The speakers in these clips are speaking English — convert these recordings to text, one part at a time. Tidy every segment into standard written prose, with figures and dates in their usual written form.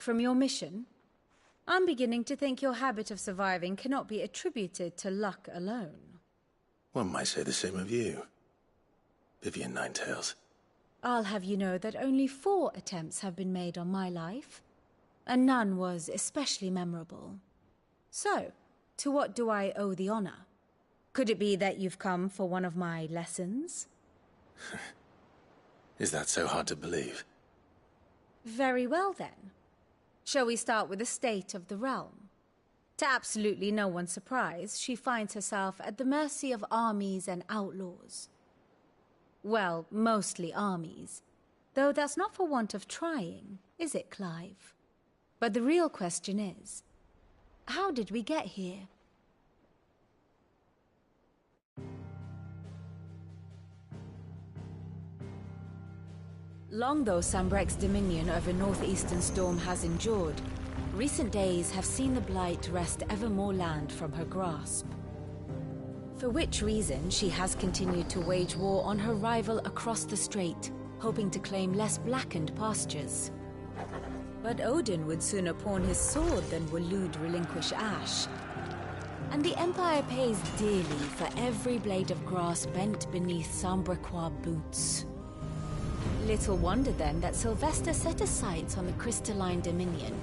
From your mission? I'm beginning to think your habit of surviving cannot be attributed to luck alone. One might say the same of you, Vivian Ninetails. I'll have you know that only 4 attempts have been made on my life, and none was especially memorable. So, to what do I owe the honor? Could it be that you've come for one of my lessons? Is that so hard to believe? Very well then. Shall we start with the state of the realm? To absolutely no one's surprise, she finds herself at the mercy of armies and outlaws. Well, mostly armies. Though that's not for want of trying, is it, Clive? But the real question is, how did we get here? Long though Sambrek's dominion over northeastern Storm has endured, recent days have seen the Blight wrest ever more land from her grasp. For which reason she has continued to wage war on her rival across the strait, hoping to claim less blackened pastures. But Odin would sooner pawn his sword than Waloed relinquish Ash. And the Empire pays dearly for every blade of grass bent beneath Sambrequois boots. Little wonder then that Sylvester set his sights on the crystalline dominion,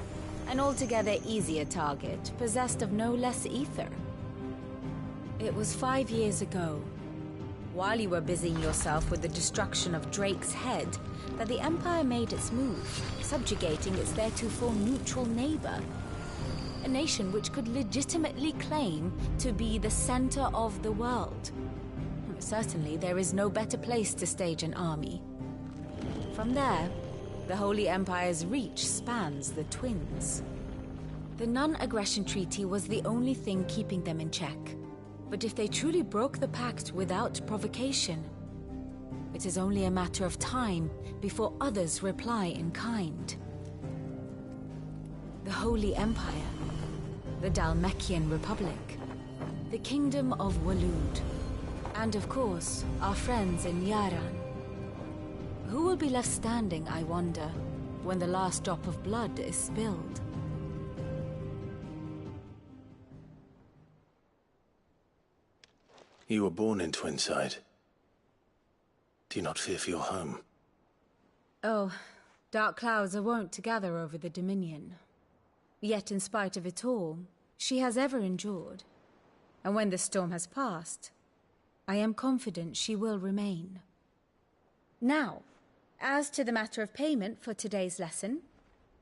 an altogether easier target, possessed of no less ether. It was 5 years ago, while you were busying yourself with the destruction of Drake's head, that the Empire made its move, subjugating its theretofore neutral neighbor. A nation which could legitimately claim to be the center of the world. Certainly there is no better place to stage an army. From there, the Holy Empire's reach spans the Twins. The non-aggression treaty was the only thing keeping them in check. But if they truly broke the pact without provocation, it is only a matter of time before others reply in kind. The Holy Empire, the Dhalmekian Republic, the Kingdom of Waloed, and of course, our friends in Yaran. Who will be left standing, I wonder, when the last drop of blood is spilled? You were born in Twinside. Do you not fear for your home? Oh, dark clouds are wont to gather over the Dominion. Yet in spite of it all, she has ever endured. And when the storm has passed, I am confident she will remain. Now, as to the matter of payment for today's lesson,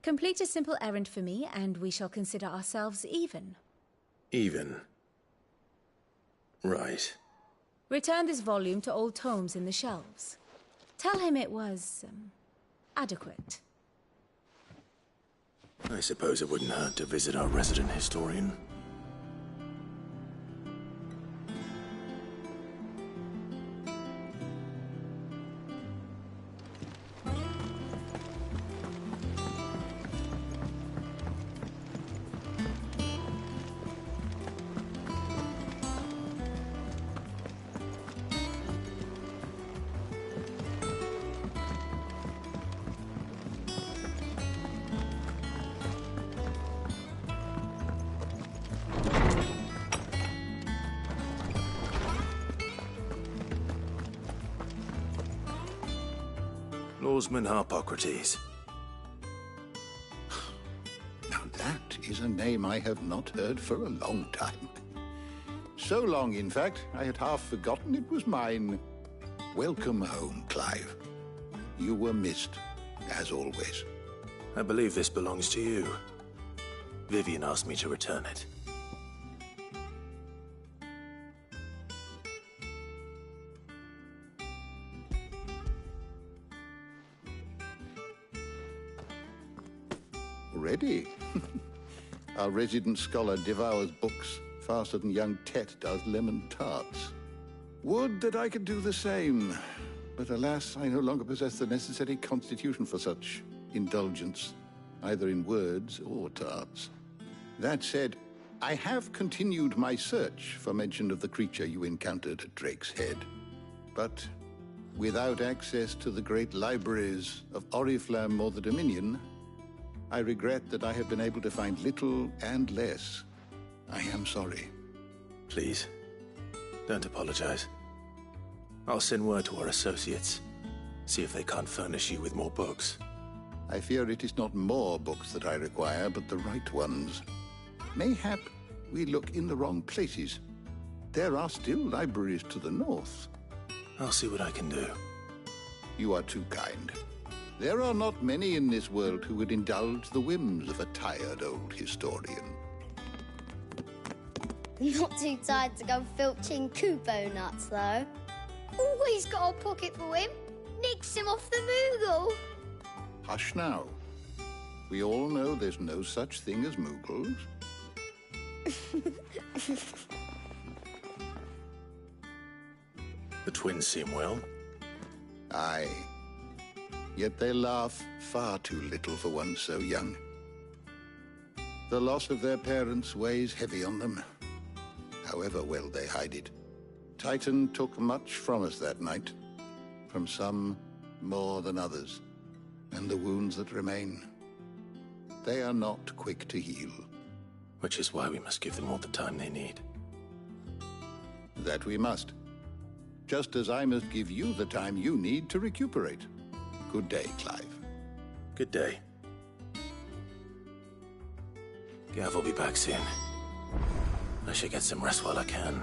complete a simple errand for me and we shall consider ourselves even. Even? Right. Return this volume to old tomes in the shelves. Tell him it was, adequate. I suppose it wouldn't hurt to visit our resident historian. Lawsman Harpocrates. Now that is a name I have not heard for a long time. So long, in fact, I had half forgotten it was mine. Welcome home, Clive. You were missed, as always. I believe this belongs to you. Vivian asked me to return it. Already? Our resident scholar devours books faster than young Tet does lemon tarts. Would that I could do the same. But alas, I no longer possess the necessary constitution for such indulgence, either in words or tarts. That said, I have continued my search for mention of the creature you encountered at Drake's Head. But without access to the great libraries of Oriflamme or the Dominion, I regret that I have been able to find little and less. I am sorry. Please, don't apologize. I'll send word to our associates. See if they can't furnish you with more books. I fear it is not more books that I require, but the right ones. Mayhap we look in the wrong places. There are still libraries to the north. I'll see what I can do. You are too kind. There are not many in this world who would indulge the whims of a tired old historian. Not too tired to go filching Kupo nuts, though. Always got a pocket for him. Nicks him off the Moogle. Hush now. We all know there's no such thing as Moogles. The twins seem well. Aye. Yet they laugh far too little for one so young. The loss of their parents weighs heavy on them, however well they hide it. Titan took much from us that night, from some more than others, and the wounds that remain, they are not quick to heal. Which is why we must give them all the time they need. That we must. Just as I must give you the time you need to recuperate. Good day, Clive. Good day. Gav will be back soon. I should get some rest while I can.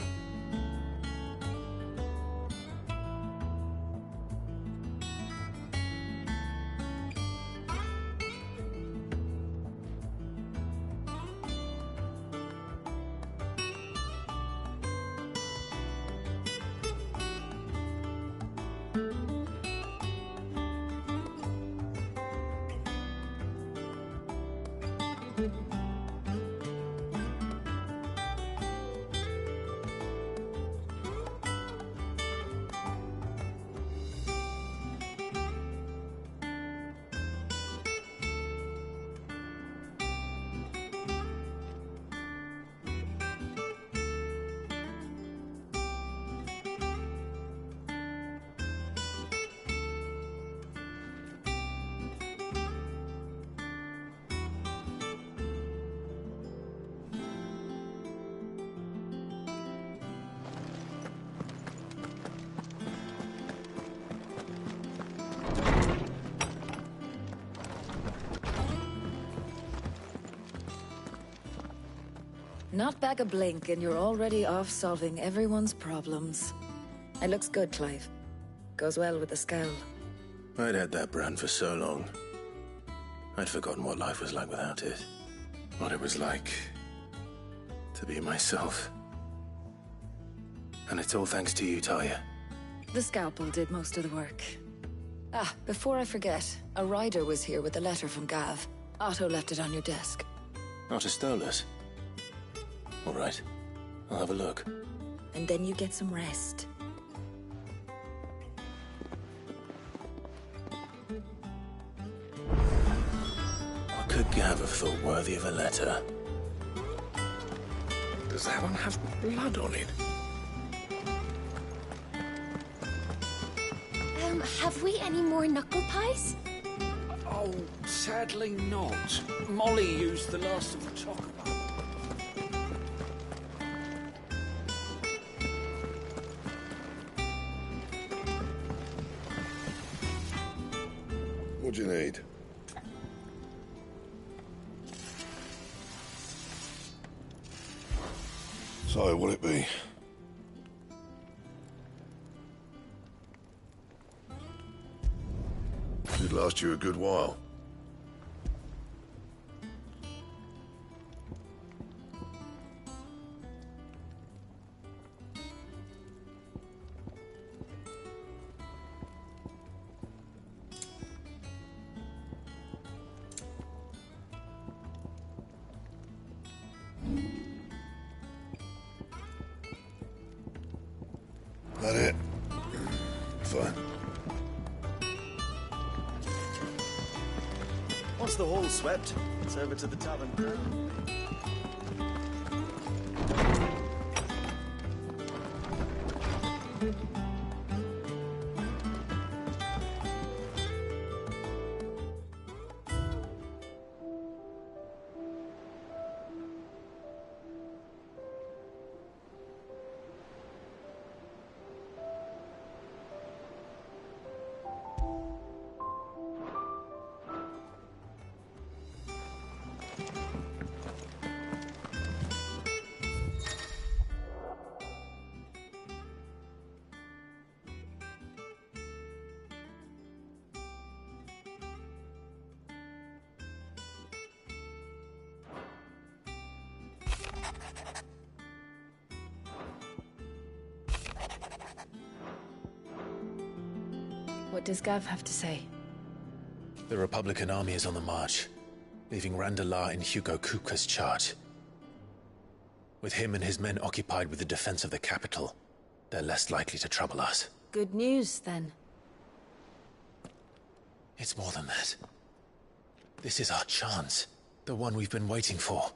Not back a blink and you're already off solving everyone's problems. It looks good, Clive. Goes well with the scowl. I'd had that brand for so long. I'd forgotten what life was like without it. What it was like to be myself. And it's all thanks to you, Talia. The scalpel did most of the work. Ah, before I forget, a rider was here with a letter from Gav. Otto left it on your desk. Not a stolus. All right, I'll have a look. And then you get some rest. What could Gav have thought worthy of a letter? Does that one have blood on it? Have we any more knuckle pies? Oh, sadly not. Molly used the last of the chocolate. What do you need? So, what'll it be? Should last you a good while. That it? Fine. Once the hall's swept, it's over to the tavern. What does Gav have to say? The Republican army is on the march, leaving Randalar in Hugo Kupka's charge. With him and his men occupied with the defense of the capital, they're less likely to trouble us. Good news, then. It's more than that. This is our chance. The one we've been waiting for.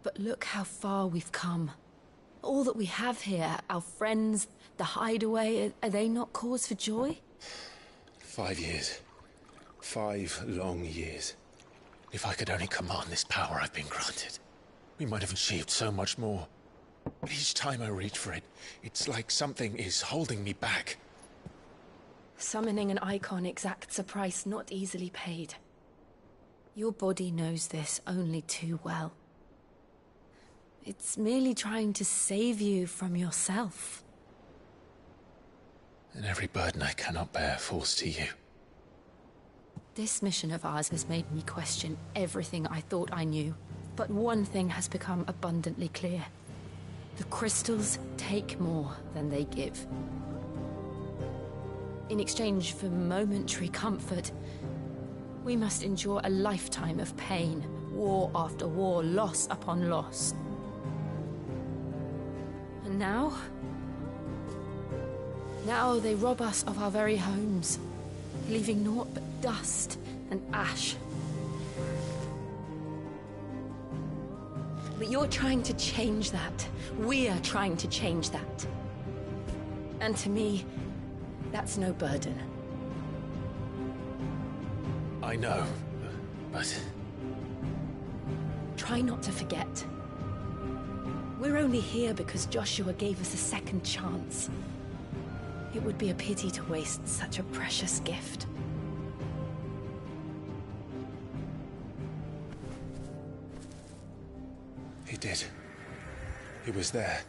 But look how far we've come. All that we have here, our friends, the hideaway, are they not cause for joy? 5 years. 5 long years. If I could only command this power I've been granted, we might have achieved so much more. But each time I reach for it, it's like something is holding me back. Summoning an icon exacts a price not easily paid. Your body knows this only too well. It's merely trying to save you from yourself. And every burden I cannot bear falls to you. This mission of ours has made me question everything I thought I knew. But one thing has become abundantly clear. The crystals take more than they give. In exchange for momentary comfort, we must endure a lifetime of pain, war after war, loss upon loss. And now they rob us of our very homes, leaving naught but dust and ash. But you're trying to change that. We're trying to change that. And to me, that's no burden. I know, but... Try not to forget. We're only here because Joshua gave us a second chance. It would be a pity to waste such a precious gift. He did. He was there.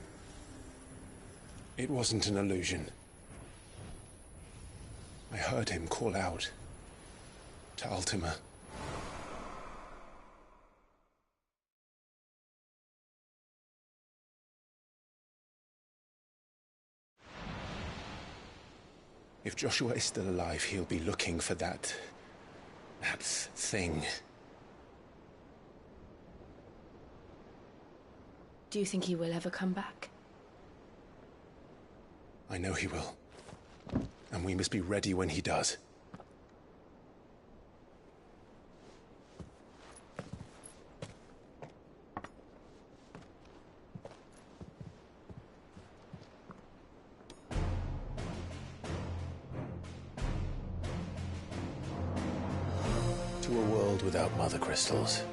It wasn't an illusion. I heard him call out to Ultima. If Joshua is still alive, he'll be looking for that thing. Do you think he will ever come back? I know he will. And we must be ready when he does. To a world without mother crystals.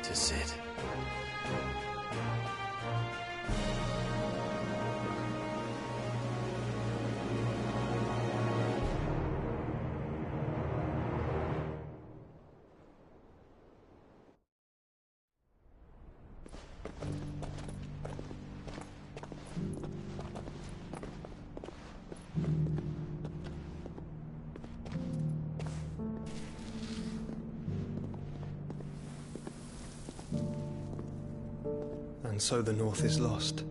To Sid. And so the North is lost.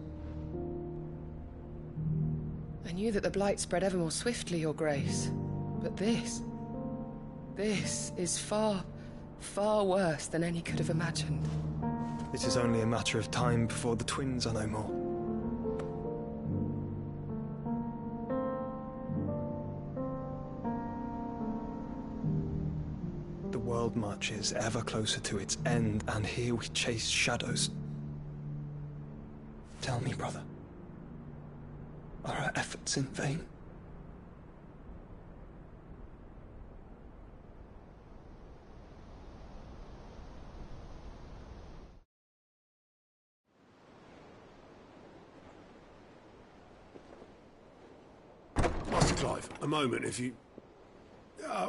I knew that the Blight spread ever more swiftly, Your Grace. But this is far, far worse than any could have imagined. It is only a matter of time before the twins are no more. The world marches ever closer to its end, and here we chase shadows. Tell me, brother, are our efforts in vain? Master Clive, a moment, if you...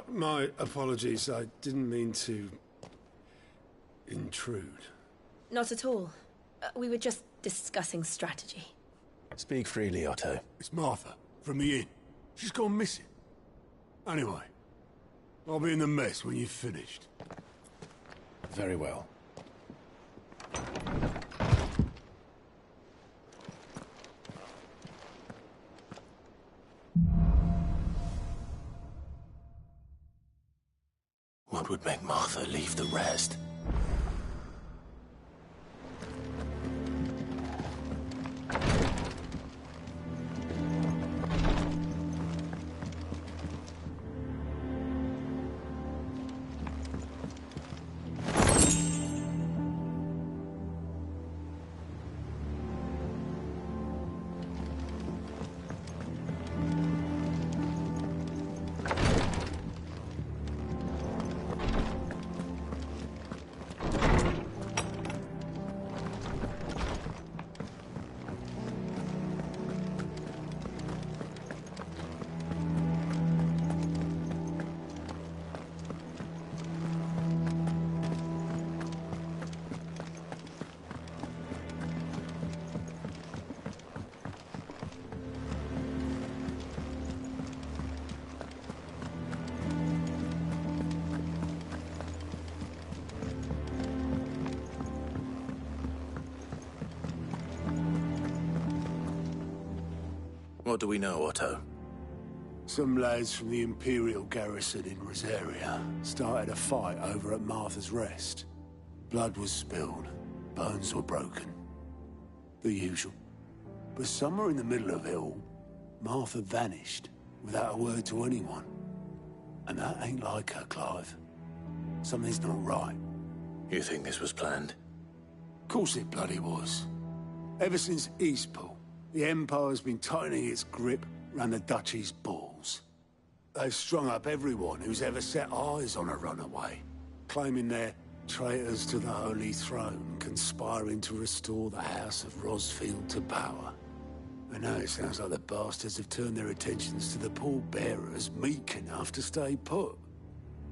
my apologies, I didn't mean to... intrude. Not at all. We were just discussing strategy. Speak freely, Otto. It's Martha, from the inn. She's gone missing. Anyway, I'll be in the mess when you've finished. Very well. What would make Martha leave the rest? What do we know, Otto? Some lads from the Imperial garrison in Rosaria started a fight over at Martha's Rest. Blood was spilled, bones were broken. The usual. But somewhere in the middle of it all, Martha vanished without a word to anyone. And that ain't like her, Clive. Something's not right. You think this was planned? Of course it bloody was. Ever since Eastpool, the Empire's been tightening its grip round the Duchy's balls. They've strung up everyone who's ever set eyes on a runaway, claiming they're traitors to the Holy Throne, conspiring to restore the House of Rosfield to power. And now it sounds like the bastards have turned their attentions to the pallbearers meek enough to stay put.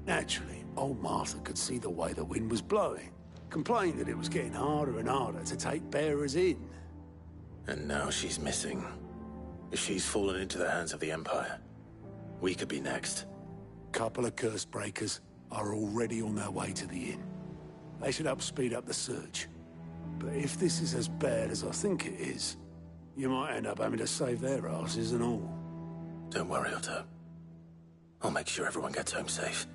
Naturally, old Martha could see the way the wind was blowing, complained that it was getting harder and harder to take bearers in. And now she's missing. If she's fallen into the hands of the Empire, we could be next. Couple of curse breakers are already on their way to the inn. They should help speed up the search. But if this is as bad as I think it is, you might end up having to save their asses and all. Don't worry, Otto. I'll make sure everyone gets home safe.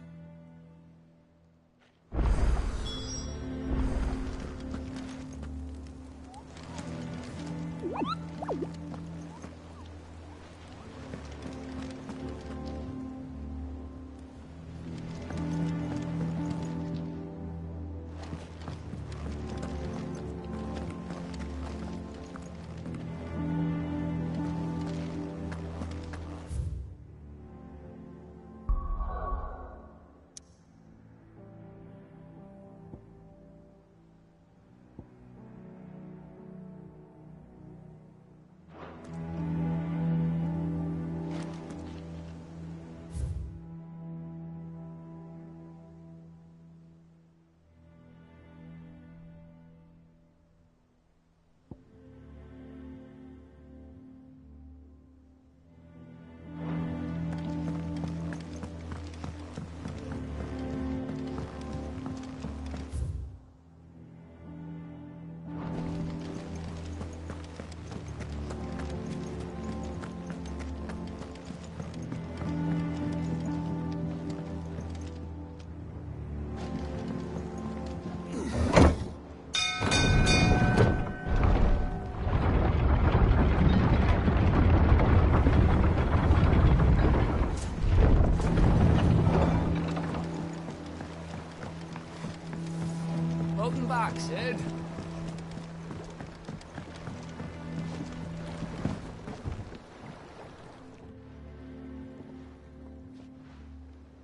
Welcome back, Sid.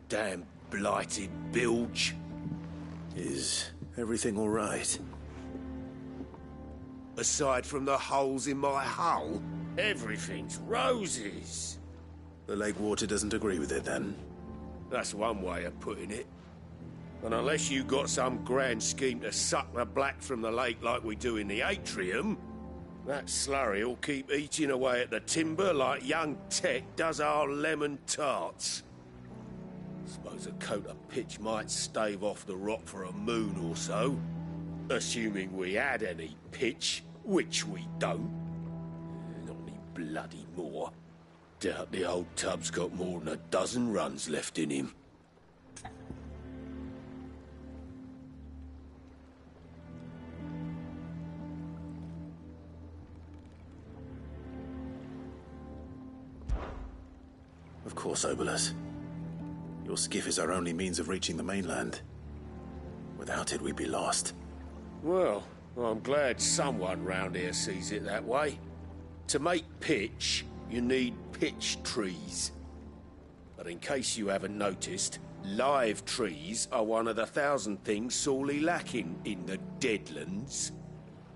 Damn blighted bilge. Is everything all right? Aside from the holes in my hull, everything's roses. The lake water doesn't agree with it, then? That's one way of putting it. And unless you got some grand scheme to suck the black from the lake like we do in the atrium, that slurry will keep eating away at the timber like young Tech does our lemon tarts. Suppose a coat of pitch might stave off the rot for a moon or so. Assuming we had any pitch, which we don't. Not any bloody more. Doubt the old tub's got more than a dozen runs left in him. Of course, Obolus. Your skiff is our only means of reaching the mainland. Without it, we'd be lost. Well, I'm glad someone round here sees it that way. To make pitch, you need pitch trees. But in case you haven't noticed, live trees are one of the 1,000 things sorely lacking in the Deadlands.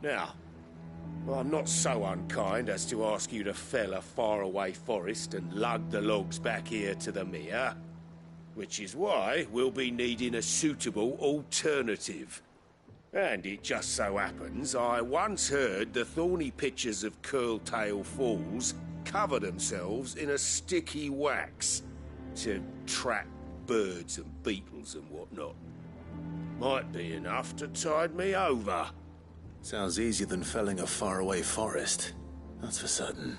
Now, I'm not so unkind as to ask you to fell a faraway forest and lug the logs back here to the mere, which is why we'll be needing a suitable alternative. And it just so happens I once heard the thorny pitchers of Curltail Falls cover themselves in a sticky wax to trap birds and beetles and whatnot. Might be enough to tide me over. Sounds easier than felling a faraway forest. That's for certain.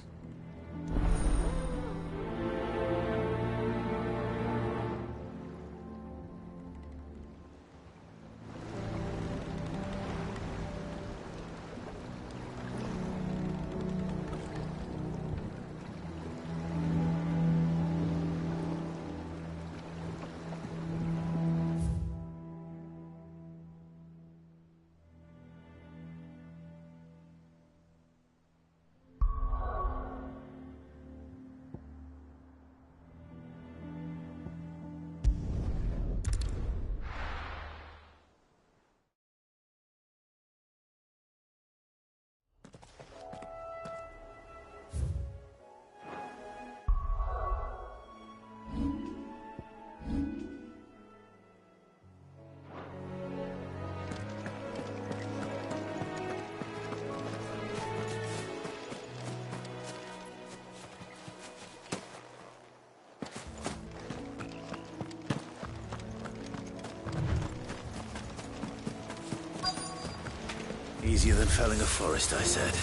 Easier than felling a forest, I said.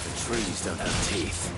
The trees don't have teeth.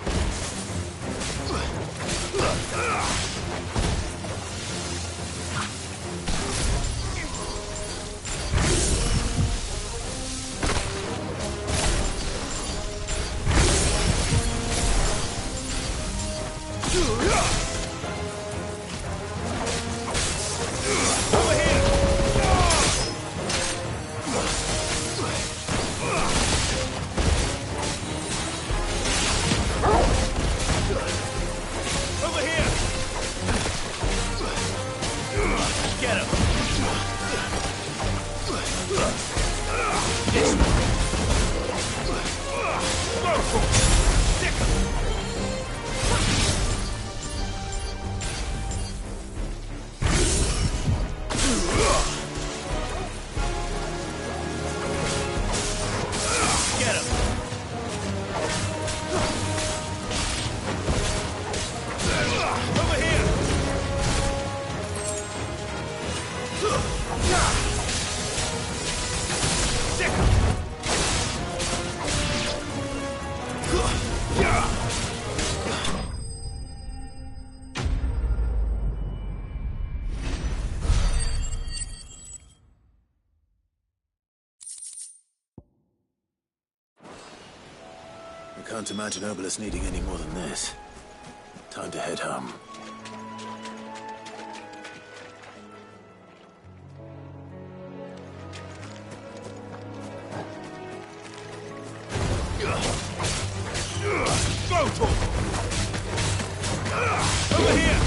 I can't imagine Obolus needing any more than this. Time to head home. Go for it! Over here!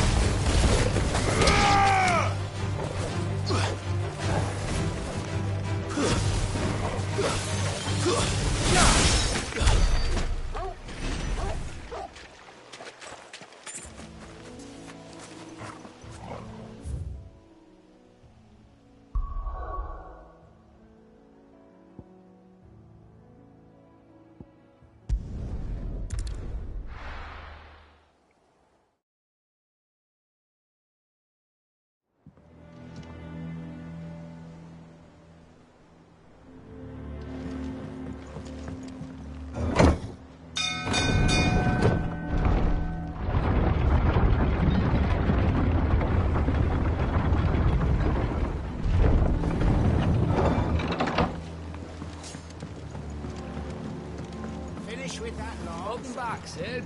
finished with that, Lance? Welcome back, Sid.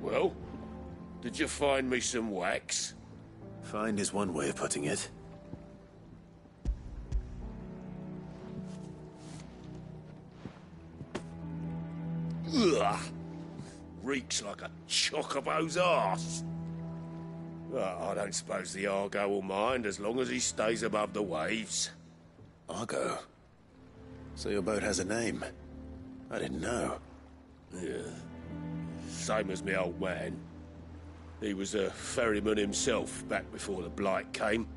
Well, did you find me some wax? Find is one way of putting it. Ugh! Reeks like a chocobo's arse. Well, I don't suppose the Argo will mind as long as he stays above the waves. Argo? So your boat has a name? I didn't know. Yeah. Same as me old man. He was a ferryman himself back before the Blight came.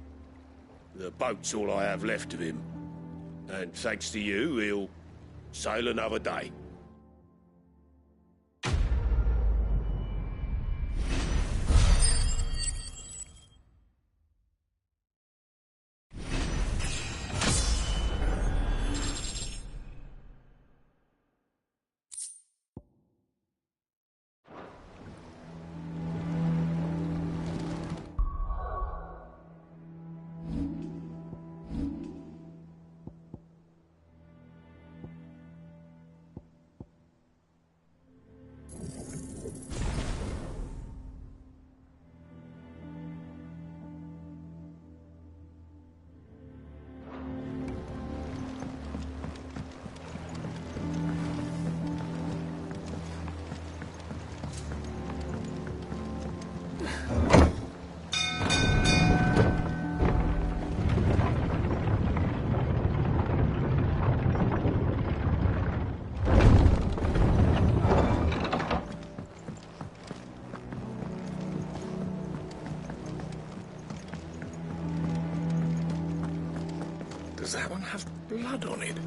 The boat's all I have left of him. And thanks to you, he'll sail another day. Does that one have blood on it?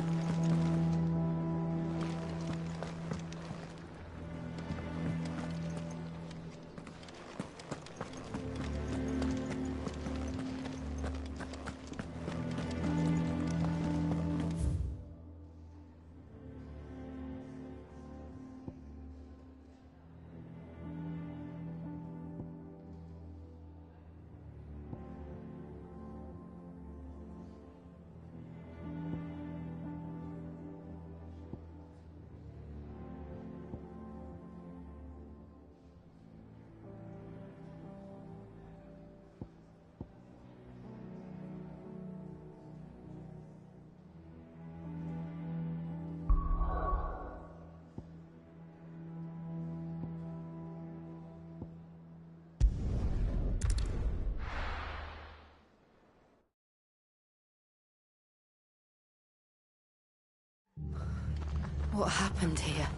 What happened here?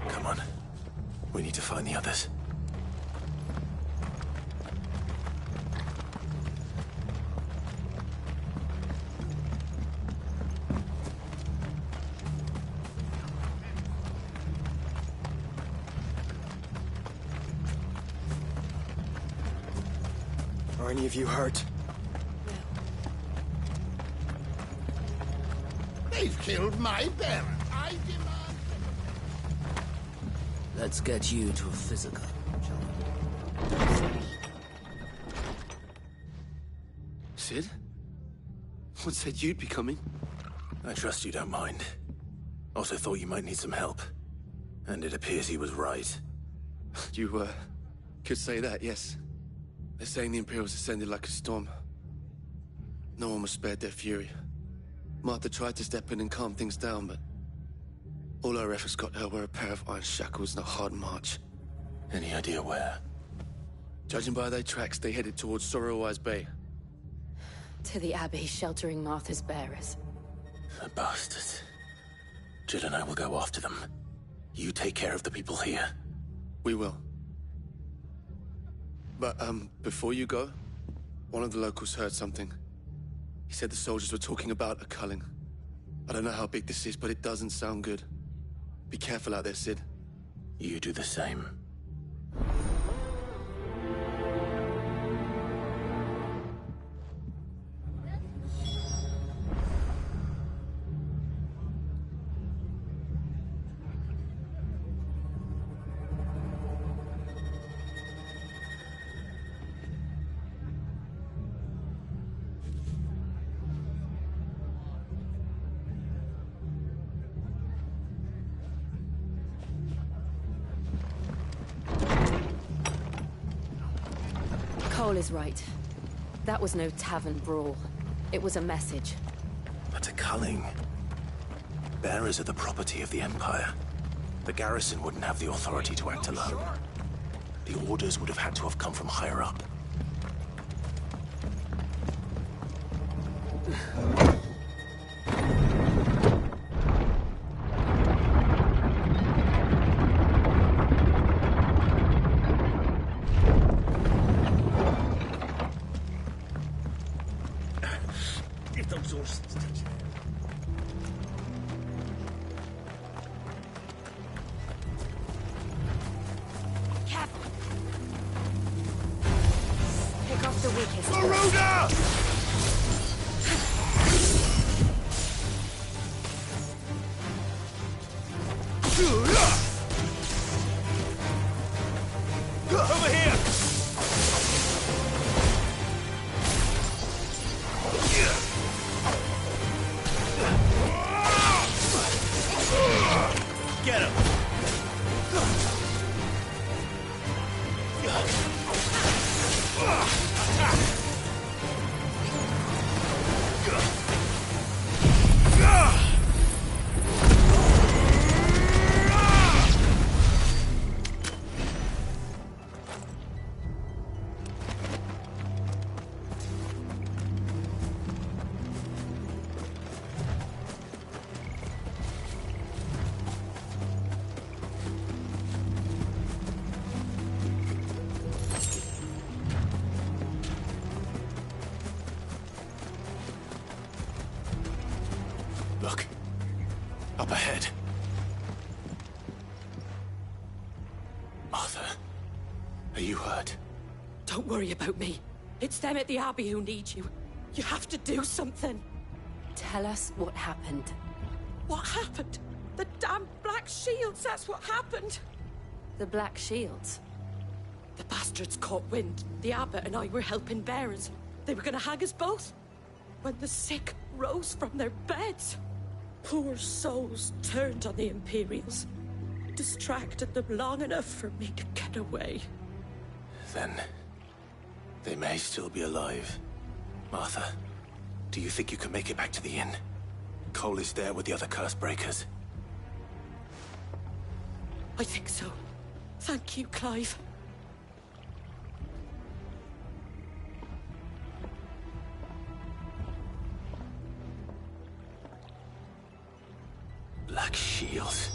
Come on. We need to find the others. Are any of you hurt? They've killed my parents. I demand... Let's get you to a physical, shall we? Sid? What said you'd be coming? I trust you don't mind. Also thought you might need some help. And it appears he was right. You, could say that, yes. They're saying the Imperials ascended like a storm. No one was spared their fury. Martha tried to step in and calm things down, but all our efforts got her were a pair of iron shackles and a hard march. Any idea where? Judging by their tracks, they headed towards Sorrowwise Bay. To the Abbey, sheltering Martha's bearers. The bastards. Jill and I will go after them. You take care of the people here. We will. But, before you go, one of the locals heard something. He said the soldiers were talking about a culling. I don't know how big this is, but it doesn't sound good. Be careful out there, Sid. You do the same. Cole is right. That was no tavern brawl. It was a message. But a culling. Bearers are the property of the Empire. The garrison wouldn't have the authority to act alone. The orders would have had to have come from higher up. Pick off the weakest. Garuda! Over here! Get him! Look. Up ahead. Arthur, are you hurt? Don't worry about me. It's them at the Abbey who need you. You have to do something. Tell us what happened. What happened? The damn Black Shields, that's what happened. The Black Shields? The bastards caught wind. The abbot and I were helping bearers. They were gonna hang us both. When the sick rose from their beds, poor souls turned on the Imperials. Distracted them long enough for me to get away. Then they may still be alive. Martha, do you think you can make it back to the inn? Cole is there with the other curse breakers. I think so. Thank you, Clive. Black Shields.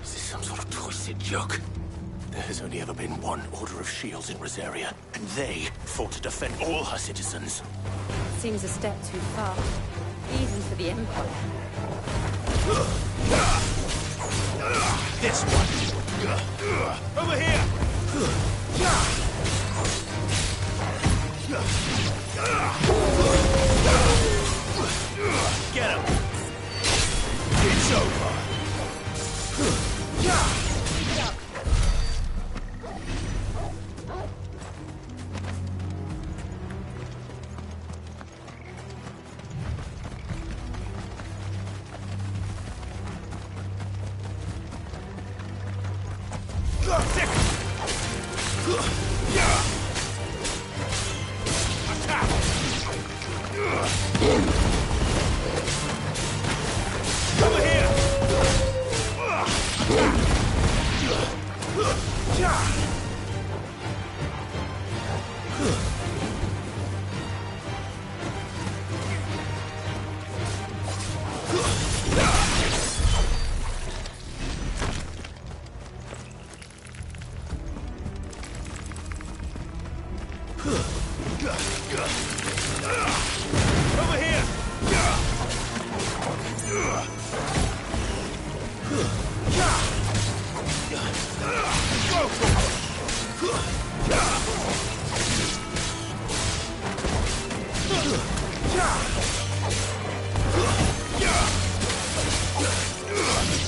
Is this some sort of twisted joke? There has only ever been one Order of Shields in Rosaria, and they fought to defend all her citizens. Seems a step too far, even for the Empire. This one! Over here! Get him! It's over! Over here! Over here!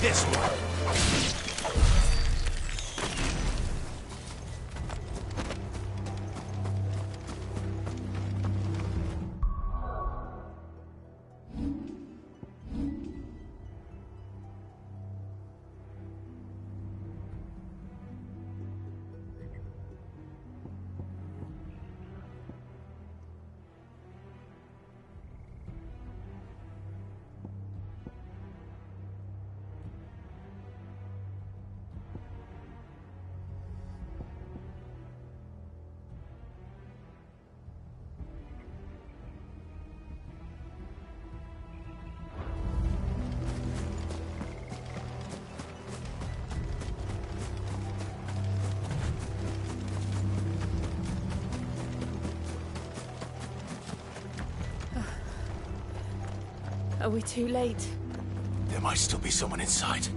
This one. Are we too late? There might still be someone inside.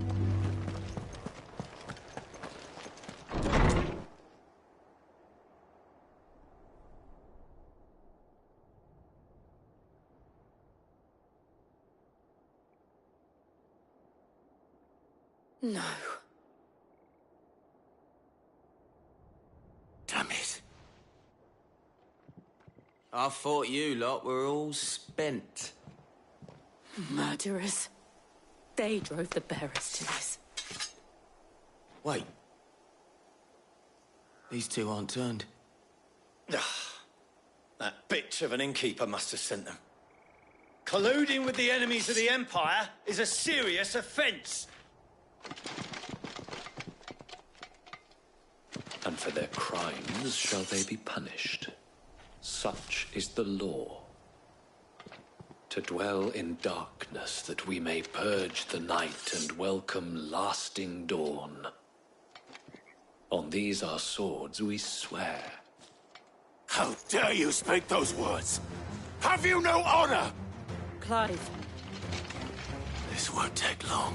No. Damn it. I thought you lot were all spent. Murderers. They drove the bearers to this. Wait. These two aren't turned. That bitch of an innkeeper must have sent them. Colluding with the enemies of the Empire is a serious offence. And for their crimes shall they be punished. Such is the law. To dwell in darkness that we may purge the night and welcome lasting dawn. On these our swords we swear. How dare you speak those words? Have you no honor? Clive. This won't take long.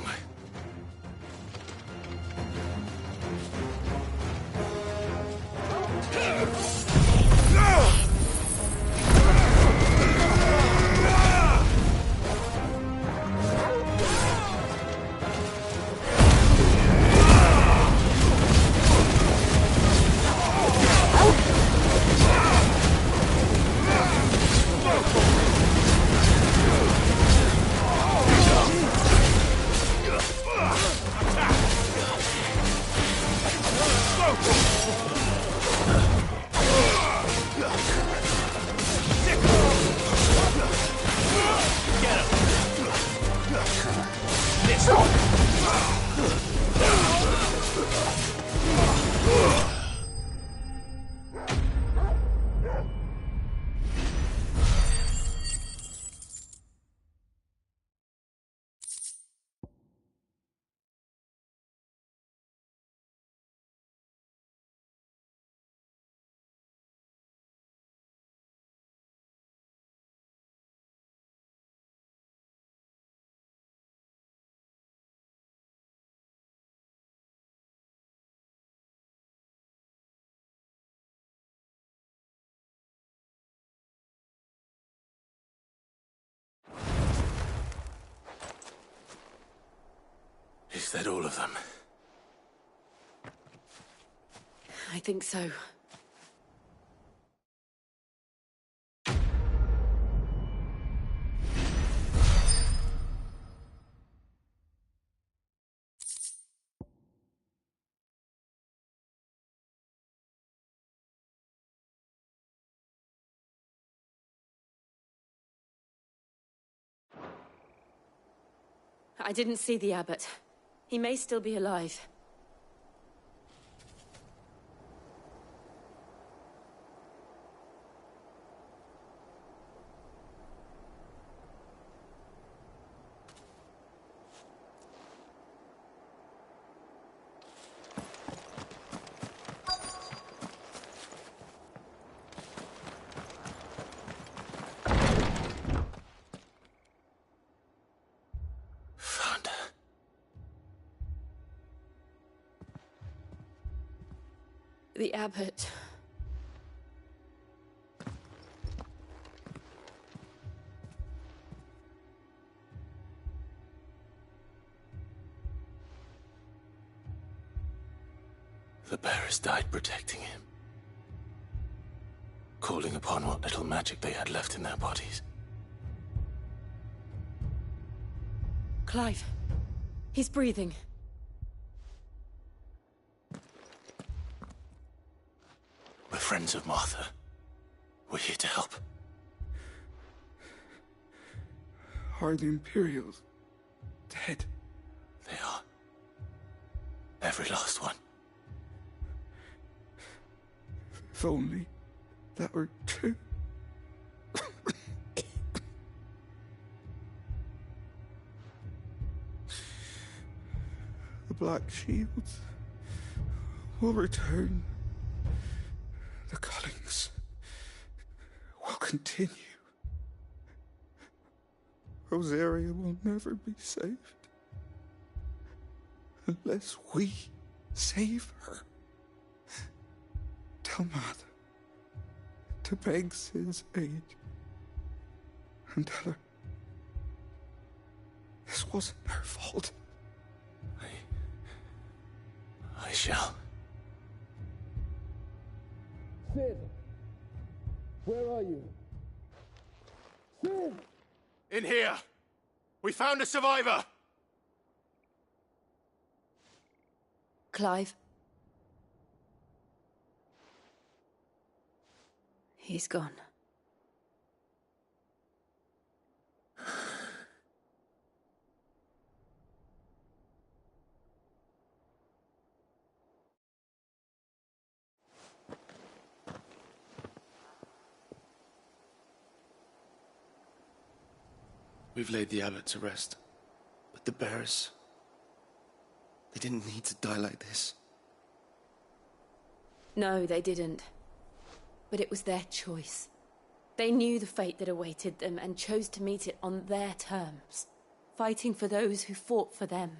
Is that all of them? I think so. I didn't see the abbot. He may still be alive. The abbot. The bearers died protecting him. Calling upon what little magic they had left in their bodies. Clive. He's breathing. We're friends of Martha. We're here to help. Are the Imperials dead? They are. Every last one. If only that were true. The Black Shields will return. The Cullings will continue. Rosaria will never be saved unless we save her. Tell Mother to beg Cid's aid and tell her this wasn't her fault. I shall. Cid! Where are you? Cid! In here! We found a survivor! Clive. He's gone. We've laid the abbot to rest. But the bearers... they didn't need to die like this. No, they didn't. But it was their choice. They knew the fate that awaited them and chose to meet it on their terms, fighting for those who fought for them.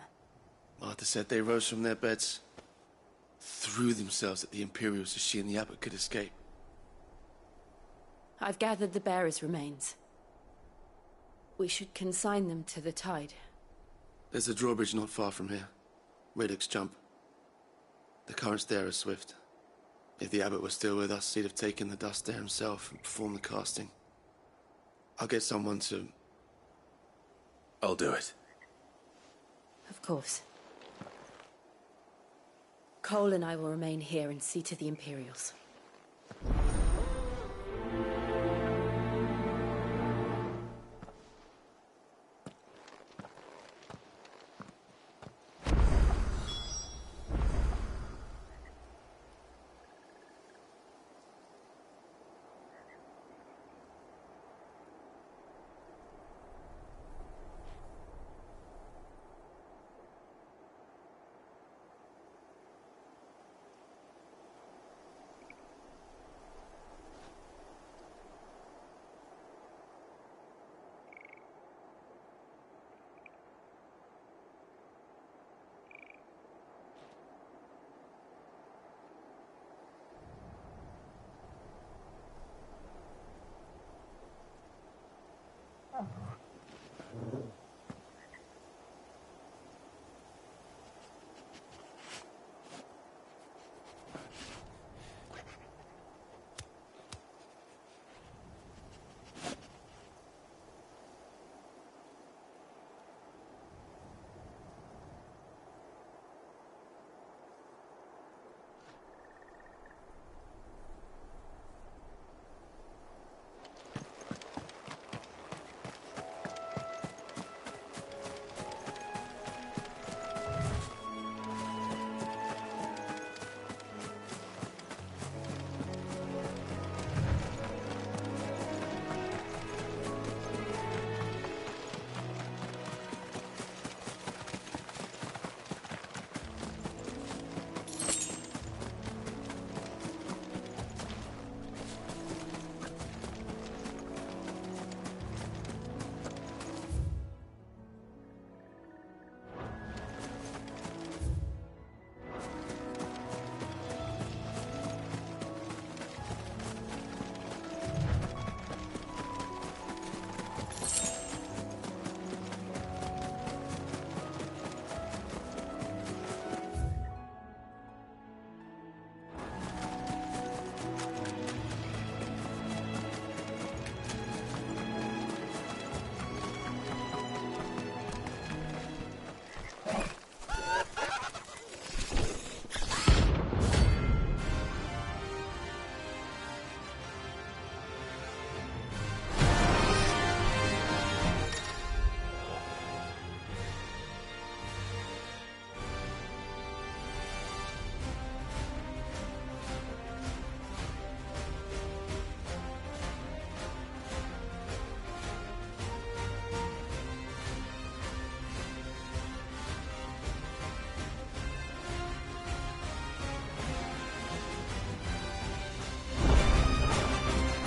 Martha said they rose from their beds, threw themselves at the Imperials so she and the abbot could escape. I've gathered the bearers' remains. We should consign them to the tide. There's a drawbridge not far from here. Radix Jump. The currents there are swift. If the abbot was still with us, he'd have taken the dust there himself and performed the casting. I'll get someone to... I'll do it. Of course. Cole and I will remain here and see to the Imperials.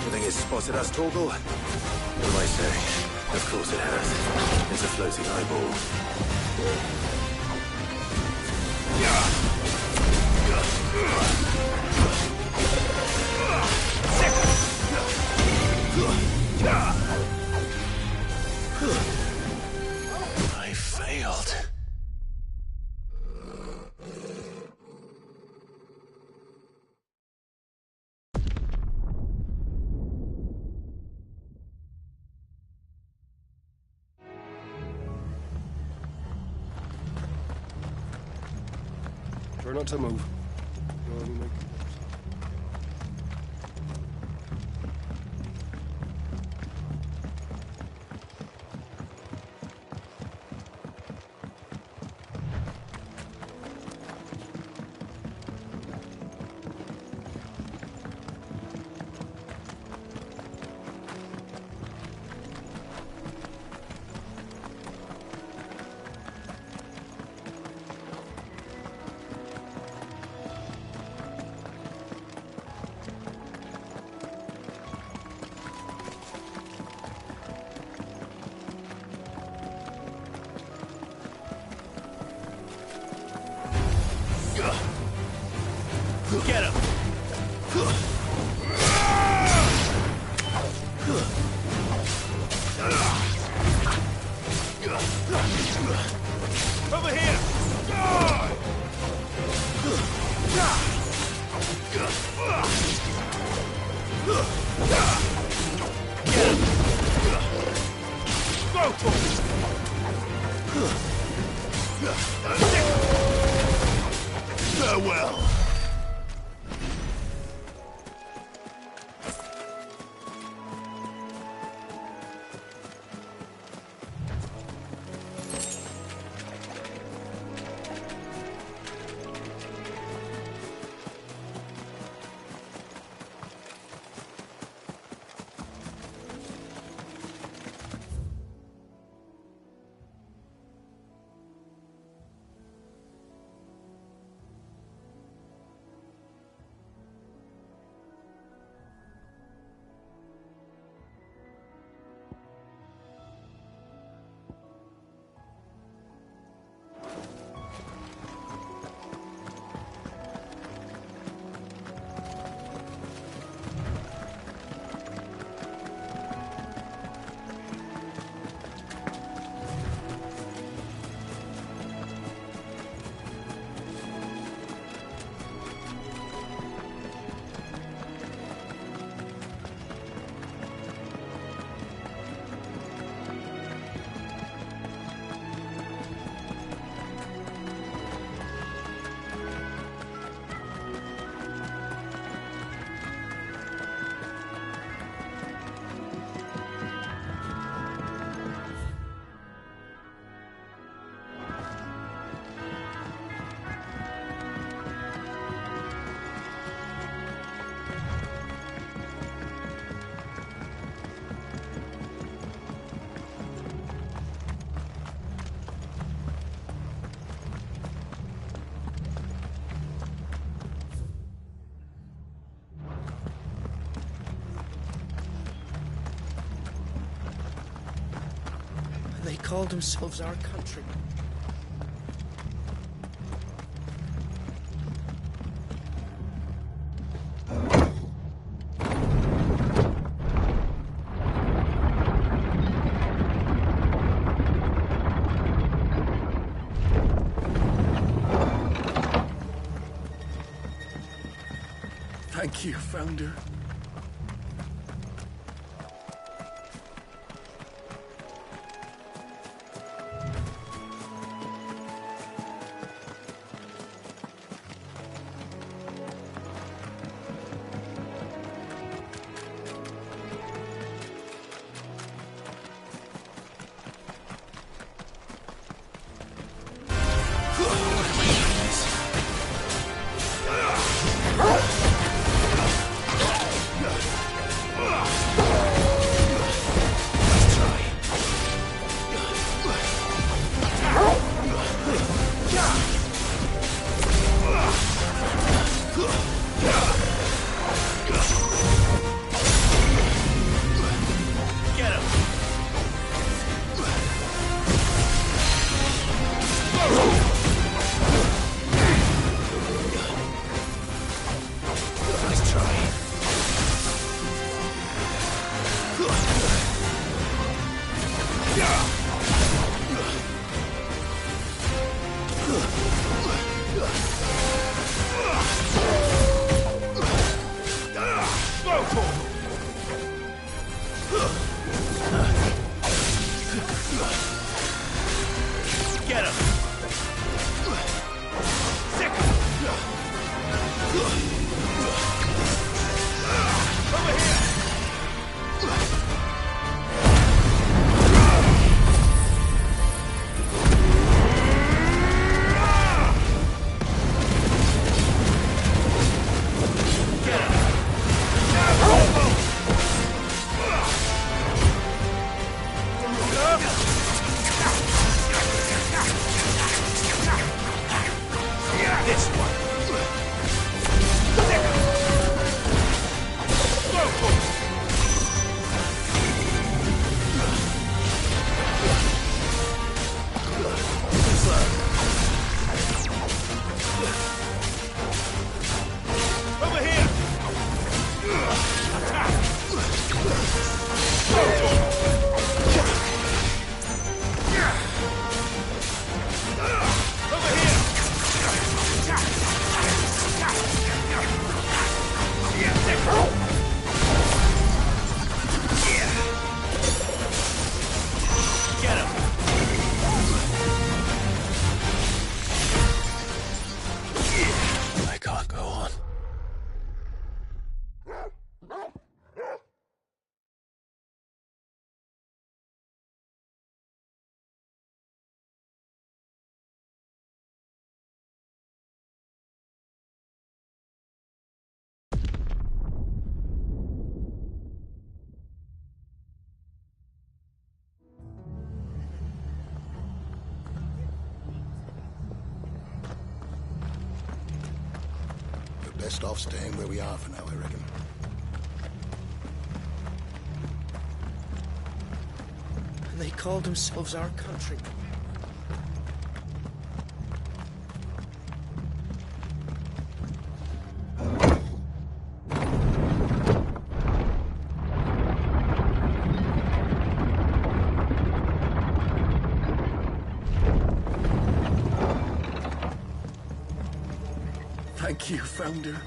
You think it's spotted us, Torgal? What do I say? Of course it has. a floating eyeball. I failed. Try not to move. Get him! Over here! Go for it! Farewell! They called themselves our country. Thank you, Founder. best off staying where we are for now, I reckon. And they called themselves our country. Thank you, Founder.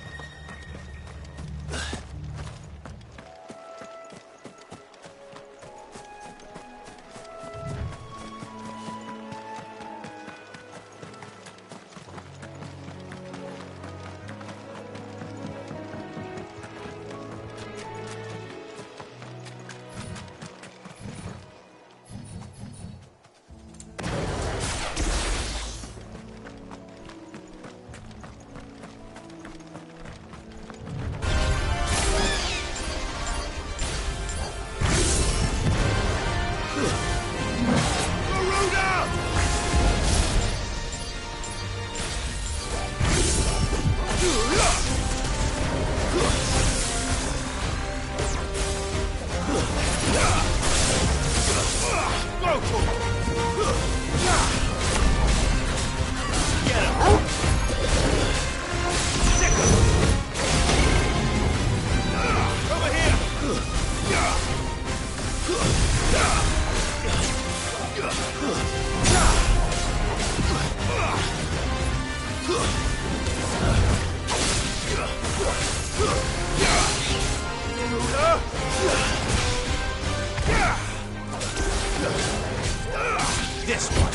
This one.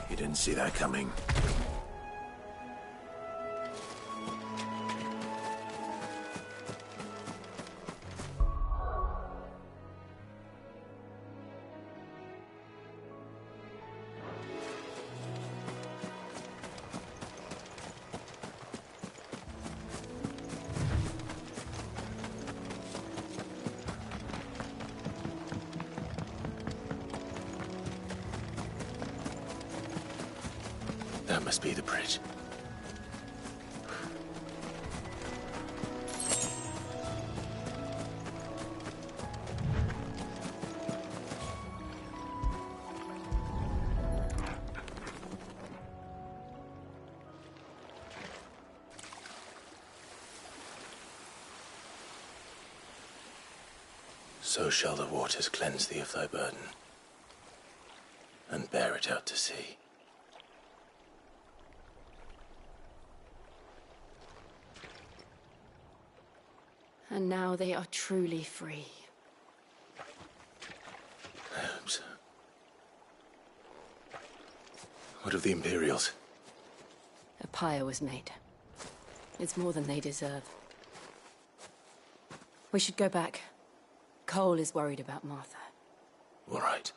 You didn't see that coming. That must be the bridge. So shall the waters cleanse thee of thy burden, and bear it out to sea. And now they are truly free. I hope so. What of the Imperials? A pyre was made. It's more than they deserve. We should go back. Cole is worried about Martha. All right.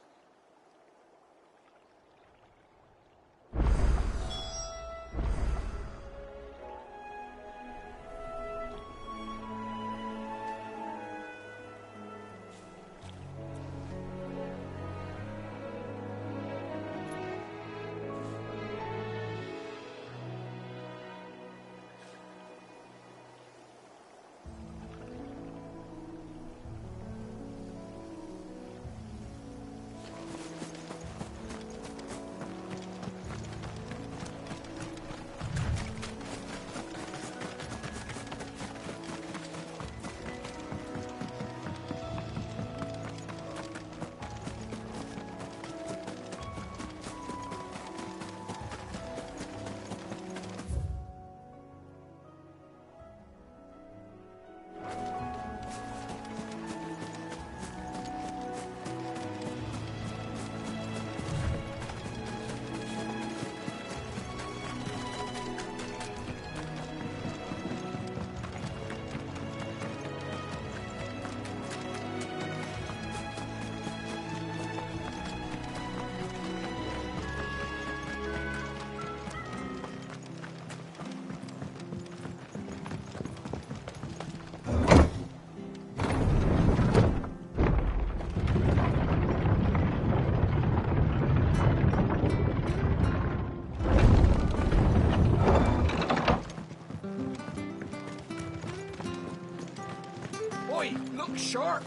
Oi, look sharp!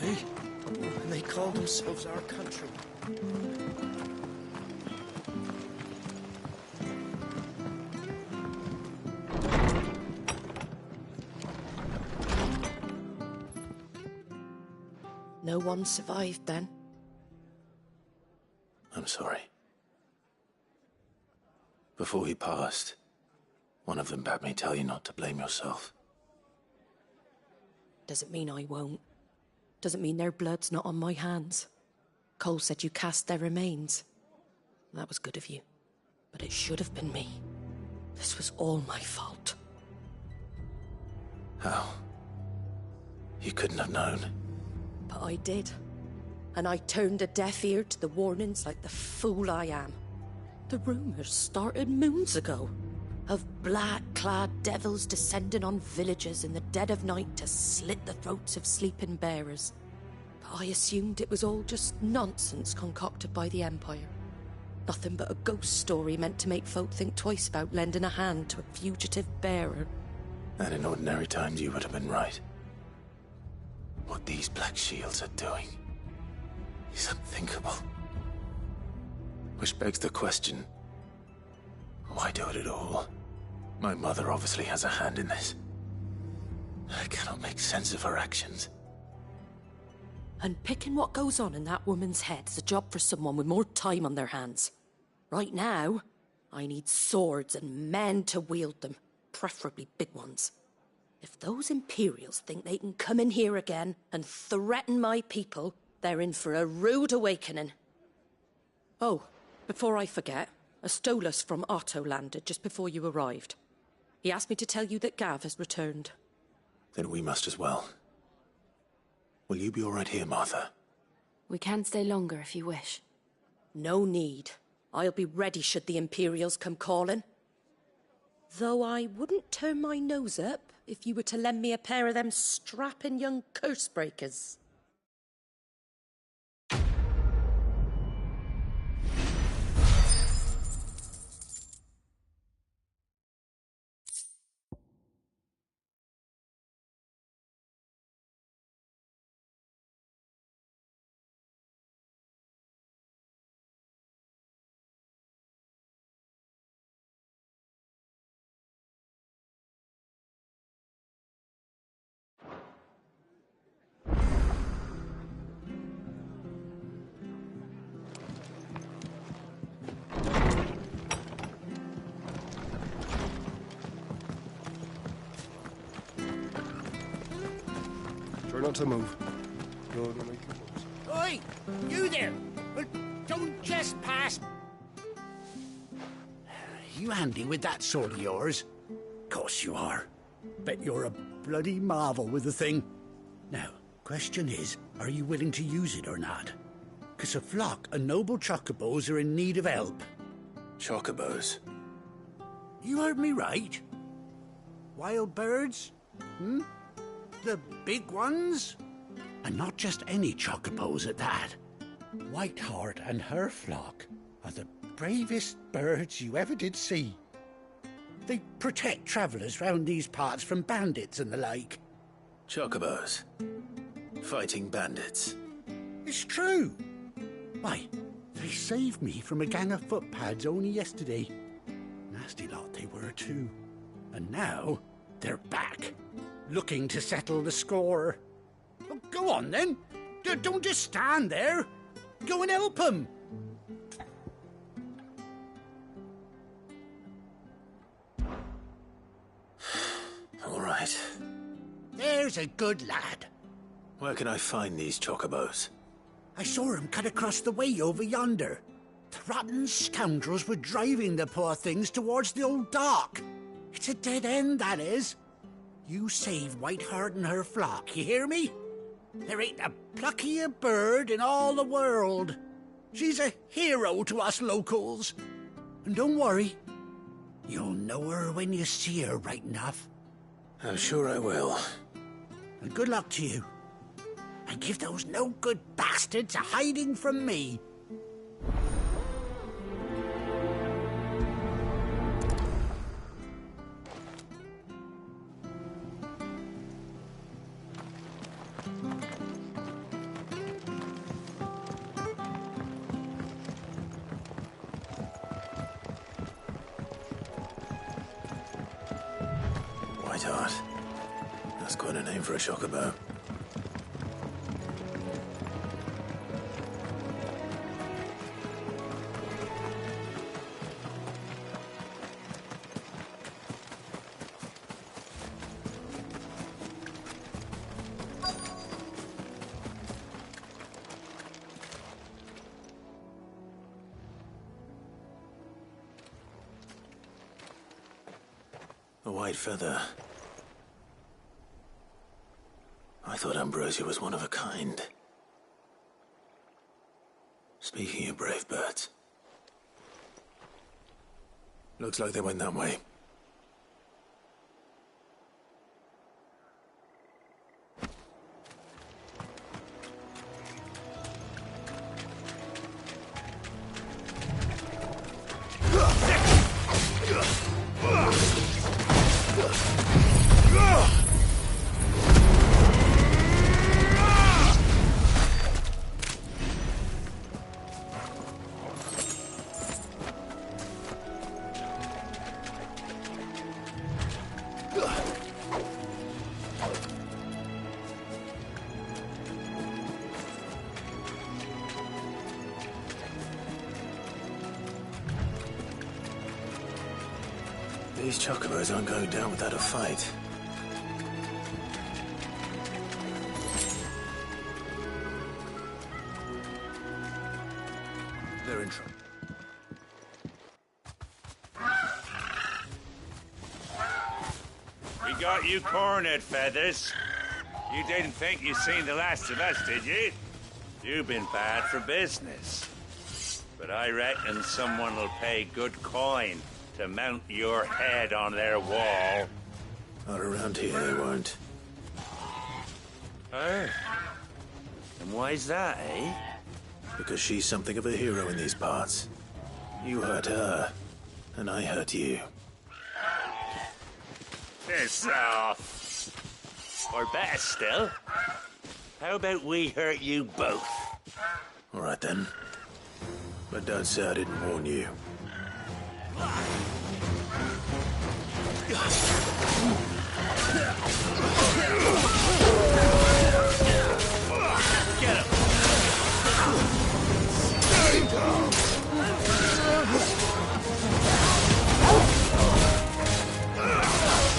Eh? And they call themselves our country. No one survived then? I'm sorry. Before he passed, one of them bade me tell you not to blame yourself. Doesn't mean I won't. Doesn't mean their blood's not on my hands. Cole said you cast their remains. That was good of you. But it should have been me. This was all my fault. How? You couldn't have known. But I did. And I turned a deaf ear to the warnings like the fool I am. The rumours started moons ago. Of black-clad devils descending on villages in the dead of night to slit the throats of sleeping bearers. But I assumed it was all just nonsense concocted by the Empire. Nothing but a ghost story meant to make folk think twice about lending a hand to a fugitive bearer. And in ordinary times you would have been right. What these Black Shields are doing is unthinkable. Which begs the question, why do it at all? My mother obviously has a hand in this. I cannot make sense of her actions. And picking what goes on in that woman's head is a job for someone with more time on their hands. Right now, I need swords and men to wield them, preferably big ones. If those Imperials think they can come in here again and threaten my people, they're in for a rude awakening. Oh, before I forget, a Stolas from Otto landed just before you arrived. He asked me to tell you that Gav has returned. Then we must as well. Will you be all right here, Martha? We can stay longer if you wish. No need. I'll be ready should the Imperials come calling. Though I wouldn't turn my nose up if you were to lend me a pair of them strapping young curse-breakers. Try not to move. You're gonna make it worse. Oi! You there! Don't just pass! You handy with that sword of yours? Course you are. Bet you're a bloody marvel with the thing. Now, question is, are you willing to use it or not? 'Cause a flock of noble chocobos are in need of help. Chocobos? You heard me right. Wild birds? Hmm? The big ones? And not just any chocobos at that. Whiteheart and her flock are the bravest birds you ever did see. They protect travellers round these parts from bandits and the like. Chocobos? Fighting bandits? It's true. Why, they saved me from a gang of footpads only yesterday. Nasty lot they were too. And now they're back, looking to settle the score. Well, go on then. Don't just stand there. Go and help them. All right. There's a good lad. Where can I find these chocobos? I saw him cut across the way over yonder. The rotten scoundrels were driving the poor things towards the old dock. It's a dead end, that is. You save Whiteheart and her flock, you hear me? There ain't a pluckier bird in all the world. She's a hero to us locals. And don't worry, you'll know her when you see her right enough. I'm sure I will. And good luck to you. And give those no-good bastards a hiding from me. Whiteheart. That's quite a name for a chocobo. A white feather. I thought Ambrosia was one of a kind. Speaking of brave birds. Looks like they went that way. These chocobos aren't going down without a fight. They're in trouble. We got you cornered, Feathers. You didn't think you'd seen the last of us, did you? You've been bad for business. But I reckon someone will pay good coin to mount your head on their wall. Not around here, they won't. Oh? And why's that, eh? Because she's something of a hero in these parts. You hurt her, and I hurt you. Piss off. Or better still, how about we hurt you both? All right then. But don't say I didn't warn you. Get him!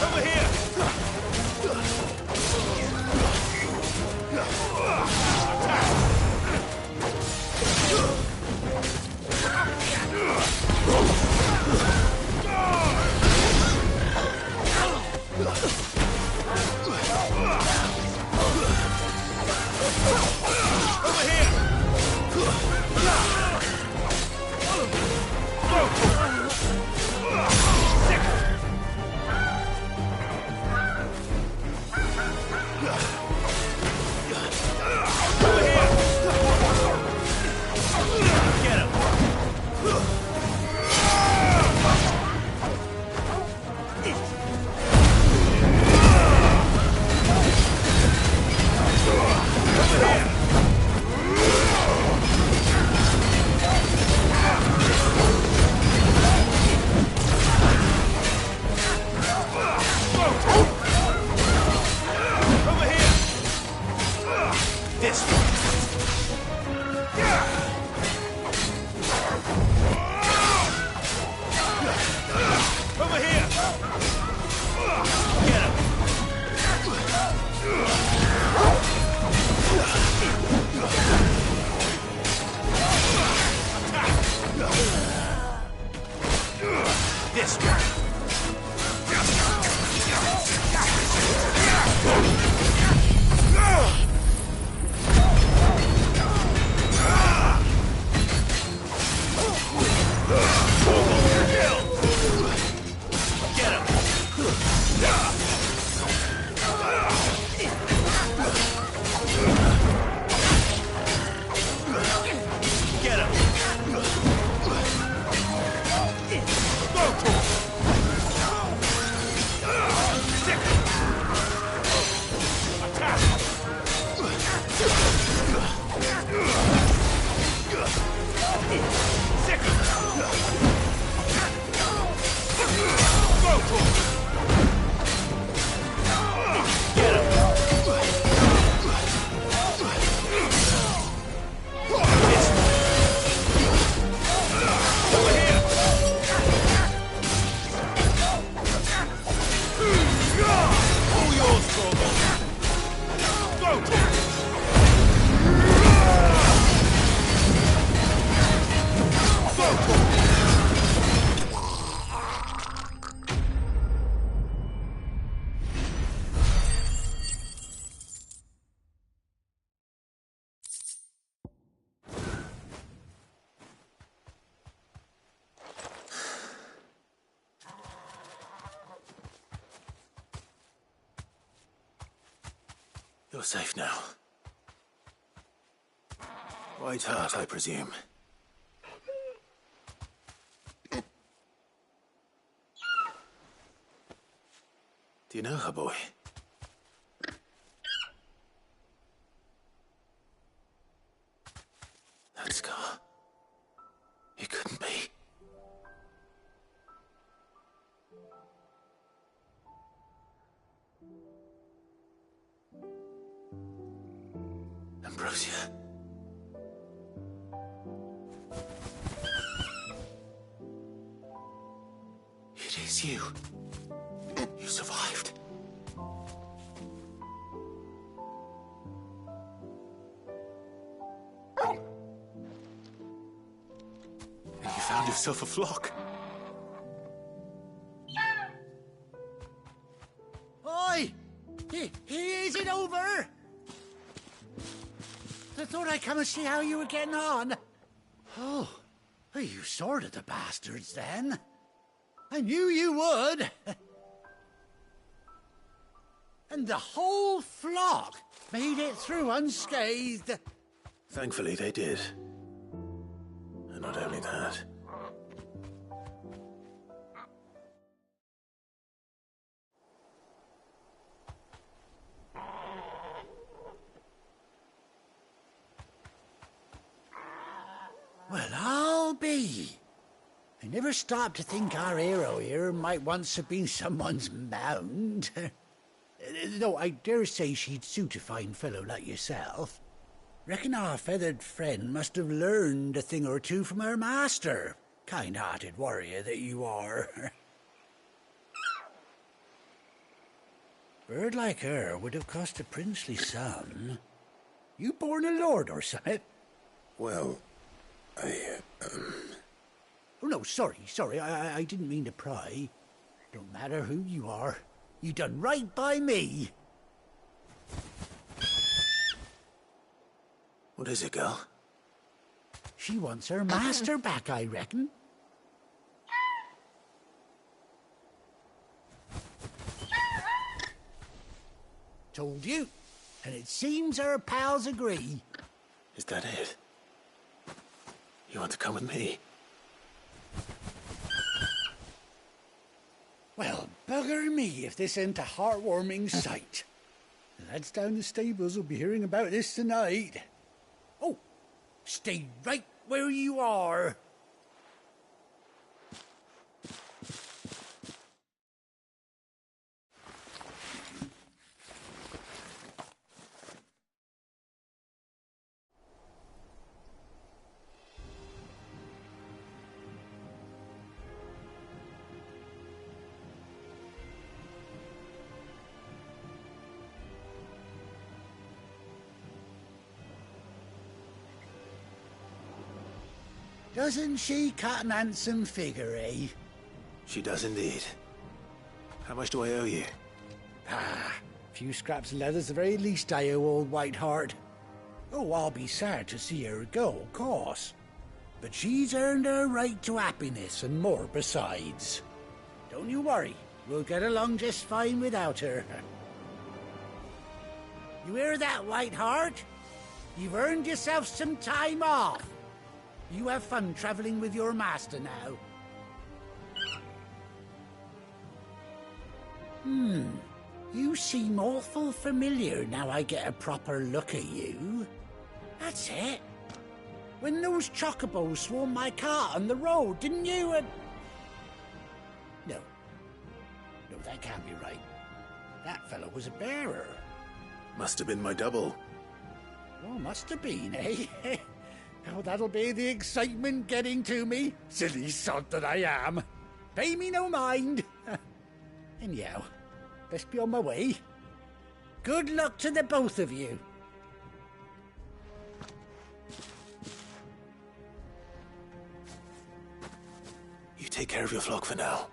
Over here! You're safe now. White Hart, I presume. Do you know her, boy? That scar. It couldn't be. Ambrosia. It is you. You survived. And you found yourself a flock. Oi! Is it over? I thought I'd come and see how you were getting on. Oh, you sorted the bastards then. I knew you would. And the whole flock made it through unscathed. Thankfully, they did. And not only that. Well, I'll be. I never stopped to think our hero here might once have been someone's mount. Though I dare say she'd suit a fine fellow like yourself. Reckon our feathered friend must have learned a thing or two from her master. Kind-hearted warrior that you are. Bird like her would have cost a princely sum. You born a lord or something? Well, Oh, no, sorry, I didn't mean to pry. Don't matter who you are. You done right by me. What is it, girl? She wants her master back, I reckon. Told you. And it seems her pals agree. Is that it? You want to come with me? Well, bugger me if this ain't a heartwarming sight. The lads down the stables will be hearing about this tonight. Oh, stay right where you are. Doesn't she cut an handsome figure, eh? She does indeed. How much do I owe you? Ah, a few scraps of leather's the very least I owe old Whiteheart. Oh, I'll be sad to see her go, of course. But she's earned her right to happiness and more besides. Don't you worry, we'll get along just fine without her. You hear that, Whiteheart? You've earned yourself some time off. You have fun traveling with your master now. You seem awful familiar now I get a proper look at you. That's it. When those chocobos swarmed my cart on the road, didn't you? No, that can't be right. That fellow was a bearer. Must have been my double. Oh, must have been, eh? Oh, that'll be the excitement getting to me. Silly sod that I am. Pay me no mind. Anyhow, best be on my way. Good luck to the both of you. You take care of your flock for now.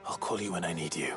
I'll call you when I need you.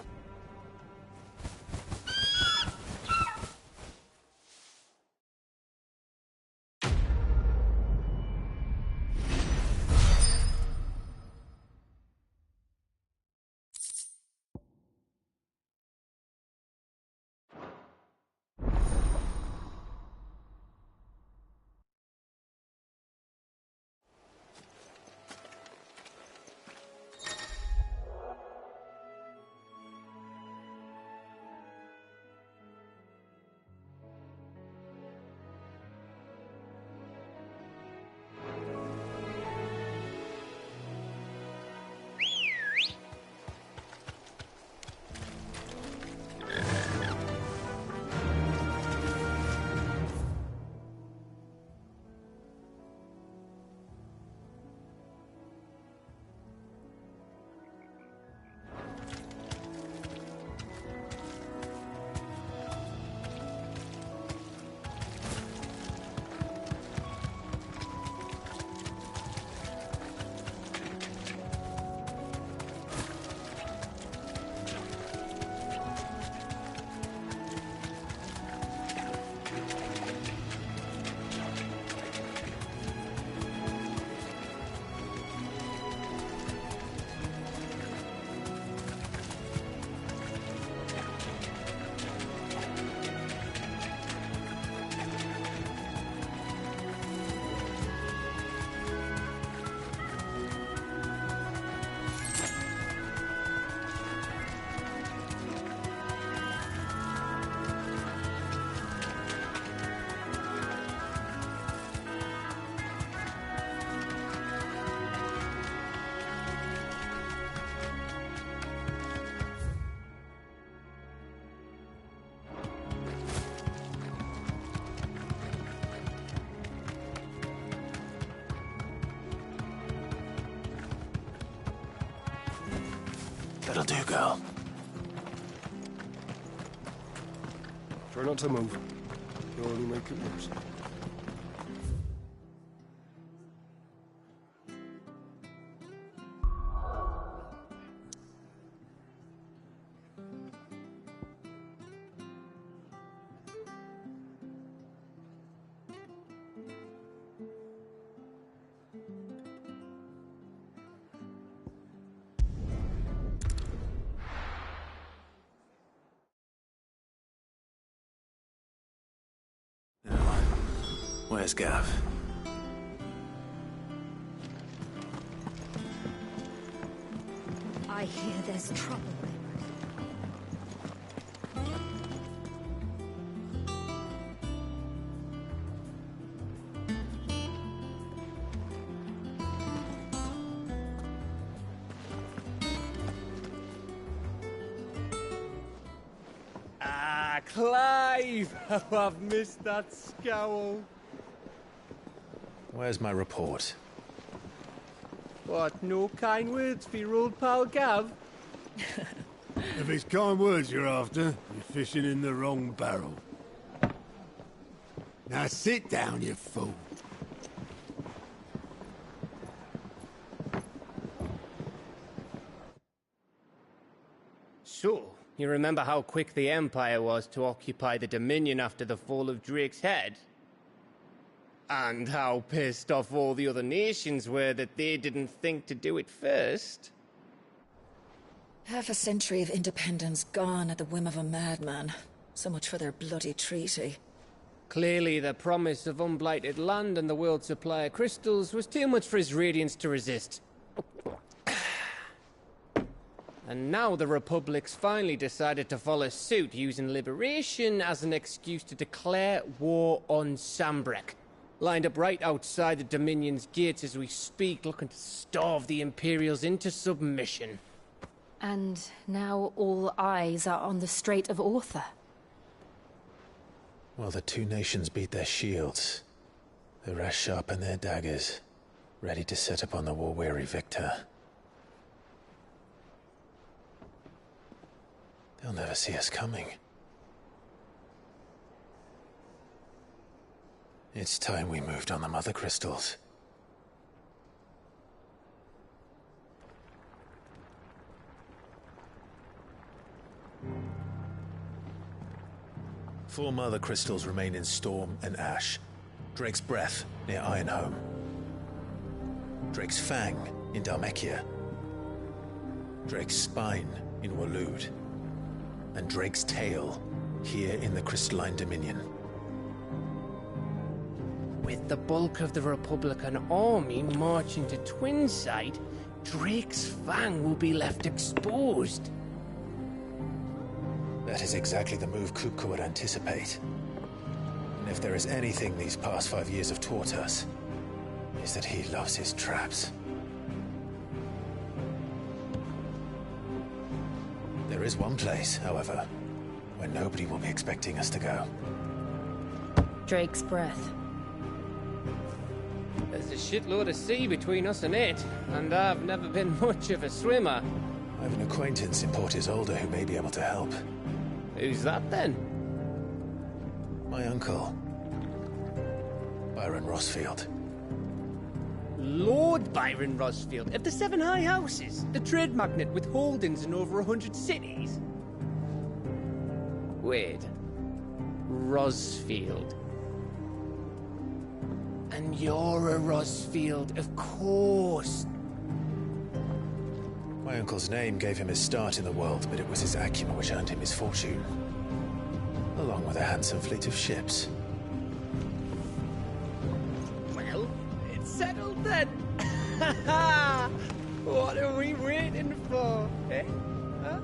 That'll do, girl. Try not to move. You'll only make it worse. Where's Gav? I hear there's trouble. Ah, Clive! How I've missed that scowl. Where's my report? What, no kind words for your old pal Gav? If it's kind words you're after, you're fishing in the wrong barrel. Now sit down, you fool. So, you remember how quick the Empire was to occupy the Dominion after the fall of Drake's head? And how pissed off all the other nations were that they didn't think to do it first? Half a century of independence gone at the whim of a madman. So much for their bloody treaty. Clearly, the promise of unblighted land and the world's supply of crystals was too much for his radiance to resist. And now the Republic's finally decided to follow suit, using liberation as an excuse to declare war on Sambrek. Lined up right outside the Dominion's gates as we speak, looking to starve the Imperials into submission. And now all eyes are on the Strait of Author. While the two nations beat their shields, the rest sharpen their daggers, ready to set upon the war-weary victor. They'll never see us coming. It's time we moved on the Mother Crystals. Four Mother Crystals remain in Storm and Ash. Drake's Breath near Ironhome. Drake's Fang in Dhalmekia. Drake's Spine in Waloed. And Drake's Tail here in the Crystalline Dominion. With the bulk of the Republican army marching to Twinside, Drake's Fang will be left exposed. That is exactly the move Kupka would anticipate. And if there is anything these past 5 years have taught us, is that he loves his traps. There is one place, however, where nobody will be expecting us to go. Drake's Breath. There's a shitload of sea between us and it, and I've never been much of a swimmer. I have an acquaintance in Port Isolde who may be able to help. Who's that then? My uncle, Byron Rosfield. Lord Byron Rosfield of the Seven High Houses, the trade magnate with holdings in over 100 cities. Wait, Rosfield. And you're a Rosfield, of course. My uncle's name gave him his start in the world, but it was his acumen which earned him his fortune. Along with a handsome fleet of ships. Well, it's settled then. What are we waiting for, eh? Huh?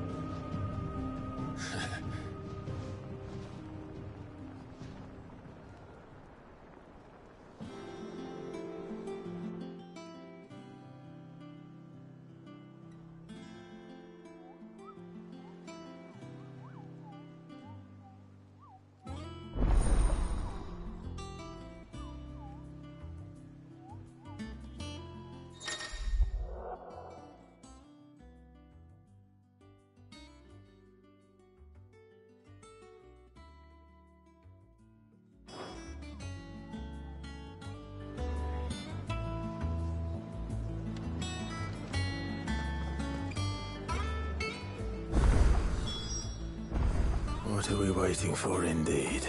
What are we waiting for, indeed?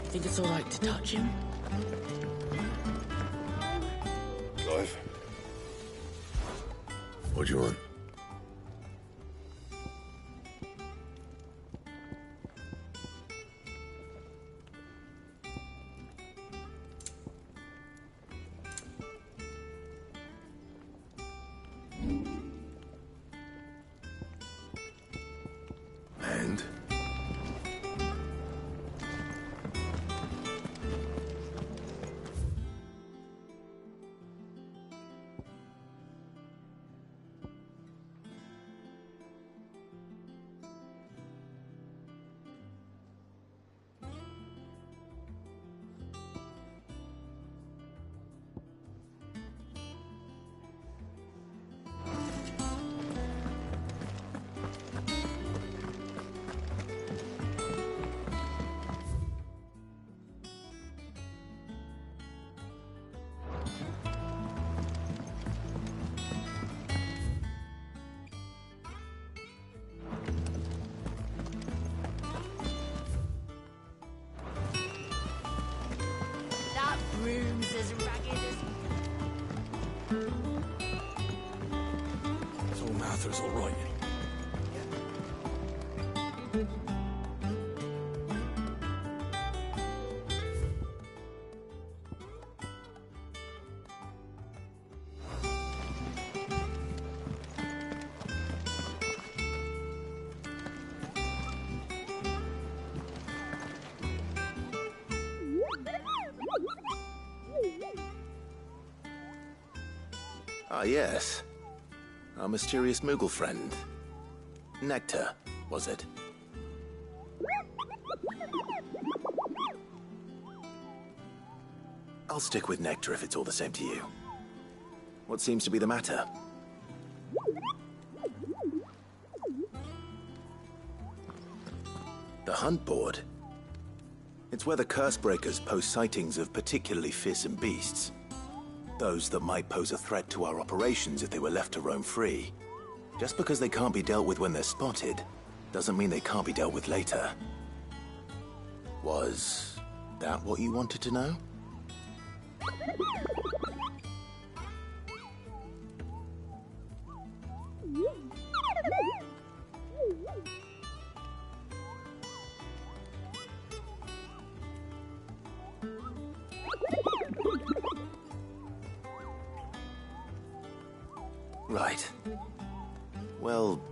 Think it's all right to touch him? Clive? What do you want? And? Arthur's all right. Ah, yes. Our mysterious Moogle friend. Nectar, was it? I'll stick with Nectar if it's all the same to you. What seems to be the matter? The hunt board? It's where the Cursebreakers post sightings of particularly fearsome beasts. Those that might pose a threat to our operations if they were left to roam free. Just because they can't be dealt with when they're spotted, doesn't mean they can't be dealt with later. Was that what you wanted to know? Right. Well,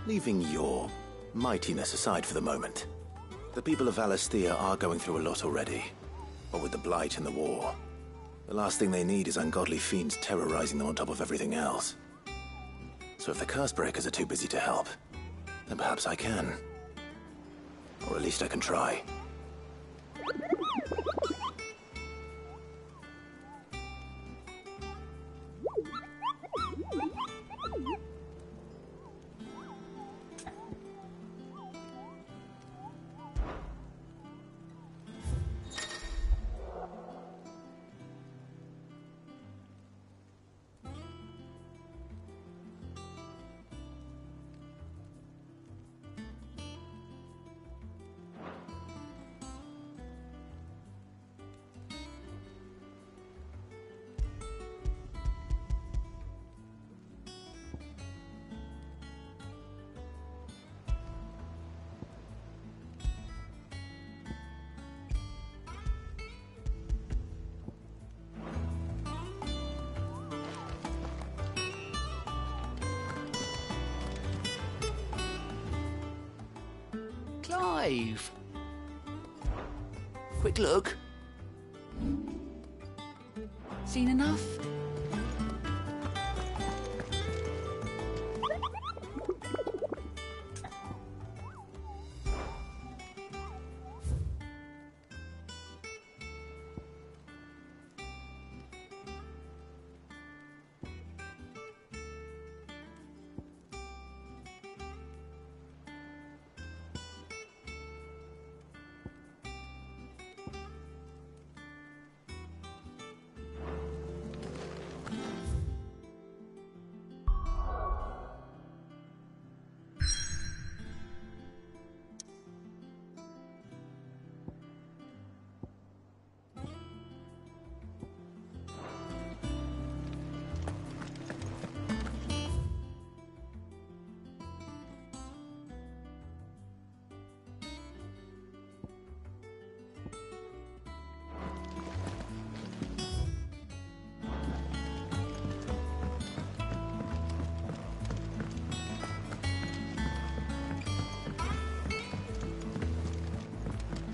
leaving your mightiness aside for the moment, the people of Valisthea are going through a lot already. What with the Blight and the war. The last thing they need is ungodly fiends terrorizing them on top of everything else. So if the Cursebreakers are too busy to help, then perhaps I can. Or at least I can try. Clive! Quick look. Seen enough?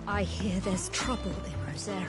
I hear there's trouble in Rosaria.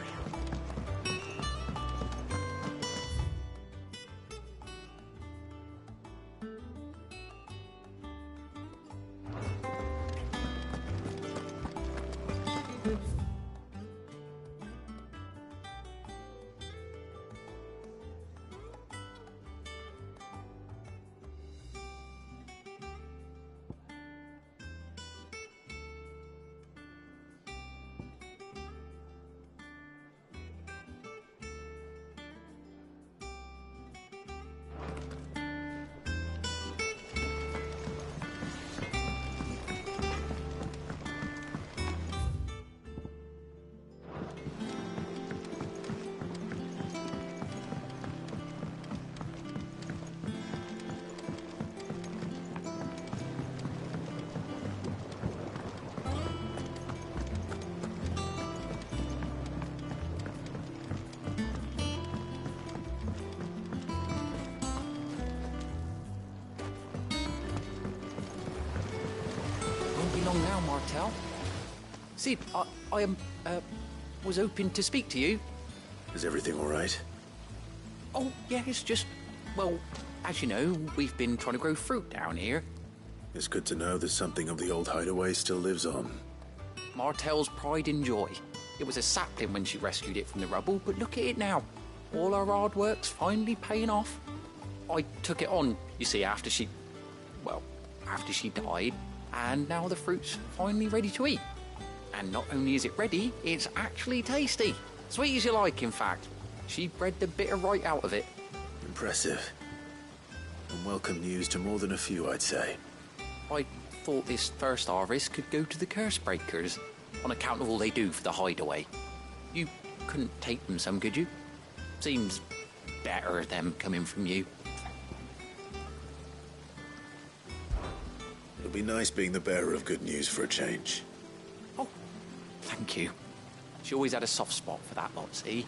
Martel. Sid, I was hoping to speak to you. Is everything all right? Oh, yeah, it's just, well, as you know, we've been trying to grow fruit down here. It's good to know that something of the old hideaway still lives on. Martel's pride and joy. It was a sapling when she rescued it from the rubble, but look at it now. All our hard work's finally paying off. I took it on, you see, after she died, and now the fruit's finally ready to eat. And not only is it ready, it's actually tasty. Sweet as you like, in fact. She bred the bitter right out of it. Impressive. And welcome news to more than a few, I'd say. I thought this first harvest could go to the curse breakers, on account of all they do for the hideaway. You couldn't take them some, could you? Seems better them coming from you. It'll be nice being the bearer of good news for a change. Oh, thank you. She always had a soft spot for that lot, see?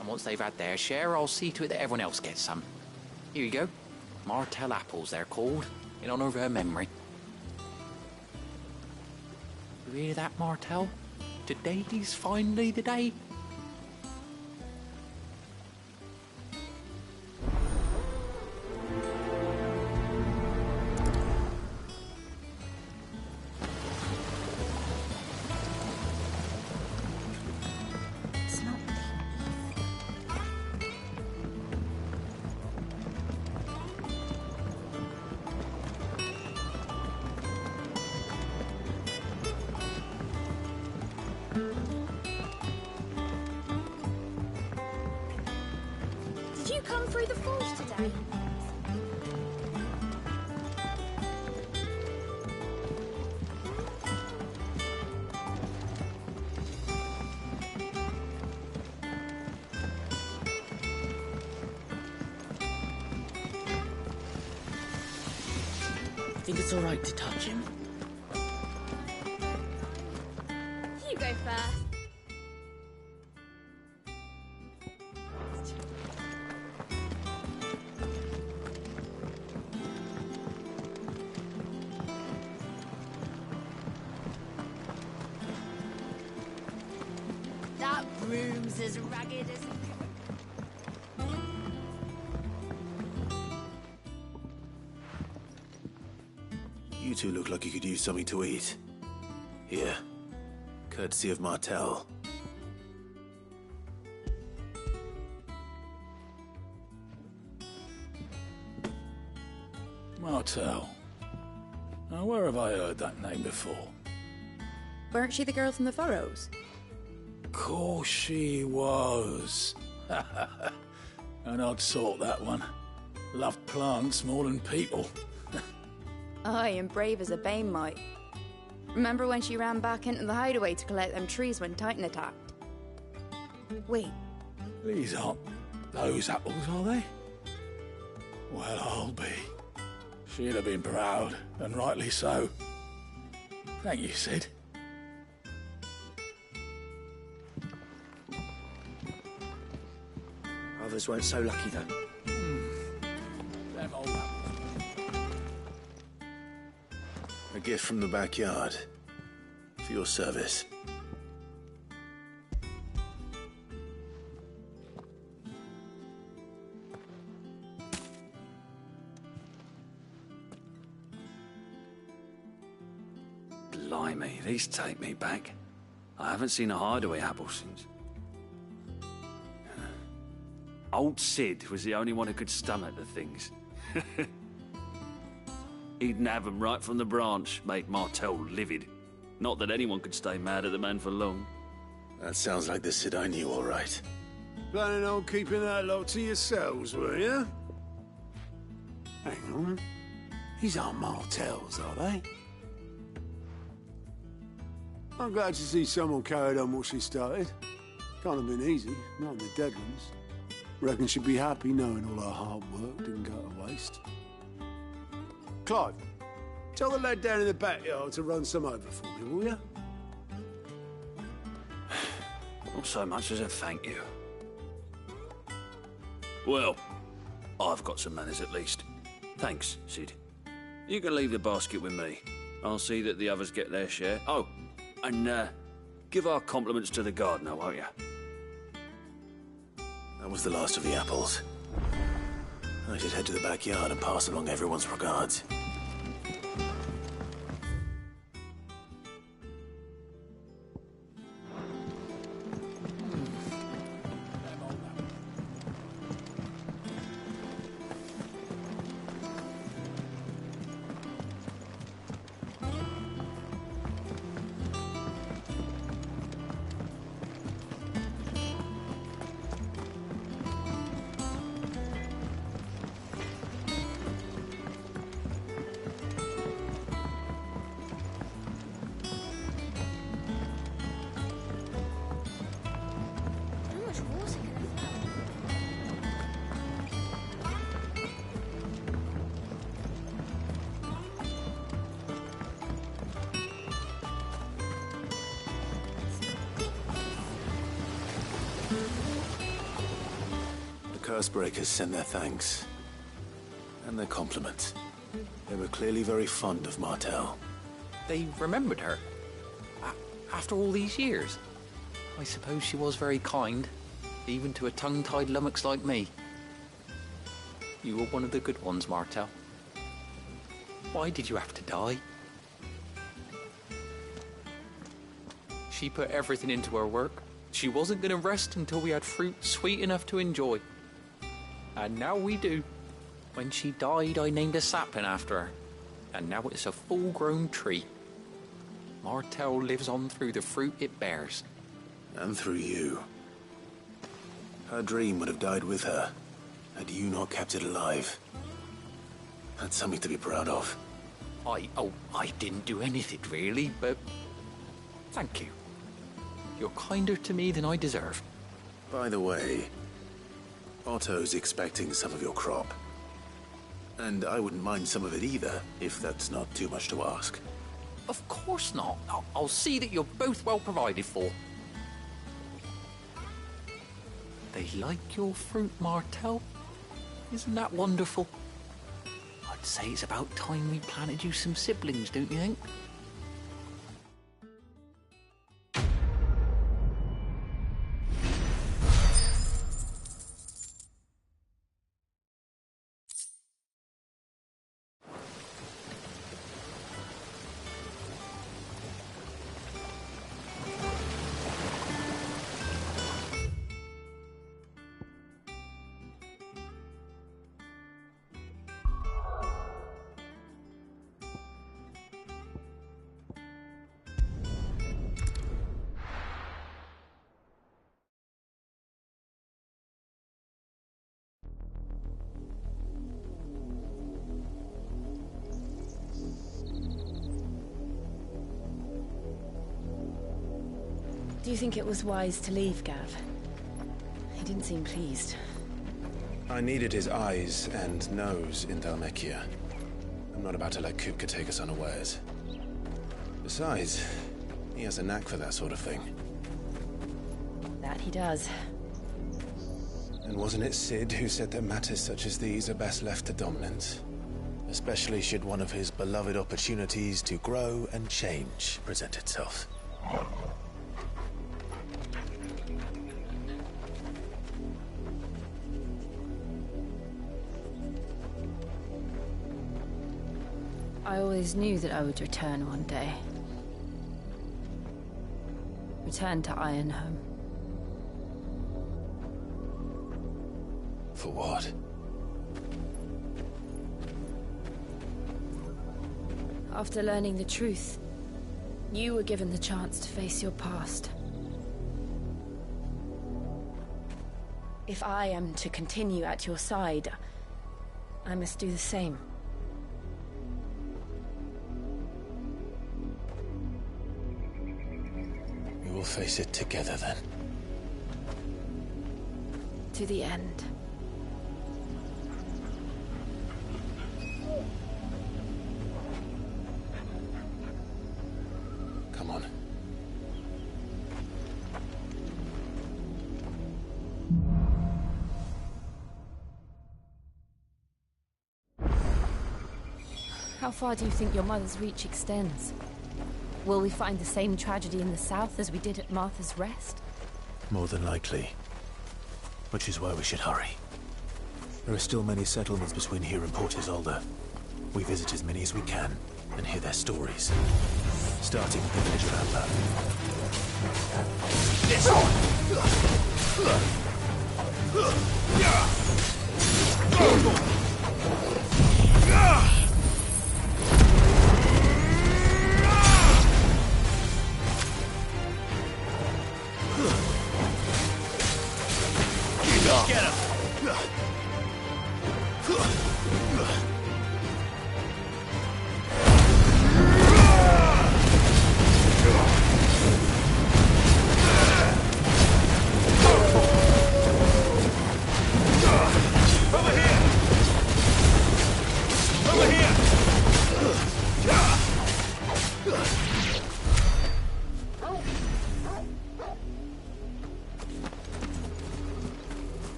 And once they've had their share, I'll see to it that everyone else gets some. Here you go. Martel apples, they're called, in honour of her memory. You hear that, Martel? Today's finally the day. Did you come through the forge today? I think it's all right to touch him. You go first. That broom's as ragged as... You two look like you could use something to eat. Here, courtesy of Martel. Martel. Now, where have I heard that name before? Weren't she the girl from the Furrows? Course she was. An odd sort, that one. Loved plants more than people. Aye, and brave as a bane might. Remember when she ran back into the hideaway to collect them trees when Titan attacked? Wait. These aren't those apples, are they? Well, I'll be. She'd have been proud, and rightly so. Thank you, Sid. Others weren't so lucky, though. Them old apples. A gift from the backyard. For your service. Blimey, these take me back. I haven't seen a hideaway apple since. Old Sid was the only one who could stomach the things. He'd nab 'em right from the branch, make Martel livid. Not that anyone could stay mad at the man for long. That sounds like the Sid I knew, all right. Planning on keeping that lot to yourselves, were you? Hang on. These aren't Martels, are they? I'm glad to see someone carried on what she started. Can't have been easy, not in the Deadlands. Reckon she'd be happy knowing all her hard work didn't go to waste. Clive, tell the lad down in the backyard to run some over for me, will you? Not so much as a thank you. Well, I've got some manners at least. Thanks, Sid. You can leave the basket with me. I'll see that the others get their share. Oh, and give our compliments to the gardener, won't you? That was the last of the apples. I should head to the backyard and pass along everyone's regards. Cursebreakers send their thanks. And their compliments. They were clearly very fond of Martel. They remembered her. After all these years. I suppose she was very kind, even to a tongue-tied lummox like me. You were one of the good ones, Martel. Why did you have to die? She put everything into her work. She wasn't going to rest until we had fruit sweet enough to enjoy. And now we do. When she died, I named a sapling after her. And now it's a full-grown tree. Martel lives on through the fruit it bears. And through you. Her dream would have died with her, had you not kept it alive. That's something to be proud of. I didn't do anything really, but thank you. You're kinder to me than I deserve. By the way, Otto's expecting some of your crop. And I wouldn't mind some of it either, if that's not too much to ask. Of course not. I'll see that you're both well provided for. They like your fruit, Martel. Isn't that wonderful? I'd say it's about time we planted you some siblings, don't you think? Do you think it was wise to leave, Gav? He didn't seem pleased. I needed his eyes and nose in Dhalmekia. I'm not about to let Kupka take us unawares. Besides, he has a knack for that sort of thing. That he does. And wasn't it Sid who said that matters such as these are best left to dominance? Especially should one of his beloved opportunities to grow and change present itself. I always knew that I would return one day. Return to Ironhome. For what? After learning the truth, you were given the chance to face your past. If I am to continue at your side, I must do the same. We will face it together then. To the end. Come on. How far do you think your mother's reach extends? Will we find the same tragedy in the south as we did at Martha's Rest? More than likely. Which is why we should hurry. There are still many settlements between here and Port Isolde. We visit as many as we can and hear their stories. Starting with the village of Amber. This Get him!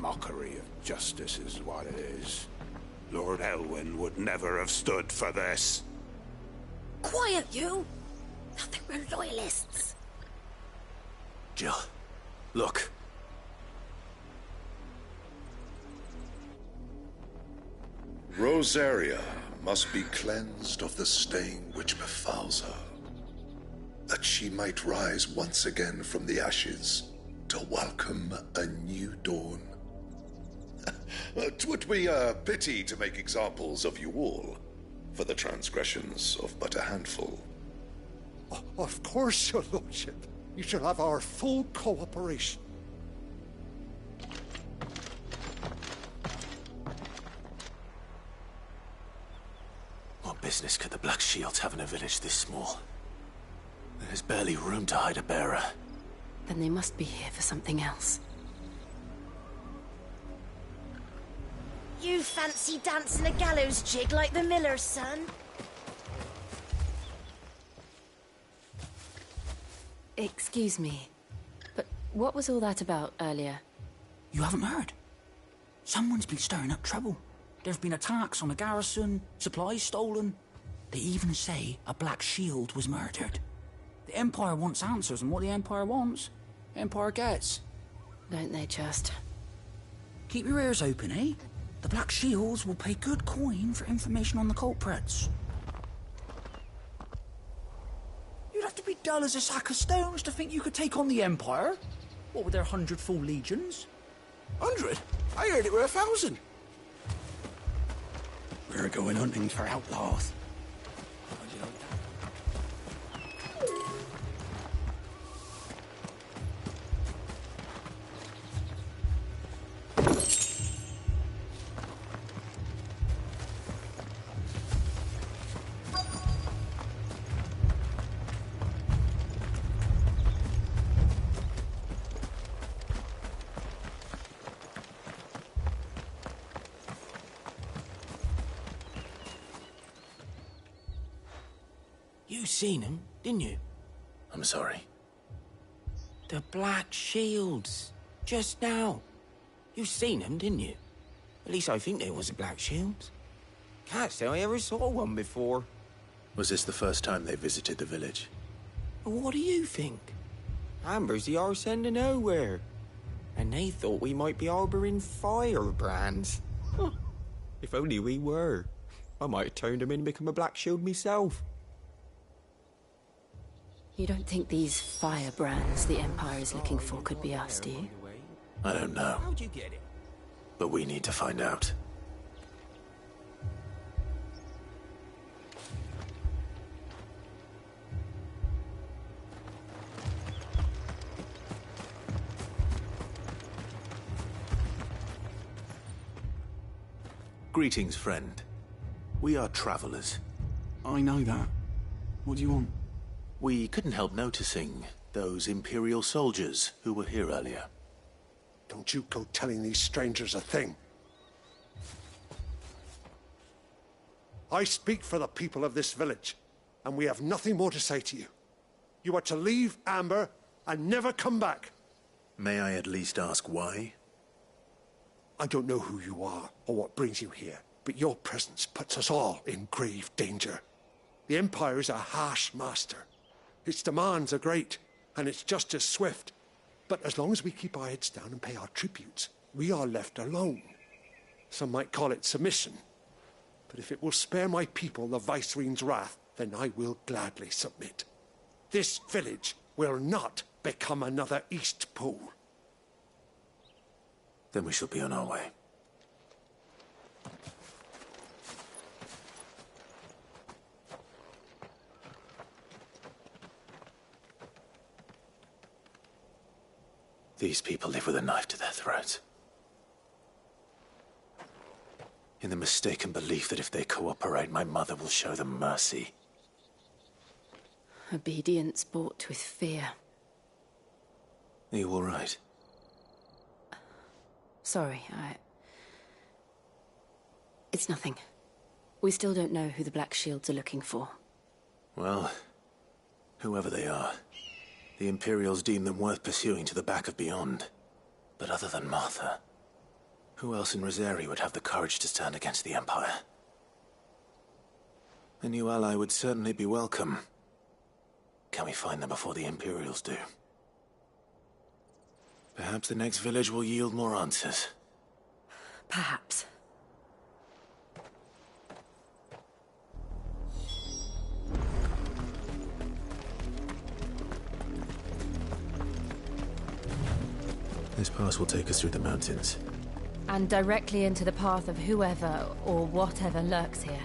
Mockery of justice is what it is. Lord Elwyn would never have stood for this. Quiet, you! Nothing but loyalists. Jill, look. Rosaria must be cleansed of the stain which befouls her, that she might rise once again from the ashes to welcome a new dawn. 'Twould be a pity to make examples of you all, for the transgressions of but a handful. Of course, your lordship. You shall have our full cooperation. What business could the Black Shields have in a village this small? There's barely room to hide a bearer. Then they must be here for something else. You fancy dancing a gallows jig like the miller's son? Excuse me, but what was all that about earlier? You haven't heard? Someone's been stirring up trouble. There've been attacks on the garrison, supplies stolen. They even say a Black Shield was murdered. The Empire wants answers, and what the Empire wants, the Empire gets. Don't they just? Keep your ears open, eh? The Black Shields will pay good coin for information on the culprits. You'd have to be dull as a sack of stones to think you could take on the Empire. What with their 100 full legions? 100? I heard it were 1,000. We're going hunting for outlaws. You seen him, didn't you? I'm sorry. The Black Shields. Just now. You seen them, didn't you? At least I think there was a Black Shield. Can't say I ever saw one before. Was this the first time they visited the village? What do you think? Amber's the arse end of nowhere. And they thought we might be harbouring firebrands. Huh. If only we were. I might have turned them in and become a Black Shield myself. You don't think these firebrands the Empire is looking for could be us, do you? I don't know. How'd you get it? But we need to find out. Greetings, friend. We are travelers. I know that. What do you want? We couldn't help noticing those Imperial soldiers who were here earlier. Don't you go telling these strangers a thing. I speak for the people of this village, and we have nothing more to say to you. You are to leave Amber and never come back. May I at least ask why? I don't know who you are or what brings you here, but your presence puts us all in grave danger. The Empire is a harsh master. Its demands are great, and its justice swift. But as long as we keep our heads down and pay our tributes, we are left alone. Some might call it submission. But if it will spare my people the Viceroy's wrath, then I will gladly submit. This village will not become another East Pool. Then we shall be on our way. These people live with a knife to their throats. In the mistaken belief that if they cooperate, my mother will show them mercy. Obedience bought with fear. Are you all right? Sorry, It's nothing. We still don't know who the Black Shields are looking for. Well, whoever they are, the Imperials deem them worth pursuing to the back of beyond. But other than Martha, who else in Rosari would have the courage to stand against the Empire? A new ally would certainly be welcome. Can we find them before the Imperials do? Perhaps the next village will yield more answers. Perhaps. This pass will take us through the mountains. And directly into the path of whoever or whatever lurks here.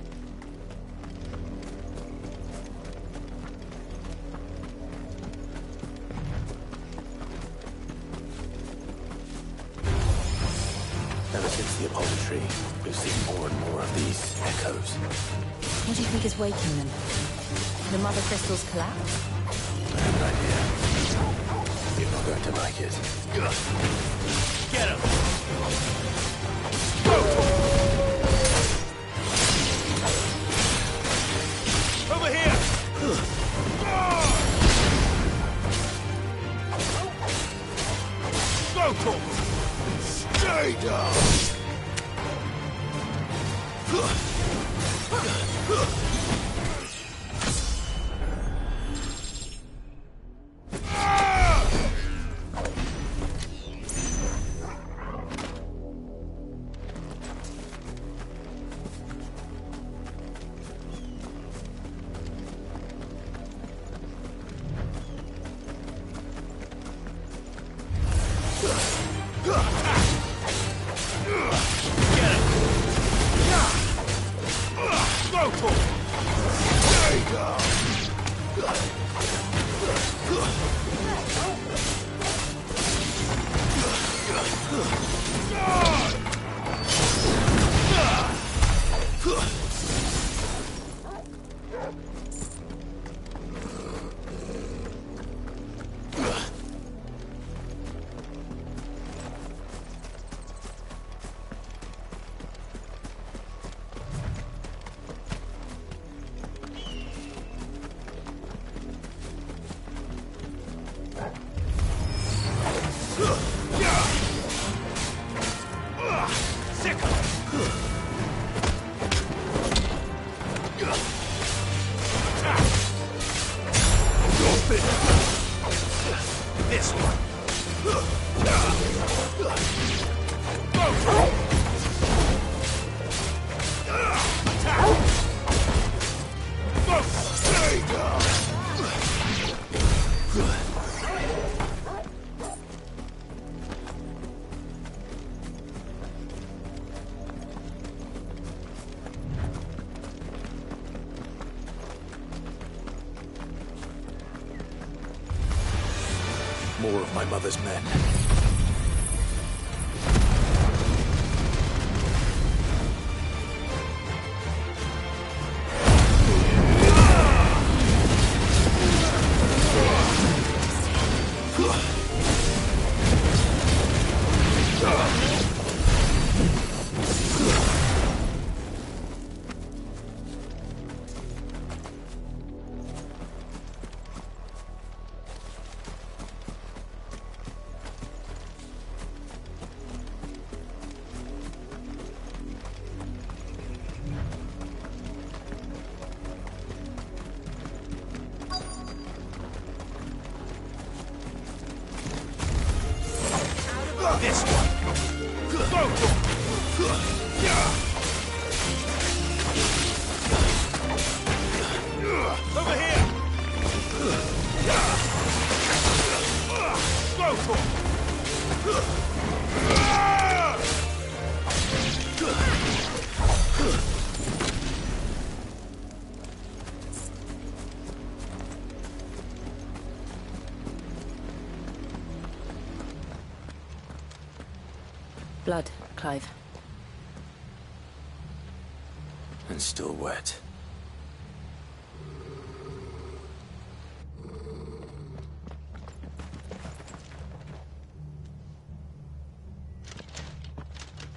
Ever since the Apollo tree, we've seen more and more of these echoes. What do you think is waking them? The Mother Crystal's collapse? I have an idea. You're not going to like it. Get him! Over here! Go, Torvald! Stay down! More of my mother's men. This one. Go! Over here! Go for it! Blood, Clive. And still wet.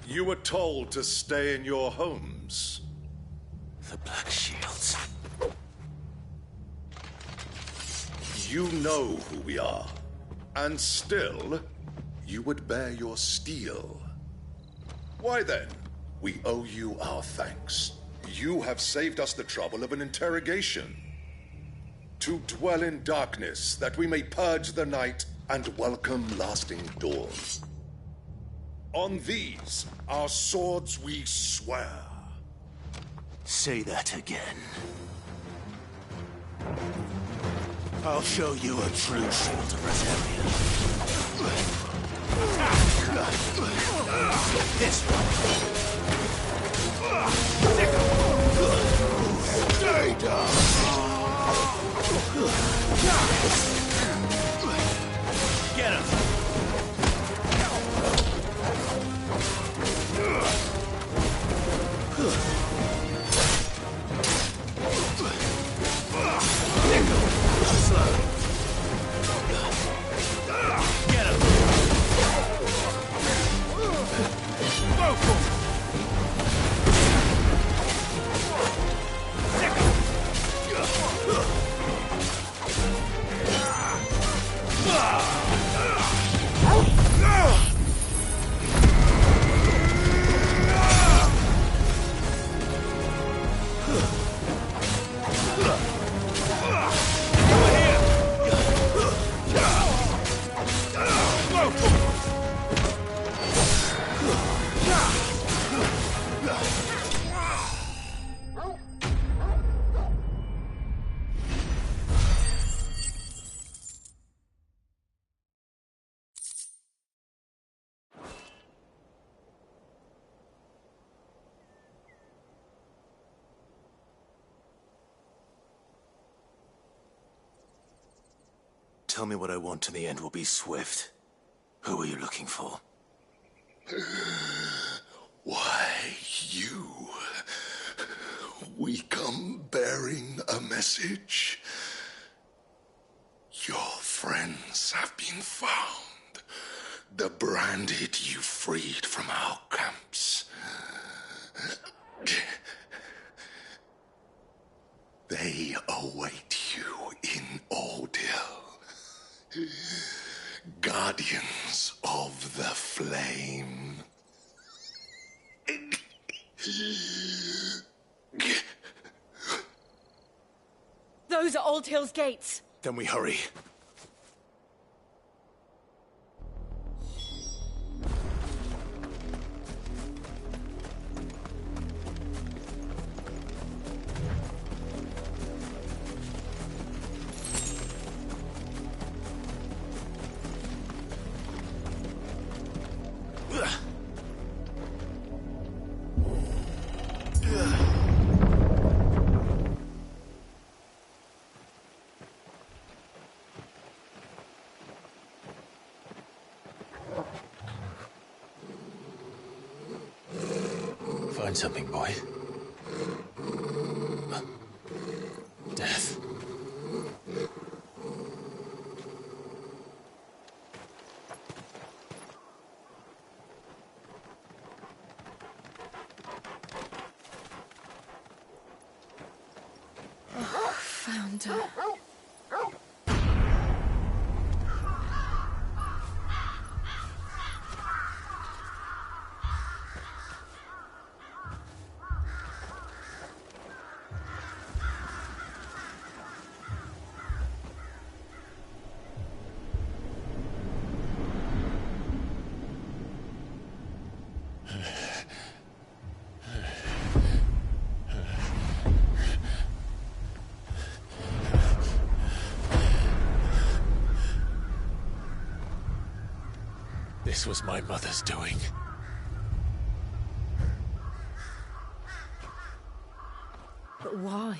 You were told to stay in your homes. The Black Shields. You know who we are. And still, you would bear your steel. Why then? We owe you our thanks. You have saved us the trouble of an interrogation. To dwell in darkness, that we may purge the night and welcome lasting dawn. On these, our swords we swear. Say that again. I'll show you a true shield of Rosaria. This one. Stay down. Get him! Get him! Go for it! Tell me what I want and the end will be swift. Who are you looking for? Why, you. We come bearing a message. Your friends have been found. The branded you freed from our camps. They await you in Ordeal. Guardians of the Flame. Those are Old Hill's gates. Then we hurry. Find something, boy. Death. Found her. This was my mother's doing. But why?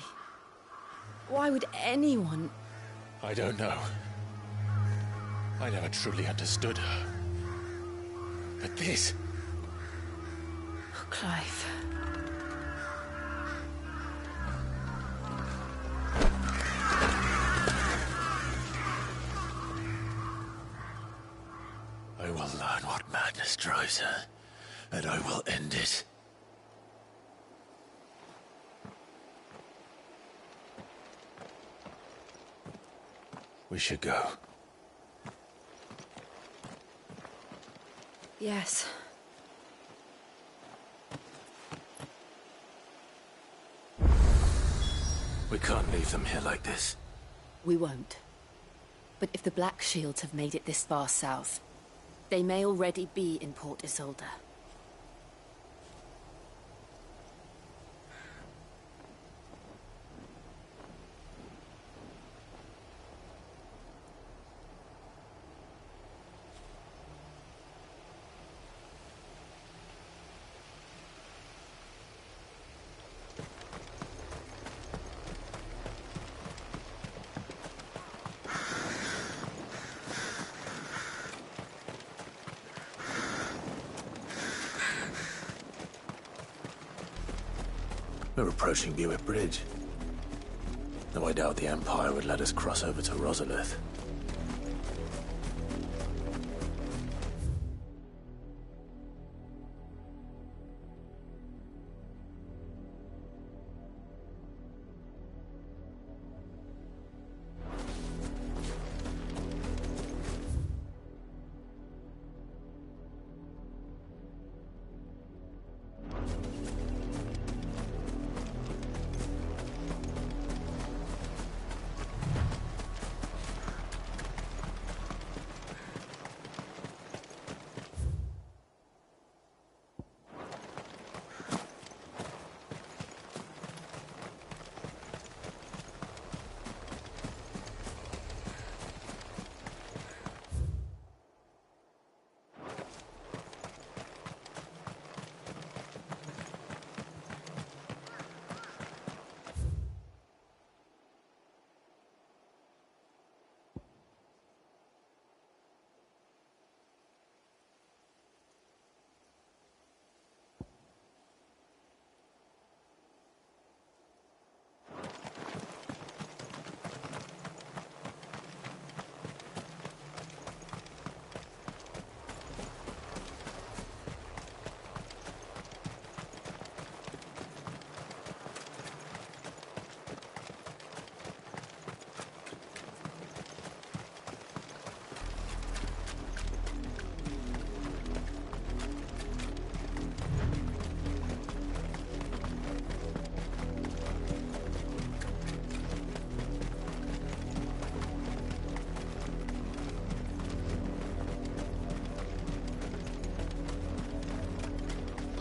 Why would anyone... I don't know. I never truly understood her. But this... Oh, Clive. I will learn what madness drives her, and I will end it. We should go. Yes. We can't leave them here like this. We won't. But if the Black Shields have made it this far south, they may already be in Port Isolde. We're approaching Buick Bridge. Though I doubt the Empire would let us cross over to Rosalith.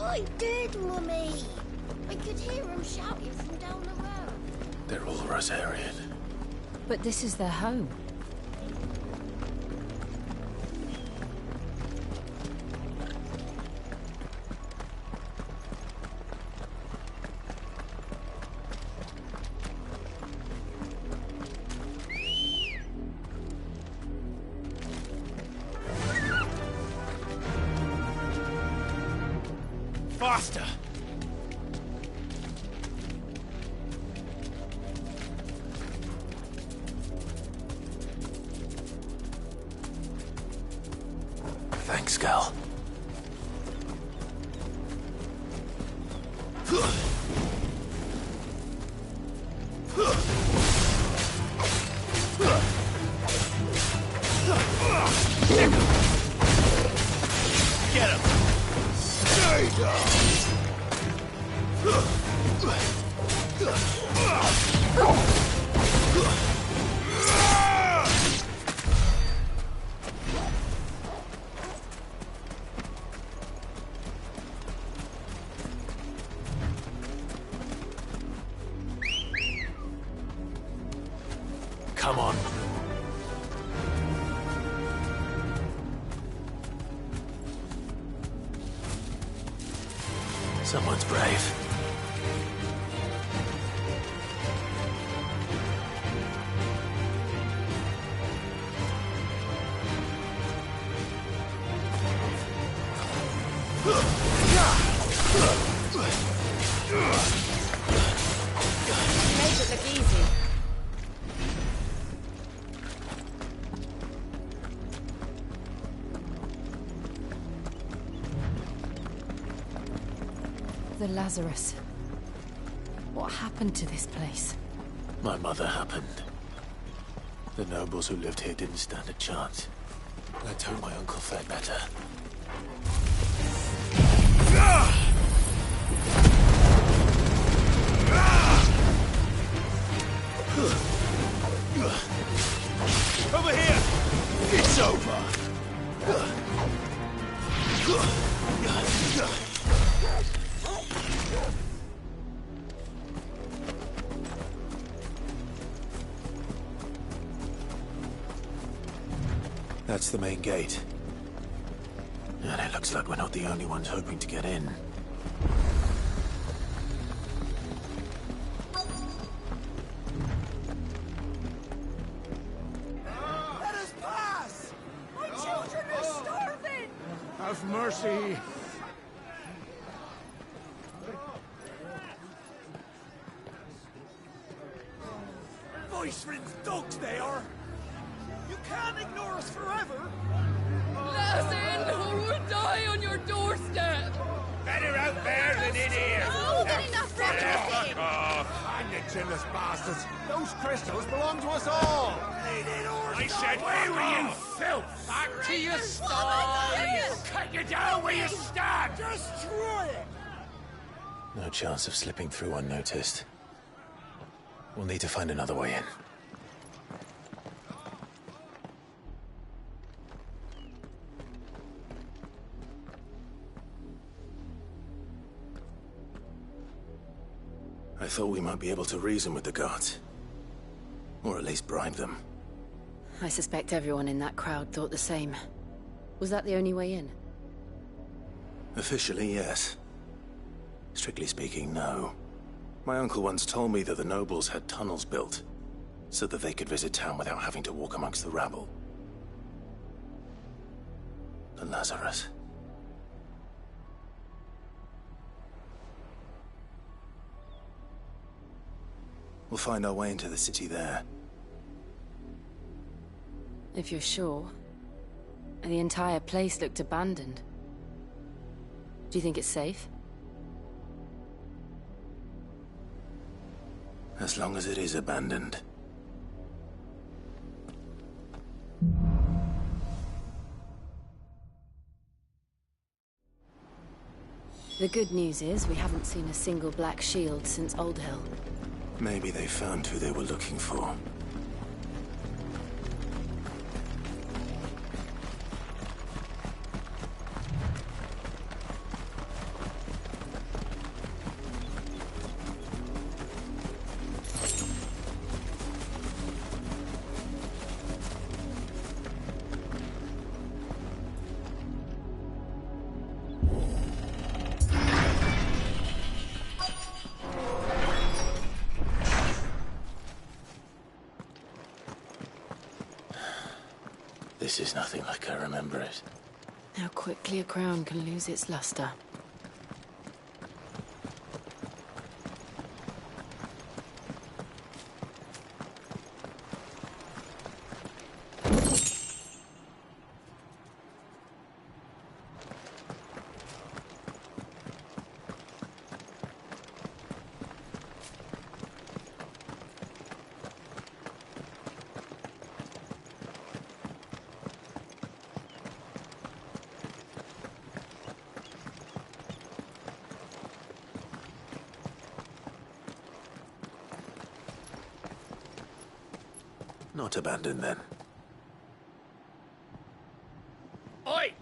I did, Mummy. I could hear them shouting from down the road. They're all Rosarian. But this is their home. Faster! Thanks, Gal. Get him! Stay down! Come on. Someone's brave. Make it look easy. The Lazarus. What happened to this place? My mother happened. The nobles who lived here didn't stand a chance. Let's hope my uncle fared better. Over here! It's over! That's the main gate. And it looks like we're not the only ones hoping to get in. Let us pass! My children are starving! Have mercy! Voice-ridden dogs they are! You can't ignore us forever! Let us in, or we'll die on your doorstep! Better out there than in here! Oh, then enough Fuck off! And you jealous bastards! Those crystals belong to us all! I said, away with you, filth! Back to your sties! Cut you down where you stand! Destroy it! No chance of slipping through unnoticed. We'll need to find another way in. I thought we might be able to reason with the guards. Or at least bribe them. I suspect everyone in that crowd thought the same. Was that the only way in? Officially, yes. Strictly speaking, no. My uncle once told me that the nobles had tunnels built, so that they could visit town without having to walk amongst the rabble. The Lazarus. We'll find our way into the city there. If you're sure. The entire place looked abandoned. Do you think it's safe? As long as it is abandoned. The good news is we haven't seen a single black shield since Old Hill. Maybe they found who they were looking for. This is nothing like I remember it. How quickly a crown can lose its luster. Not abandoned, then. Oi!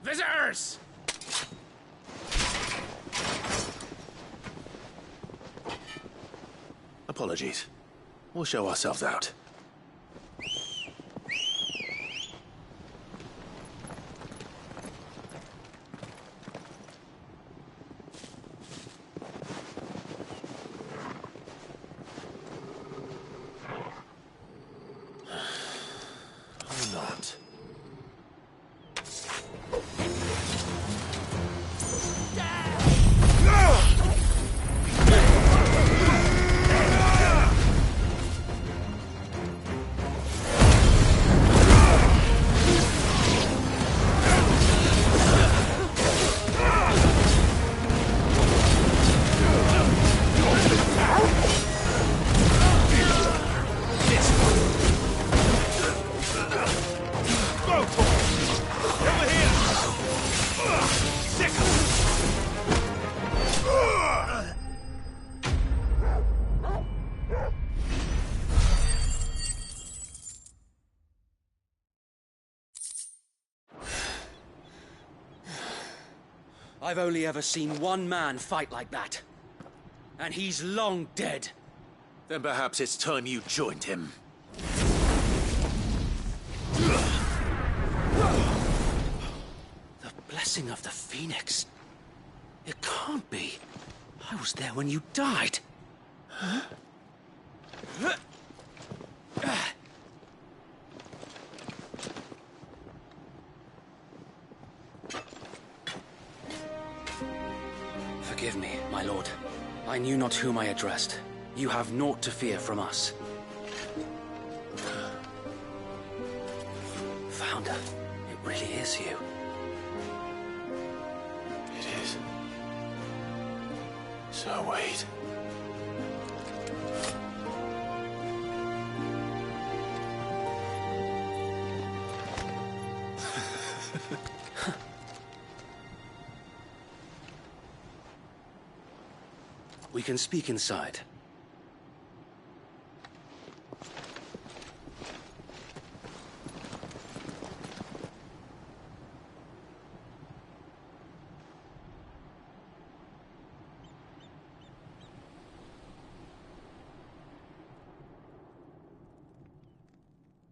Visitors! Apologies. We'll show ourselves out. I've only ever seen one man fight like that. And he's long dead. Then perhaps it's time you joined him. The blessing of the Phoenix. It can't be. I was there when you died. Huh? Forgive me, my lord. I knew not whom I addressed. You have naught to fear from us. Founder, it really is you. It is. So wait. We can speak inside.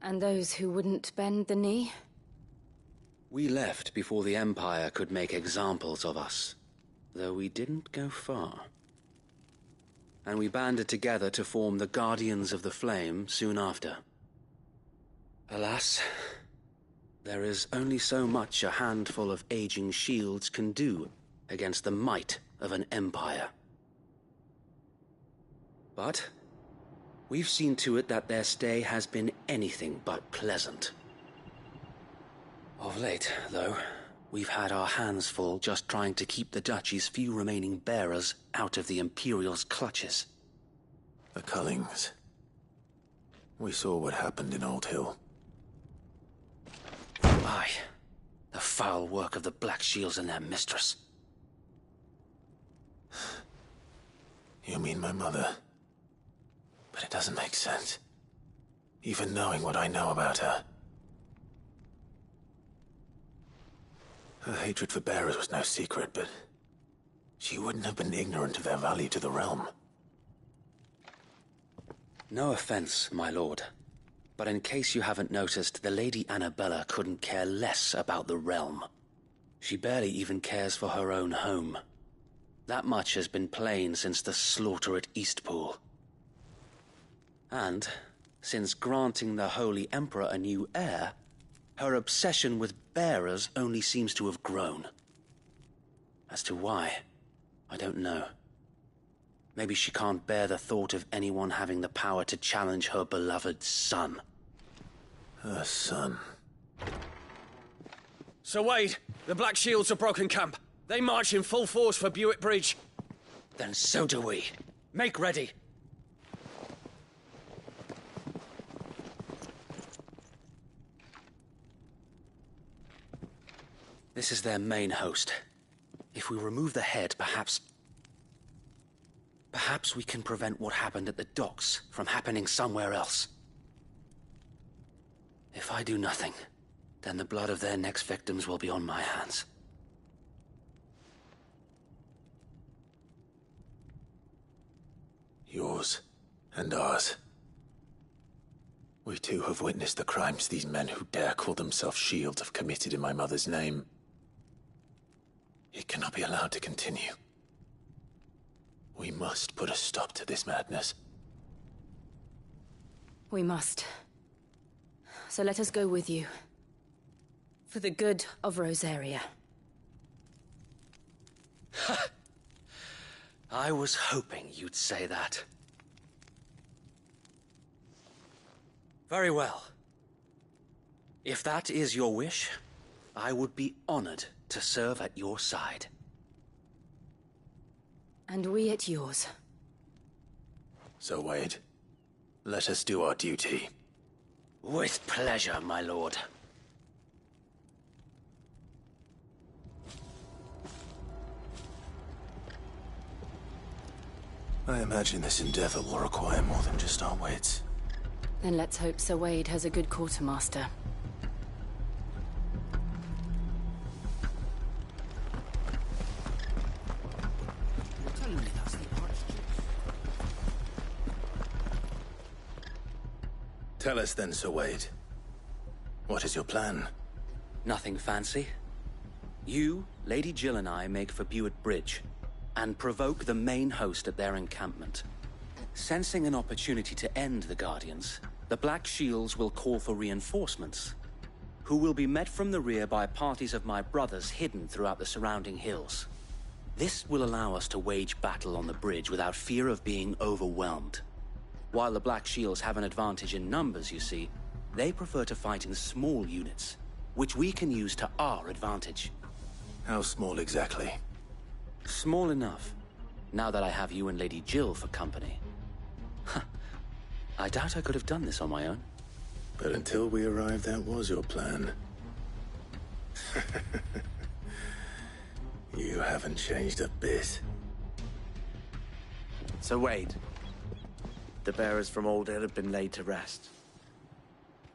And those who wouldn't bend the knee? We left before the Empire could make examples of us, though we didn't go far. And we banded together to form the Guardians of the Flame soon after. Alas, there is only so much a handful of aging shields can do against the might of an empire. But we've seen to it that their stay has been anything but pleasant. Of late, though, we've had our hands full just trying to keep the Duchy's few remaining bearers out of the Imperial's clutches. The Cullings. We saw what happened in Old Hill. Aye. The foul work of the Black Shields and their mistress. You mean my mother? But it doesn't make sense. Even knowing what I know about her. Her hatred for bearers was no secret, but she wouldn't have been ignorant of their value to the realm. No offense, my lord, but in case you haven't noticed, the Lady Annabella couldn't care less about the realm. She barely even cares for her own home. That much has been plain since the slaughter at Eastpool. And, since granting the Holy Emperor a new heir, her obsession with bearers only seems to have grown. As to why, I don't know. Maybe she can't bear the thought of anyone having the power to challenge her beloved son. Her son? Sir Wade, the Black Shields have broken camp. They march in full force for Buick Bridge. Then so do we. Make ready. This is their main host. If we remove the head, perhaps we can prevent what happened at the docks from happening somewhere else. If I do nothing, then the blood of their next victims will be on my hands. Yours and ours. We too have witnessed the crimes these men who dare call themselves shields have committed in my mother's name. It cannot be allowed to continue. We must put a stop to this madness. We must. So let us go with you. For the good of Rosaria. I was hoping you'd say that. Very well. If that is your wish, I would be honored to serve at your side. And we at yours. So, Wade, let us do our duty. With pleasure, my lord. I imagine this endeavor will require more than just our wits. Then let's hope Sir Wade has a good quartermaster. Tell us then, Sir Wade. What is your plan? Nothing fancy. You, Lady Jill and I make for Buett Bridge, and provoke the main host at their encampment. Sensing an opportunity to end the Guardians, the Black Shields will call for reinforcements, who will be met from the rear by parties of my brothers hidden throughout the surrounding hills. This will allow us to wage battle on the bridge without fear of being overwhelmed. While the Black Shields have an advantage in numbers, you see, they prefer to fight in small units, which we can use to our advantage. How small exactly? Small enough, now that I have you and Lady Jill for company. I doubt I could have done this on my own. But until we arrived, that was your plan. You haven't changed a bit. Sir Wade, the bearers from Old Hill have been laid to rest.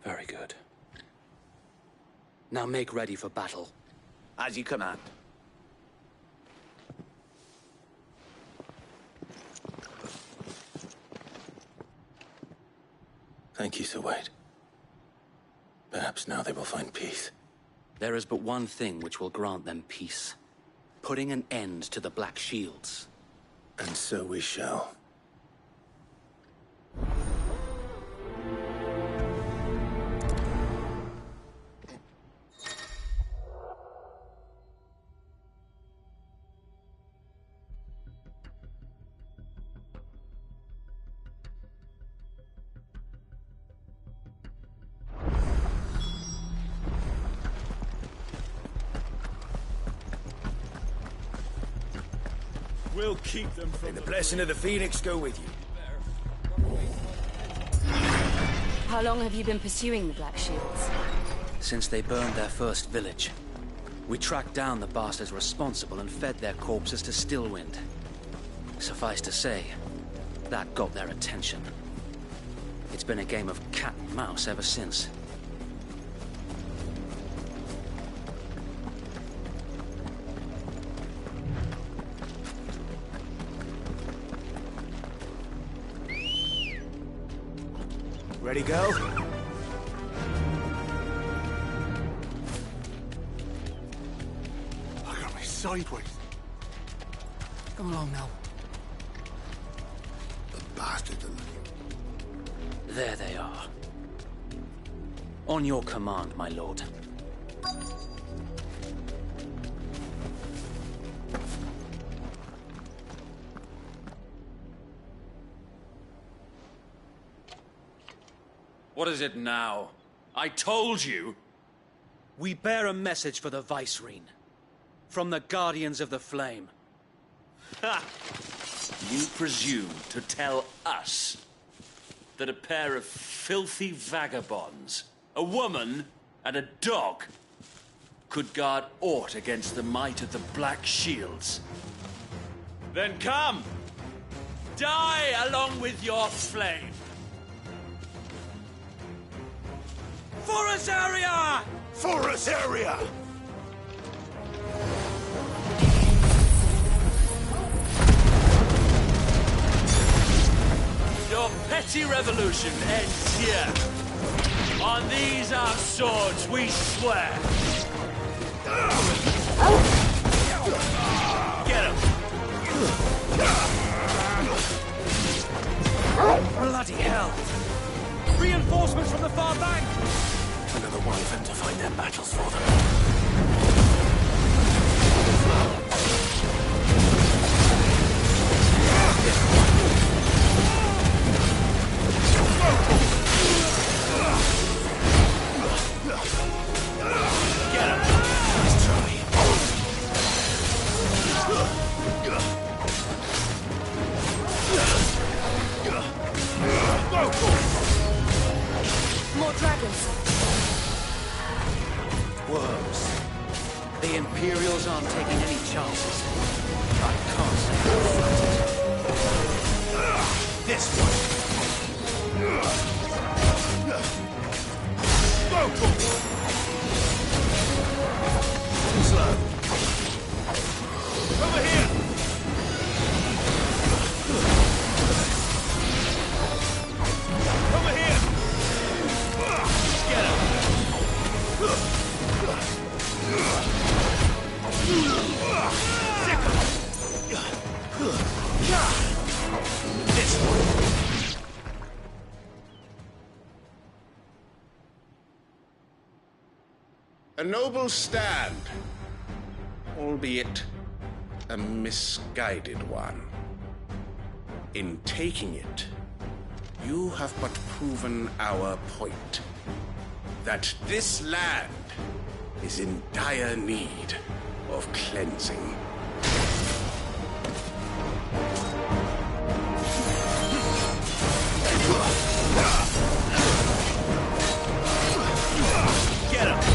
Very good. Now make ready for battle. As you command. Thank you, Sir Wade. Perhaps now they will find peace. There is but one thing which will grant them peace. Putting an end to the Black Shields. And so we shall. We'll keep them from the blessing of the Phoenix go with you. How long have you been pursuing the Black Shields? Since they burned their first village. We tracked down the bastards responsible and fed their corpses to Stillwind. Suffice to say, that got their attention. It's been a game of cat and mouse ever since. Ready, go? Look at me sideways. Come along now. The bastard. There they are. On your command, my lord. What is it now? I told you! We bear a message for the Vicereine. From the Guardians of the Flame. Ha! You presume to tell us that a pair of filthy vagabonds, a woman and a dog, could guard aught against the might of the Black Shields? Then come! Die along with your flame! For us area! For us area! Your petty revolution ends here. On these our swords we swear. Get him! Bloody hell! Reinforcements from the far bank! Another wyvern to fight their battles for them. Get him! Nice try. More dragons. Worms. The Imperials aren't taking any chances. I can't say I'm flattered. This one. Slow. Over here! Over here! A noble stand, albeit a misguided one. In taking it, you have but proven our point. That this land is in dire need of cleansing. Get him!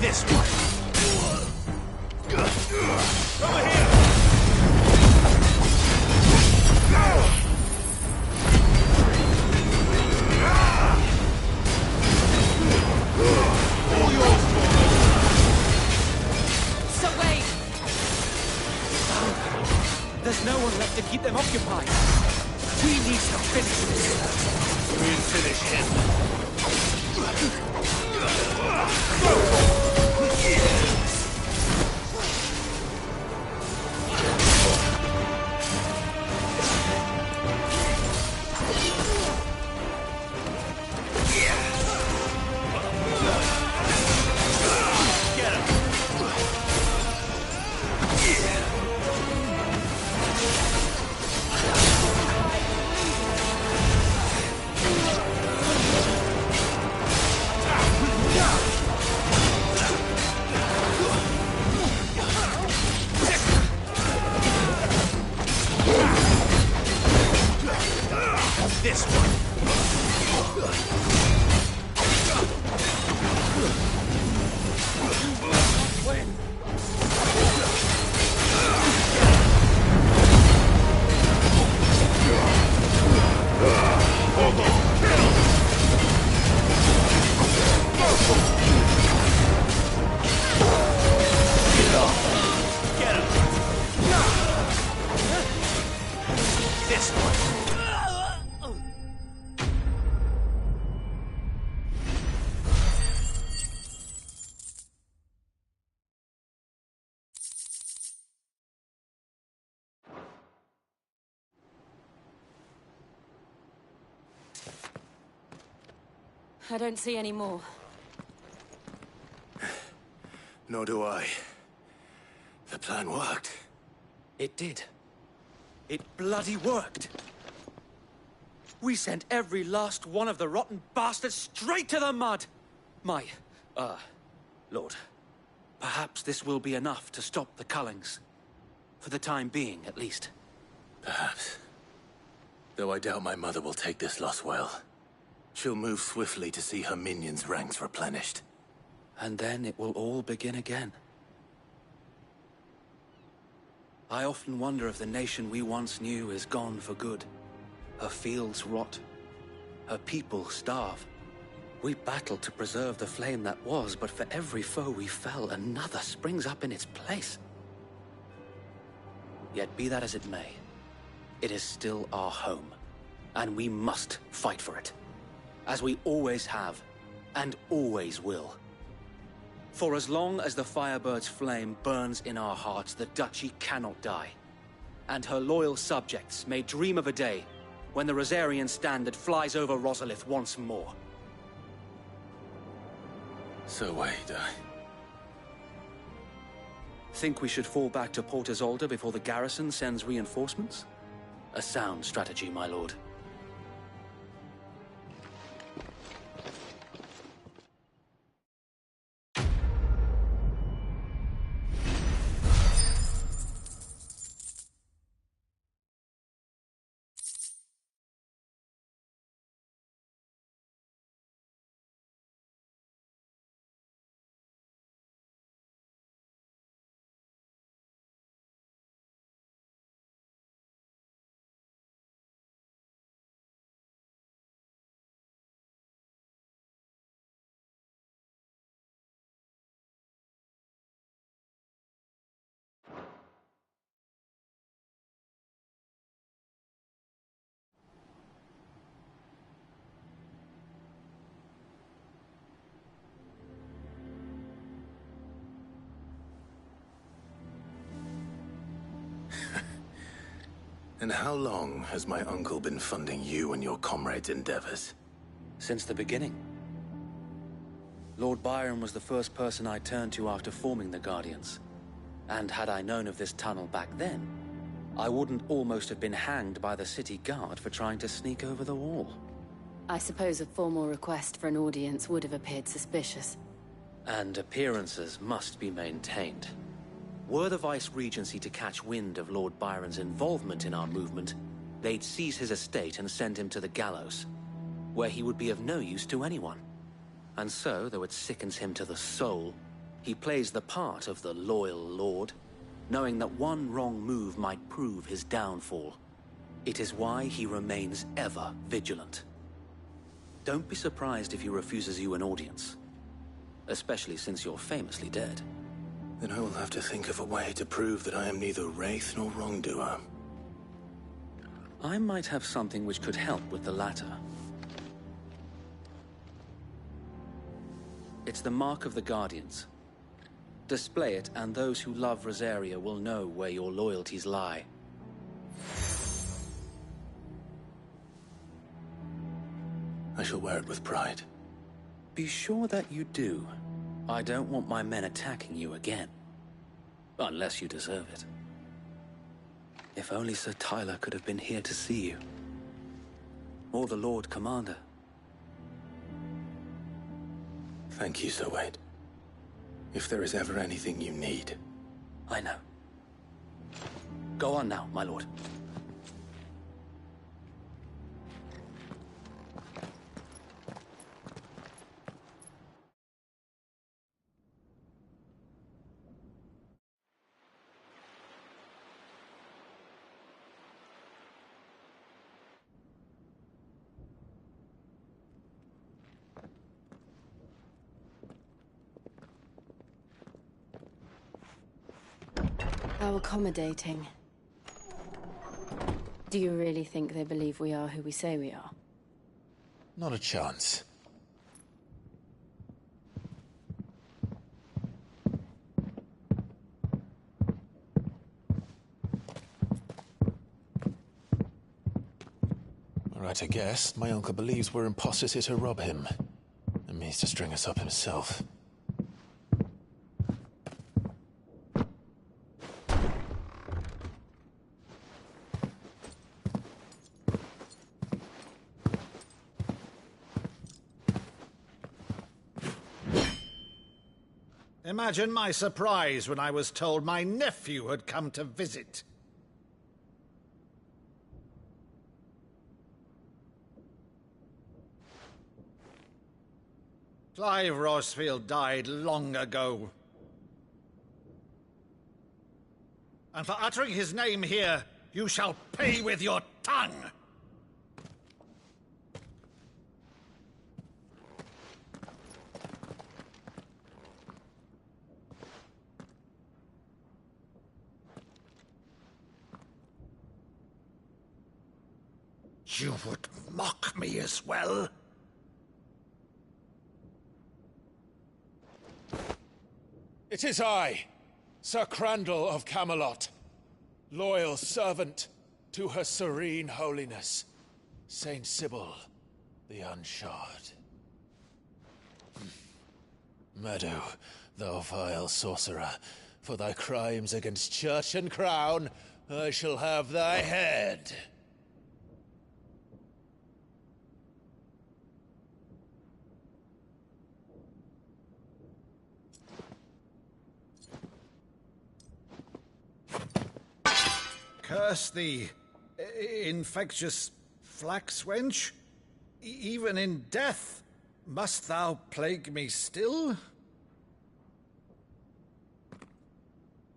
This one. Over here. All yours. So wait. There's no one left to keep them occupied. We need to finish this. We'll finish him. This one. Get him. This one. I don't see any more. Nor do I. The plan worked. It did. It bloody worked. We sent every last one of the rotten bastards straight to the mud. Lord, perhaps this will be enough to stop the Cullings. For the time being, at least. Perhaps. Though I doubt my mother will take this loss well. She'll move swiftly to see her minions' ranks replenished. And then it will all begin again. I often wonder if the nation we once knew is gone for good. Her fields rot. Her people starve. We battled to preserve the flame that was, but for every foe we fell, another springs up in its place. Yet be that as it may, it is still our home, and we must fight for it. As we always have, and always will. For as long as the Firebird's flame burns in our hearts, the Duchy cannot die. And her loyal subjects may dream of a day when the Rosarian standard flies over Rosalith once more. So wait, Think we should fall back to Port Isolde before the garrison sends reinforcements? A sound strategy, my lord. And how long has my uncle been funding you and your comrades' endeavors? Since the beginning. Lord Byron was the first person I turned to after forming the Guardians. And had I known of this tunnel back then, I wouldn't almost have been hanged by the city guard for trying to sneak over the wall. I suppose a formal request for an audience would have appeared suspicious. And appearances must be maintained. Were the Vice-Regency to catch wind of Lord Byron's involvement in our movement, they'd seize his estate and send him to the gallows, where he would be of no use to anyone. And so, though it sickens him to the soul, he plays the part of the loyal lord, knowing that one wrong move might prove his downfall. It is why he remains ever vigilant. Don't be surprised if he refuses you an audience, especially since you're famously dead. Then I will have to think of a way to prove that I am neither wraith nor wrongdoer. I might have something which could help with the latter. It's the mark of the Guardians. Display it, and those who love Rosaria will know where your loyalties lie. I shall wear it with pride. Be sure that you do. I don't want my men attacking you again. Unless you deserve it. If only Sir Tyler could have been here to see you. Or the Lord Commander. Thank you, Sir Wade. If there is ever anything you need. I know. Go on now, my lord. How accommodating. Do you really think they believe we are who we say we are? Not a chance. Right, I guess. My uncle believes we're imposters here to rob him. And means to string us up himself. Imagine my surprise when I was told my nephew had come to visit. Clive Rosfield died long ago. And for uttering his name here, you shall pay with your tongue! You would mock me as well? It is I, Sir Crandall of Camelot, loyal servant to Her Serene Holiness, Saint Sybil the Unshod. Meadow, thou vile sorcerer, for thy crimes against church and crown, I shall have thy head. Curse thee, infectious flax wench. Even in death, must thou plague me still?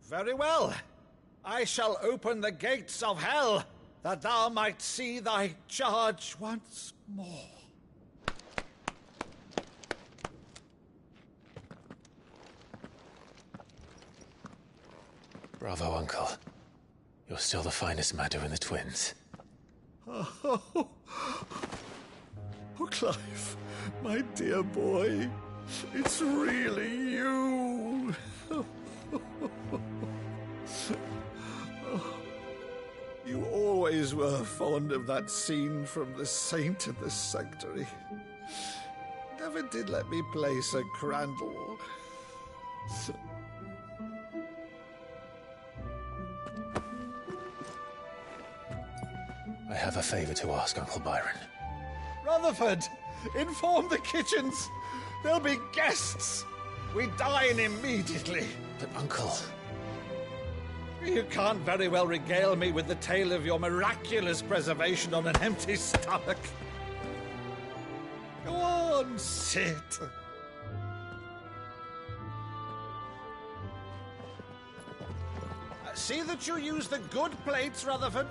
Very well. I shall open the gates of hell, that thou might see thy charge once more. Bravo, Uncle. You're still the finest Maddu in the twins. Oh, Clive, my dear boy, it's really you. You always were fond of that scene from The Saint and the Sanctuary. Never did let me play Sir Crandall. I have a favor to ask, Uncle Byron. Rutherford, inform the kitchens. There'll be guests. We dine immediately. But, Uncle... You can't very well regale me with the tale of your miraculous preservation on an empty stomach. Go on, sit. See that you use the good plates, Rutherford.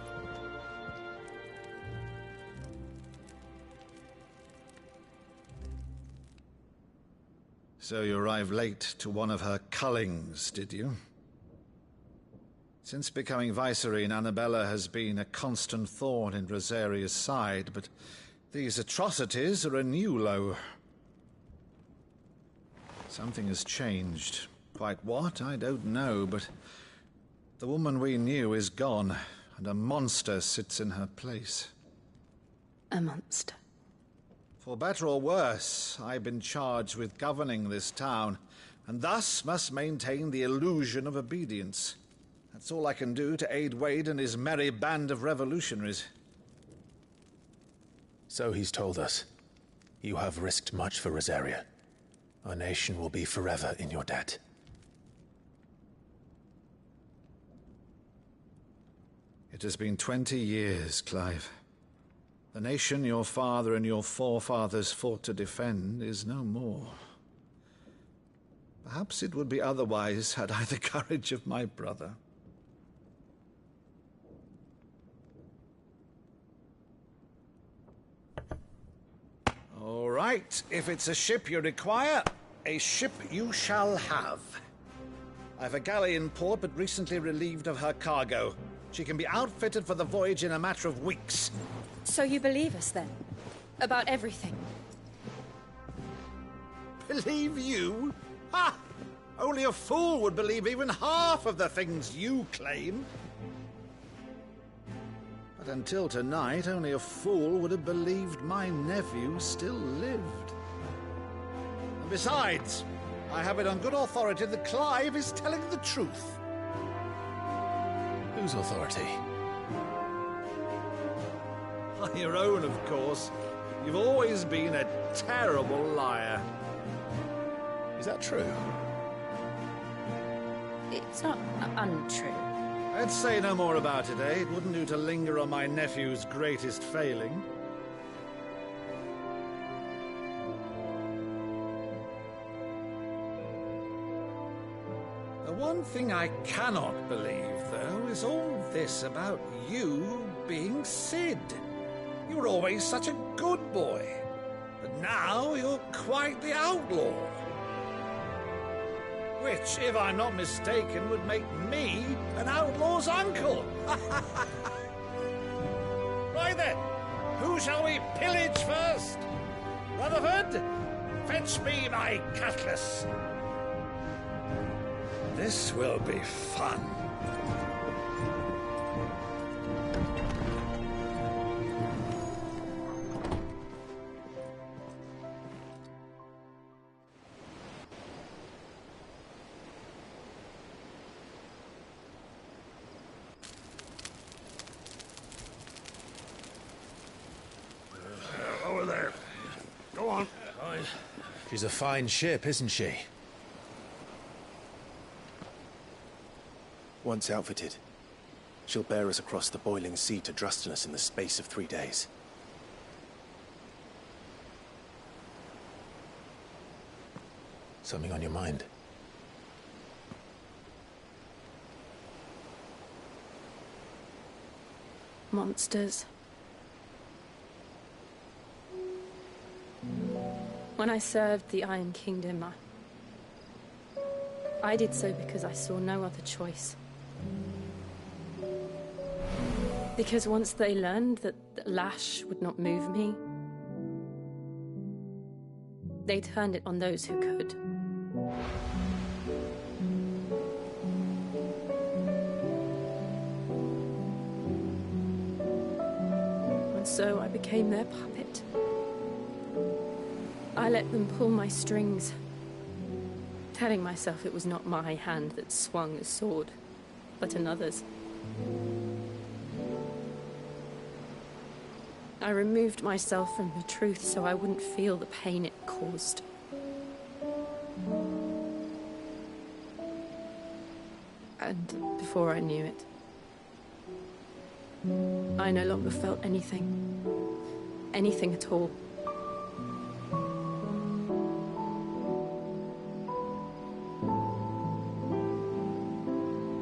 So you arrived late to one of her cullings, did you? Since becoming Vicereine, Annabella has been a constant thorn in Rosaria's side, but these atrocities are a new low. Something has changed. Quite what, I don't know, but the woman we knew is gone, and a monster sits in her place. A monster? For better or worse, I've been charged with governing this town, and thus must maintain the illusion of obedience. That's all I can do to aid Wade and his merry band of revolutionaries. So he's told us. You have risked much for Rosaria. Our nation will be forever in your debt. It has been 20 years, Clive. The nation your father and your forefathers fought to defend is no more. Perhaps it would be otherwise had I the courage of my brother. All right, if it's a ship you require, a ship you shall have. I've a galley in port, but recently relieved of her cargo. She can be outfitted for the voyage in a matter of weeks. So you believe us, then? About everything? Believe you? Ha! Only a fool would believe even half of the things you claim. But until tonight, only a fool would have believed my nephew still lived. And besides, I have it on good authority that Clive is telling the truth. Whose authority? On your own, of course. You've always been a terrible liar. Is that true? It's not untrue. Let's say no more about it, eh? It wouldn't do to linger on my nephew's greatest failing. The one thing I cannot believe, though, is all this about you being Sid. You were always such a good boy, but now you're quite the outlaw. Which, if I'm not mistaken, would make me an outlaw's uncle. Right then, who shall we pillage first? Rutherford, fetch me my cutlass. This will be fun. Over there. Go on. She's a fine ship, isn't she? Once outfitted, she'll bear us across the boiling sea to Drustinus in the space of 3 days. Something on your mind? Monsters. When I served the Iron Kingdom, I did so because I saw no other choice. Because once they learned that the lash would not move me, they turned it on those who could. And so I became their puppet. I let them pull my strings, telling myself it was not my hand that swung the sword, but another's. I removed myself from the truth so I wouldn't feel the pain it caused. And before I knew it, I no longer felt anything. Anything at all.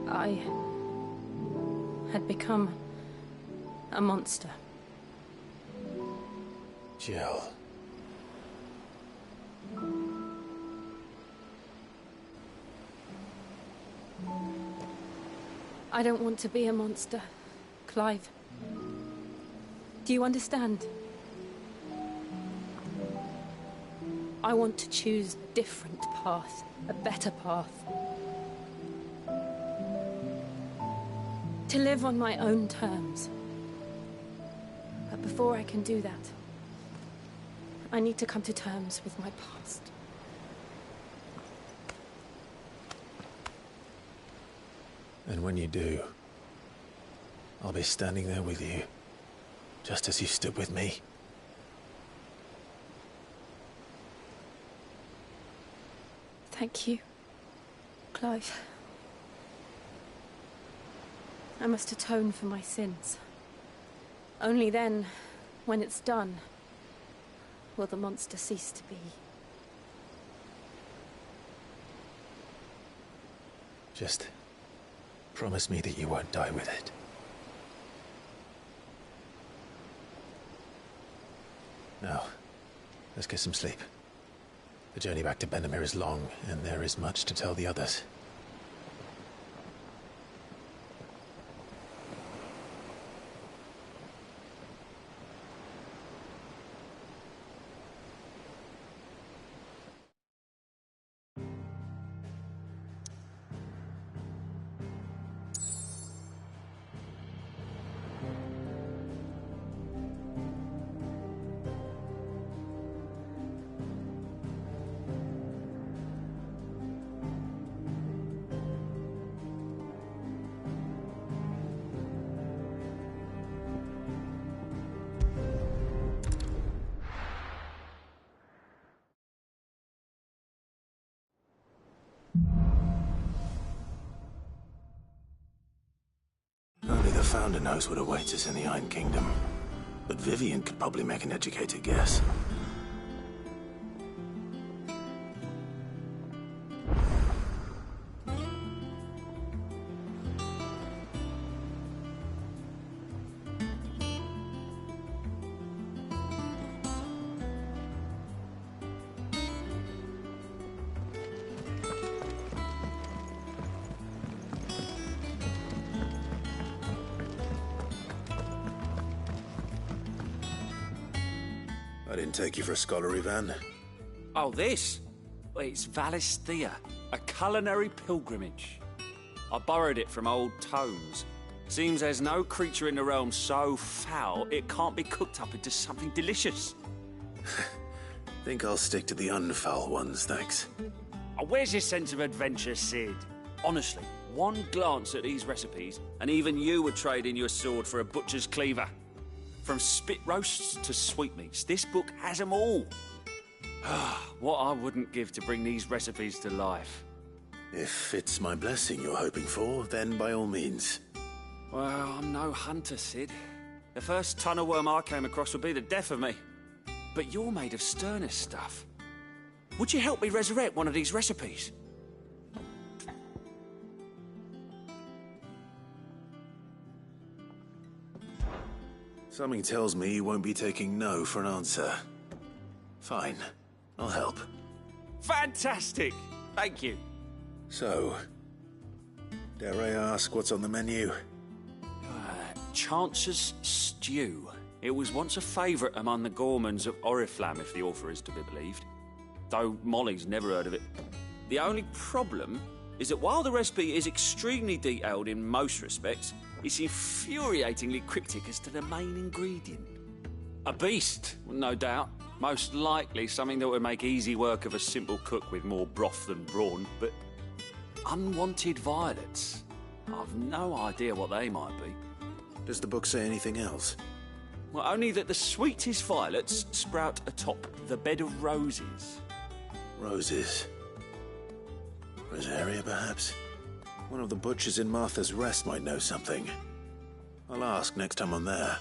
I had become a monster. Jill. I don't want to be a monster, Clive. Do you understand? I want to choose a different path, a better path. To live on my own terms. But before I can do that, I need to come to terms with my past. And when you do, I'll be standing there with you, just as you stood with me. Thank you, Clive. I must atone for my sins. Only then, when it's done, will the monster cease to be. Just promise me that you won't die with it. Now, let's get some sleep. The journey back to Benamir is long, and there is much to tell the others. Only the Founder knows what awaits us in the Iron Kingdom. But Vivian could probably make an educated guess. I didn't take you for a scholar, Ivan. Oh, this? Well, it's Valisthea, a culinary pilgrimage. I borrowed it from old tomes. Seems there's no creature in the realm so foul it can't be cooked up into something delicious. Think I'll stick to the unfoul ones, thanks. Oh, where's your sense of adventure, Sid? Honestly, one glance at these recipes, and even you would trade in your sword for a butcher's cleaver. From spit roasts to sweetmeats, this book has them all. What I wouldn't give to bring these recipes to life. If it's my blessing you're hoping for, then by all means. Well, I'm no hunter, Sid. The first ton of worm I came across would be the death of me. But you're made of sterner stuff. Would you help me resurrect one of these recipes? Something tells me you won't be taking no for an answer. Fine, I'll help. Fantastic! Thank you. So, dare I ask what's on the menu? Chance's Stew. It was once a favourite among the gourmands of Oriflamme, if the author is to be believed. Though Molly's never heard of it. The only problem is that while the recipe is extremely detailed in most respects, it's infuriatingly cryptic as to the main ingredient. A beast, no doubt. Most likely something that would make easy work of a simple cook with more broth than brawn, but unwanted violets. I've no idea what they might be. Does the book say anything else? Well, only that the sweetest violets sprout atop the bed of roses. Roses. Rosaria, perhaps? One of the butchers in Martha's Rest might know something. I'll ask next time I'm there.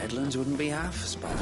Deadlands wouldn't be half as bad.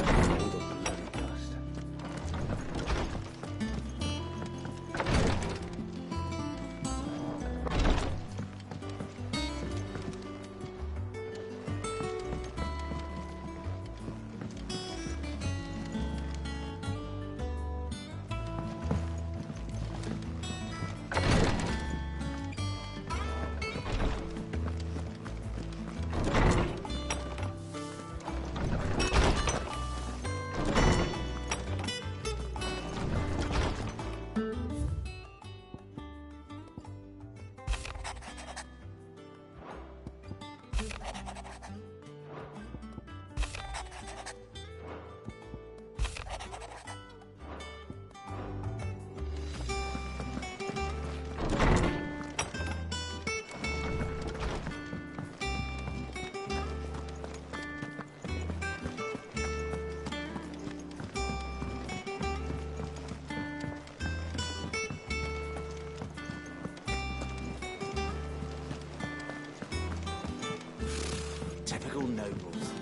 Typical nobles.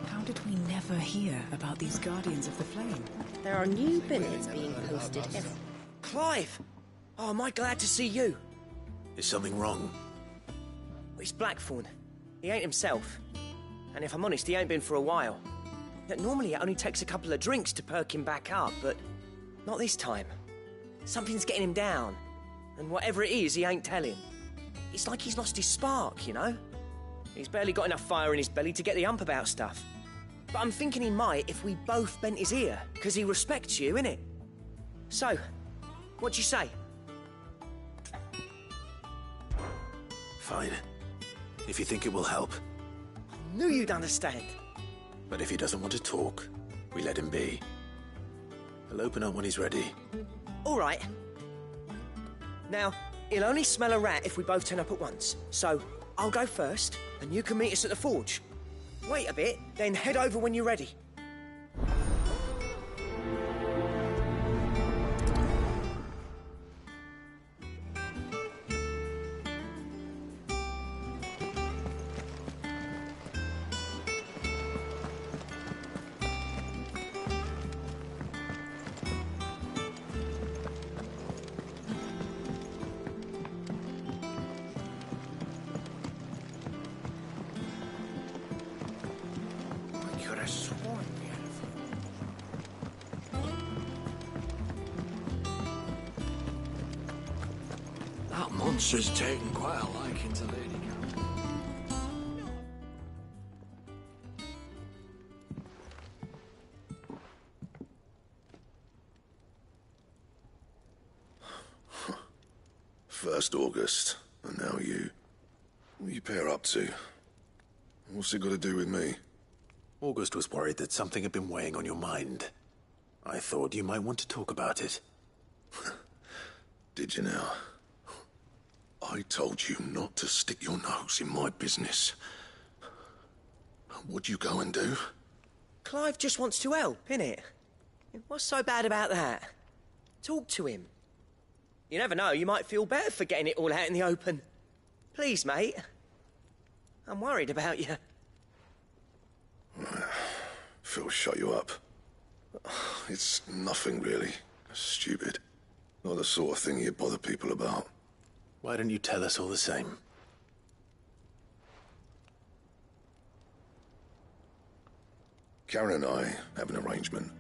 How did we never hear about these Guardians of the Flame? There are new billets being posted every... Clive! Oh, am I glad to see you? Is something wrong? It's Blackthorn. He ain't himself. And if I'm honest, he ain't been for a while. Normally it only takes a couple of drinks to perk him back up, but not this time. Something's getting him down. And whatever it is, he ain't telling. It's like he's lost his spark, you know? He's barely got enough fire in his belly to get the ump about stuff. But I'm thinking he might if we both bent his ear, because he respects you, innit? So, what do you say? Fine. If you think it will help. I knew you'd understand. But if he doesn't want to talk, we let him be. He'll open up when he's ready. All right. Now, he'll only smell a rat if we both turn up at once. So, I'll go first, and you can meet us at the forge. Wait a bit, then head over when you're ready. That monster's taken quite a liking to Lady Cat. First August, and now you. What are you pair up to? What's it got to do with me? August was worried that something had been weighing on your mind. I thought you might want to talk about it. Did you now? I told you not to stick your nose in my business. What'd you go and do? Clive just wants to help, innit? What's so bad about that? Talk to him. You never know, you might feel better for getting it all out in the open. Please, mate. I'm worried about you. Phil shut you up. It's nothing, really. Stupid. Not the sort of thing you bother people about. Why don't you tell us all the same? Karen and I have an arrangement.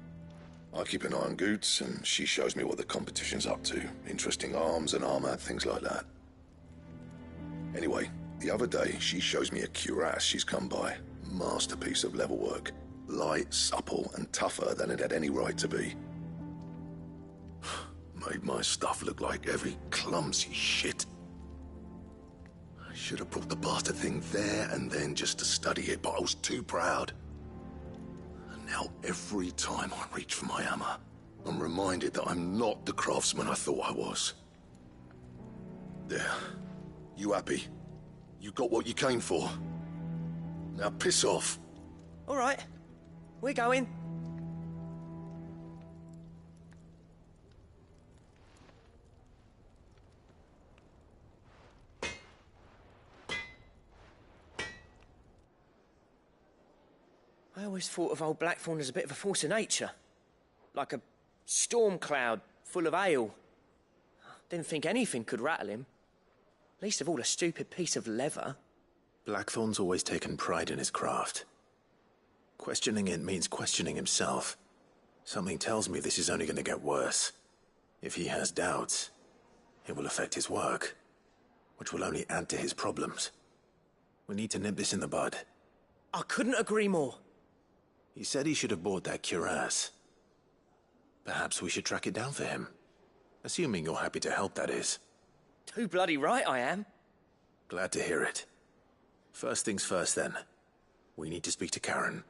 I keep an eye on Goots, and she shows me what the competition's up to. Interesting arms and armor, things like that. Anyway, the other day, she shows me a cuirass she's come by. Masterpiece of level work. Light, supple, and tougher than it had any right to be. Made my stuff look like every clumsy shit. I should have brought the bastard thing there and then just to study it, but I was too proud. And now every time I reach for my hammer, I'm reminded that I'm not the craftsman I thought I was. There. You happy? You got what you came for. Now piss off. All right. We're going. I always thought of old Blackthorn as a bit of a force of nature. Like a storm cloud full of hail. Didn't think anything could rattle him. Least of all a stupid piece of leather. Blackthorn's always taken pride in his craft. Questioning it means questioning himself. Something tells me this is only going to get worse. If he has doubts, it will affect his work, which will only add to his problems. We need to nip this in the bud. I couldn't agree more. He said he should have bought that cuirass. Perhaps we should track it down for him. Assuming you're happy to help, that is. Too bloody right I am. Glad to hear it. First things first, then. We need to speak to Karen.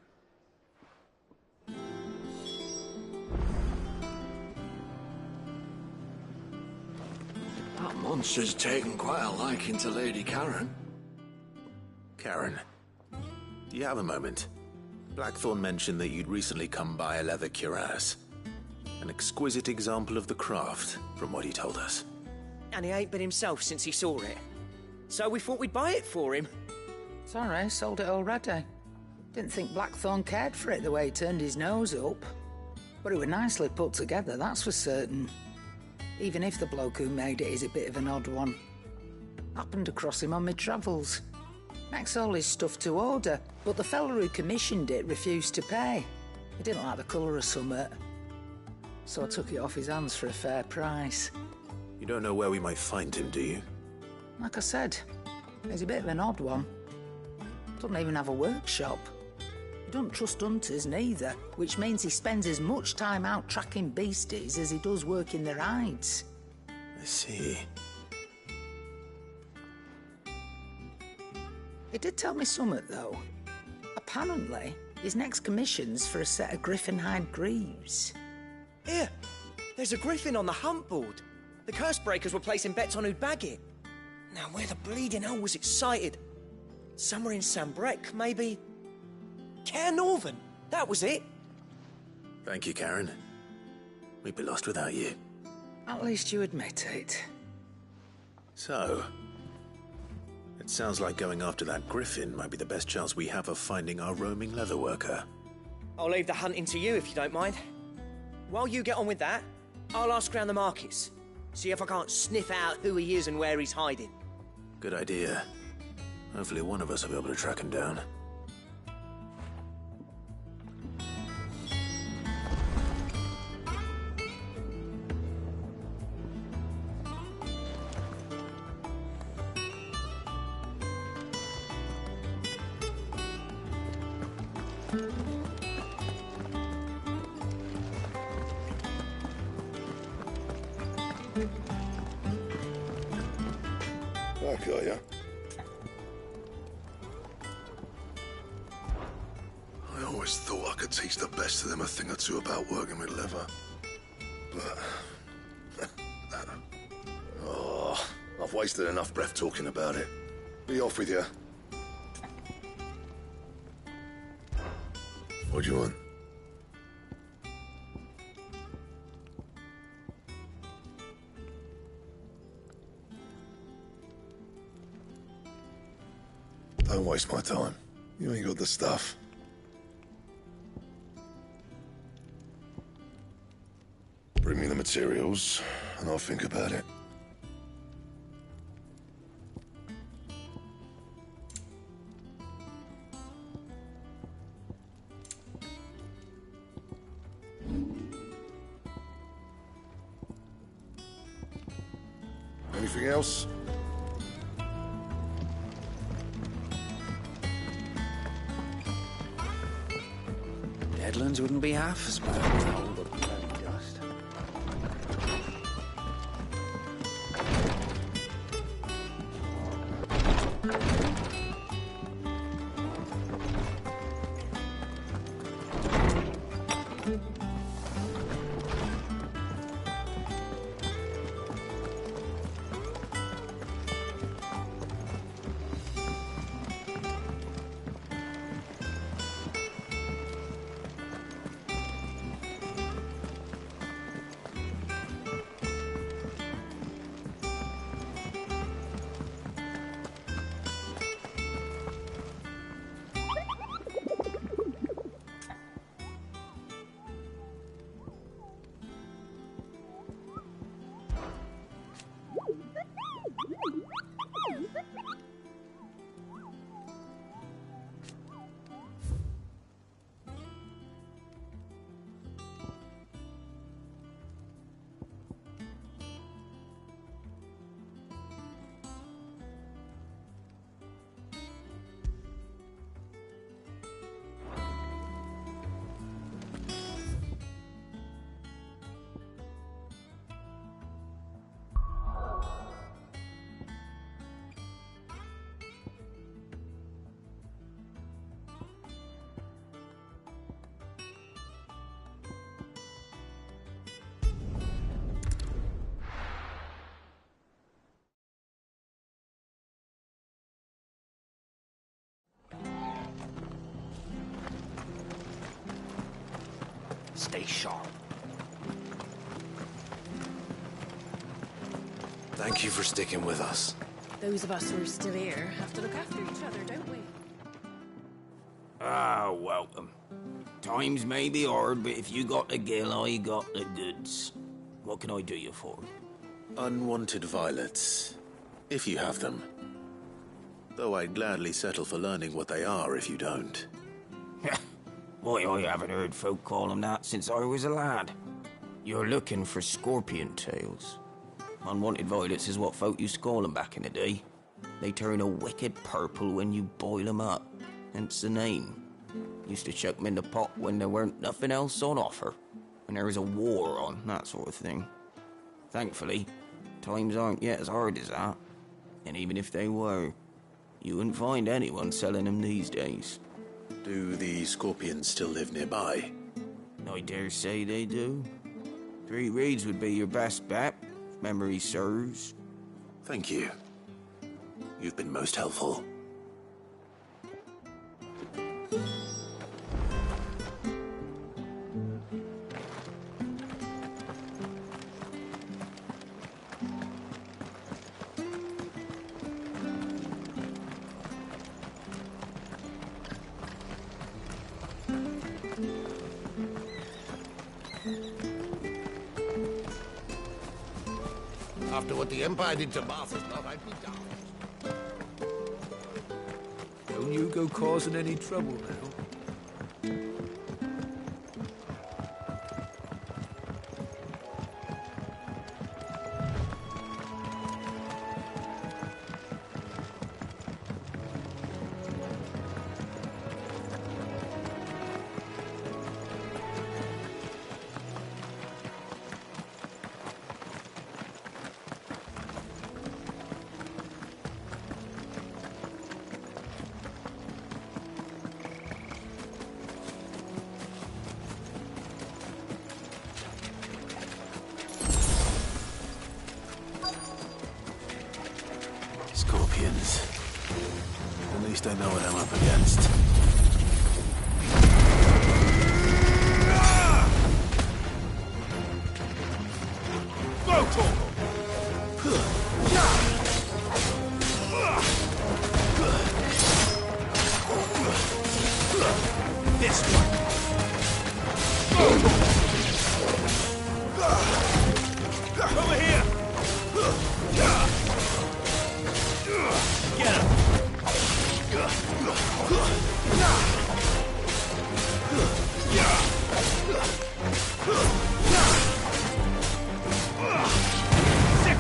That monster's taken quite a liking to Lady Karen. Karen, do you have a moment? Blackthorn mentioned that you'd recently come by a leather cuirass. An exquisite example of the craft, from what he told us. And he ain't been himself since he saw it. So we thought we'd buy it for him. Sorry, sold it already. Didn't think Blackthorn cared for it the way he turned his nose up. But it was nicely put together, that's for certain. Even if the bloke who made it is a bit of an odd one. Happened across him on my travels. Makes all his stuff to order, but the fella who commissioned it refused to pay. He didn't like the colour of summit. So I took it off his hands for a fair price. You don't know where we might find him, do you? Like I said, he's a bit of an odd one. Doesn't even have a workshop. He doesn't trust hunters neither, which means he spends as much time out tracking beasties as he does working their hides. I see. He did tell me something, though. Apparently, his next commission's for a set of griffin hide greaves. Here, there's a griffin on the hunt board. The curse breakers were placing bets on who'd bag it. Now, where the bleeding hell was it sighted? Somewhere in Sambrec, maybe? Care Northern, that was it. Thank you, Karen. We'd be lost without you. At least you admit it. So, it sounds like going after that griffin might be the best chance we have of finding our roaming leatherworker. I'll leave the hunting to you if you don't mind. While you get on with that, I'll ask around the markets. See if I can't sniff out who he is and where he's hiding. Good idea. Hopefully one of us will be able to track him down. Back, are ya? I always thought I could teach the best of them a thing or two about working with leather. But... oh, I've wasted enough breath talking about it. Be off with you. What do you want? Don't waste my time. You ain't got the stuff. Bring me the materials, and I'll think about it. Anything else? Deadlands wouldn't be half as bad as all the bloody dust. Stay sharp. Thank you for sticking with us. Those of us who are still here have to look after each other, don't we? Ah, welcome. Times may be hard, but if you got the gill, I got the goods. What can I do you for? Unwanted violets, if you have them. Though I'd gladly settle for learning what they are if you don't. Why, I haven't heard folk call them that since I was a lad. You're looking for scorpion tails. Unwanted violets is what folk used to call them back in the day. They turn a wicked purple when you boil them up, hence the name. Used to chuck them in the pot when there weren't nothing else on offer, when there was a war on, that sort of thing. Thankfully, times aren't yet as hard as that. And even if they were, you wouldn't find anyone selling them these days. Do the scorpions still live nearby? I dare say they do. 3 reeds would be your best bet, if memory serves. Thank you. You've been most helpful. After what the Empire did to Martha's love, I'd be down. Don't you go causing any trouble now. Scorpions. At least I know what I'm up against. This one. Over here. Get him. Sick.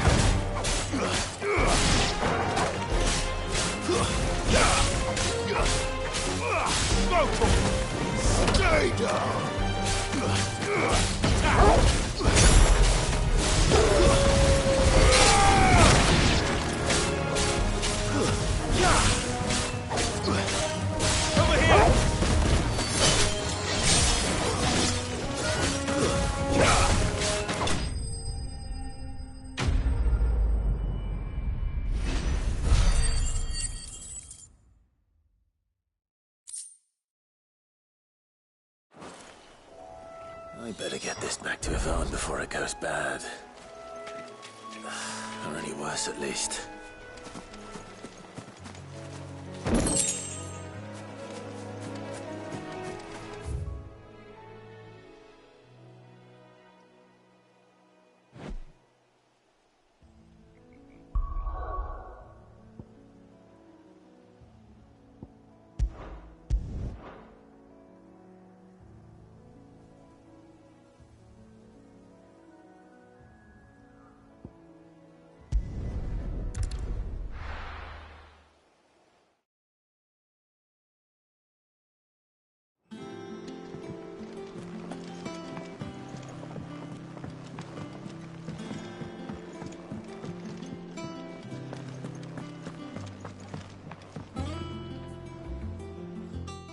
I better get this back to Yvonne before it goes bad. Or any worse, at least.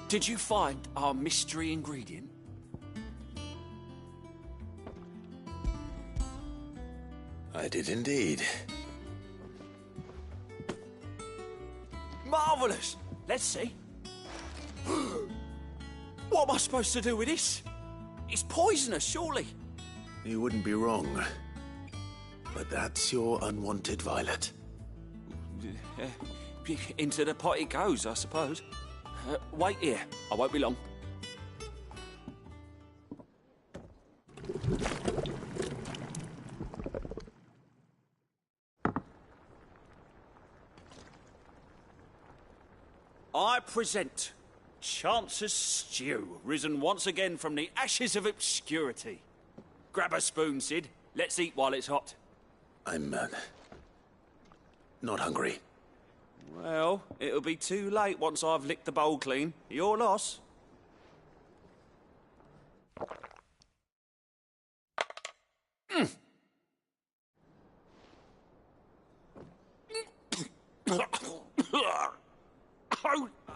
Did you find our mystery ingredient? I did indeed. Marvellous! Let's see. What am I supposed to do with this? It's poisonous, surely. You wouldn't be wrong. But that's your unwanted violet. Into the pot it goes, I suppose. Wait here. I won't be long. I present Chance's Stew, risen once again from the ashes of obscurity. Grab a spoon, Sid. Let's eat while it's hot. I'm, not hungry. Well, it'll be too late once I've licked the bowl clean. Your loss.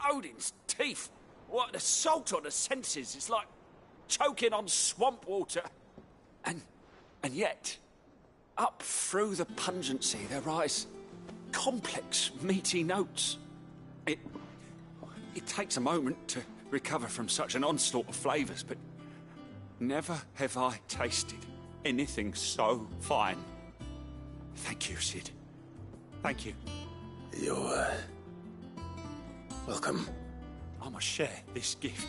Odin's teeth. What, the salt on the senses. It's like choking on swamp water. And yet, up through the pungency, there rise complex, meaty notes. It takes a moment to recover from such an onslaught of flavours, but never have I tasted anything so fine. Thank you, Sid. Thank you. You're, welcome. I must share this gift.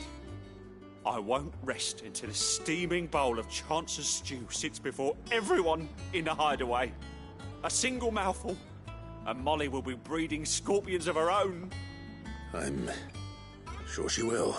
I won't rest until a steaming bowl of Chance's stew sits before everyone in the hideaway. A single mouthful, and Molly will be breeding scorpions of her own. I'm sure she will.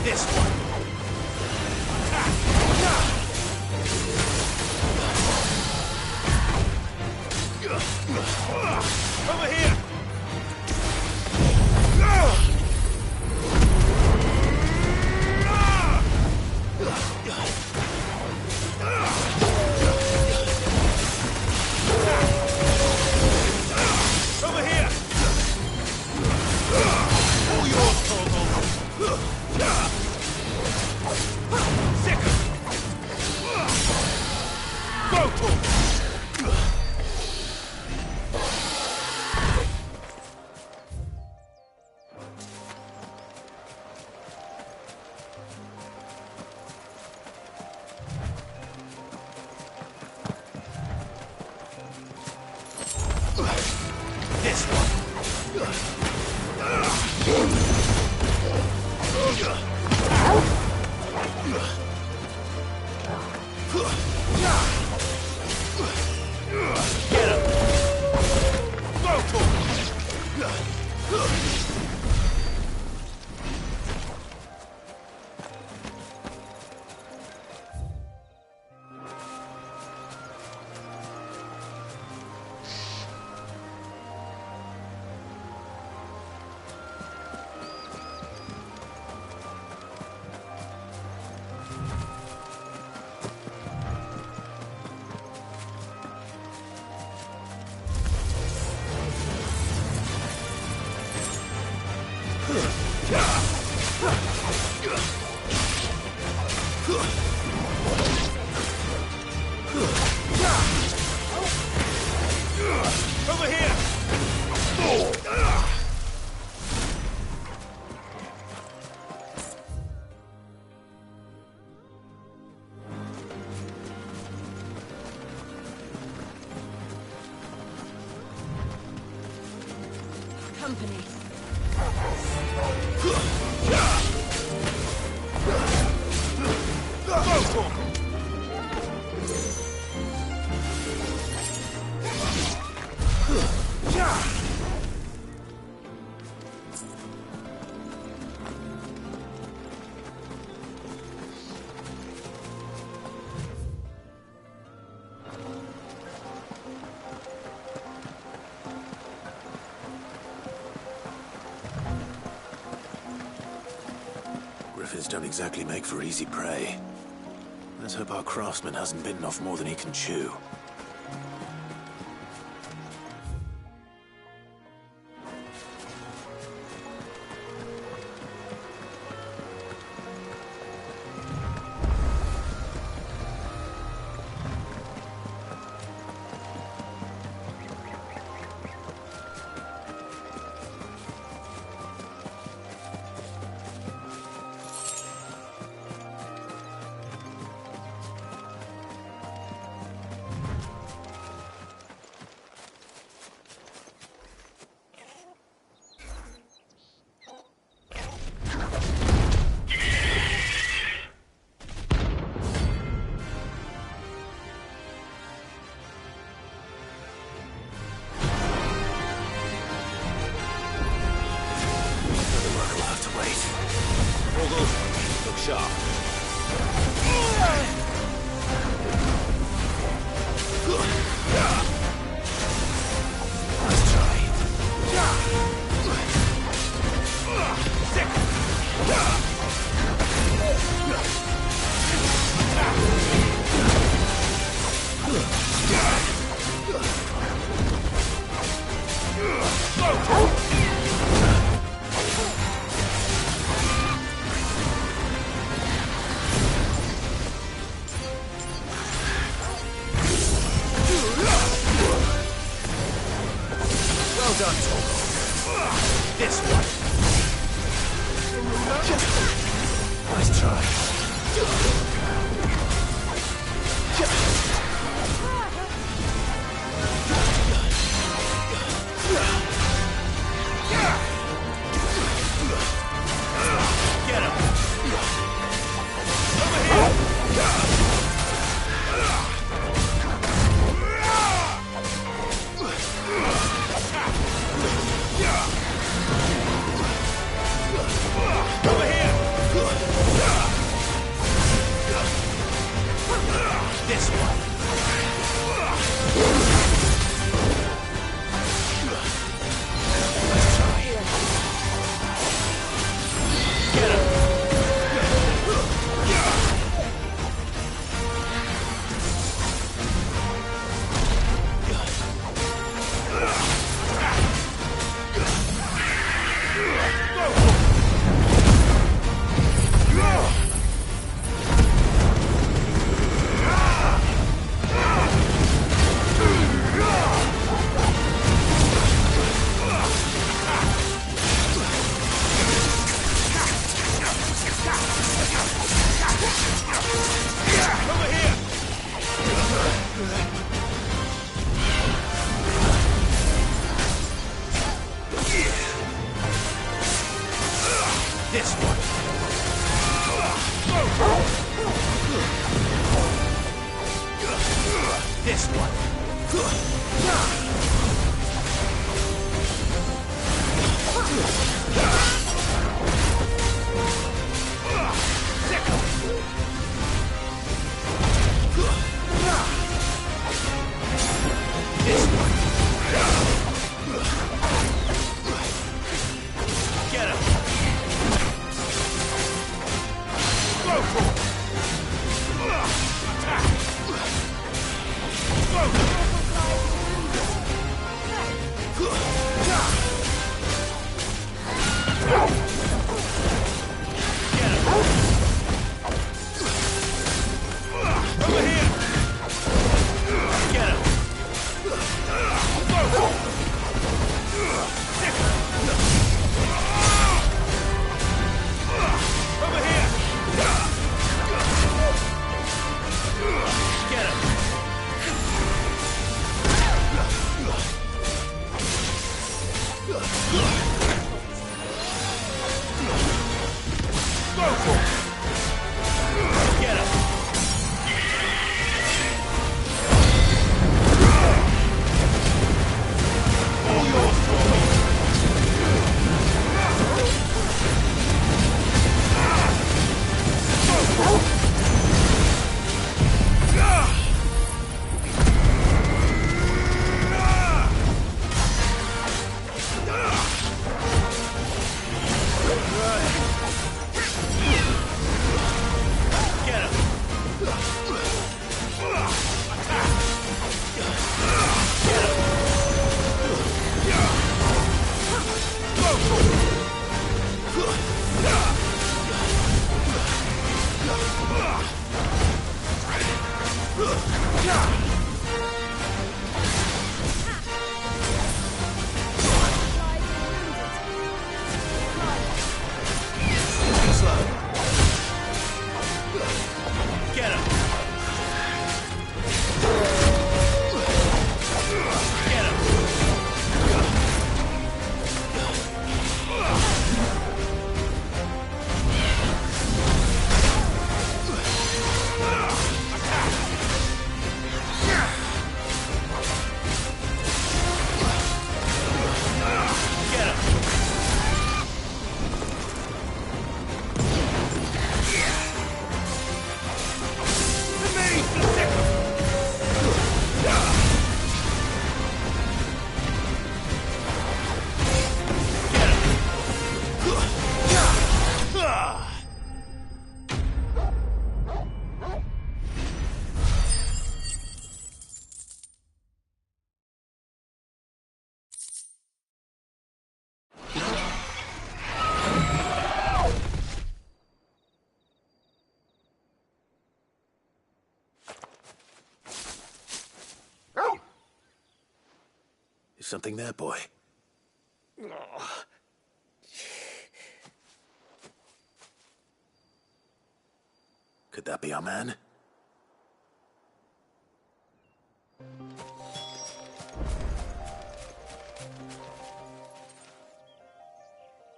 This one. Over here. Over here. All yours, Torgal. Second. Go, Torgal. This one. Get him. Go to him. Over here! Company. Griffins don't exactly make for easy prey. Let's hope our craftsman hasn't bitten off more than he can chew. Over here! This one. This one. This one. Get him. Go for it. Attack. Go. Get him. Over here. Get him. Go. Over here. Get him. Go for it. Get him. All yours, boy. Go for it. Get him. Attack. Get him. Go for it. Slow. Get him. Get him. Get him. Is something there, boy? Could that be our man?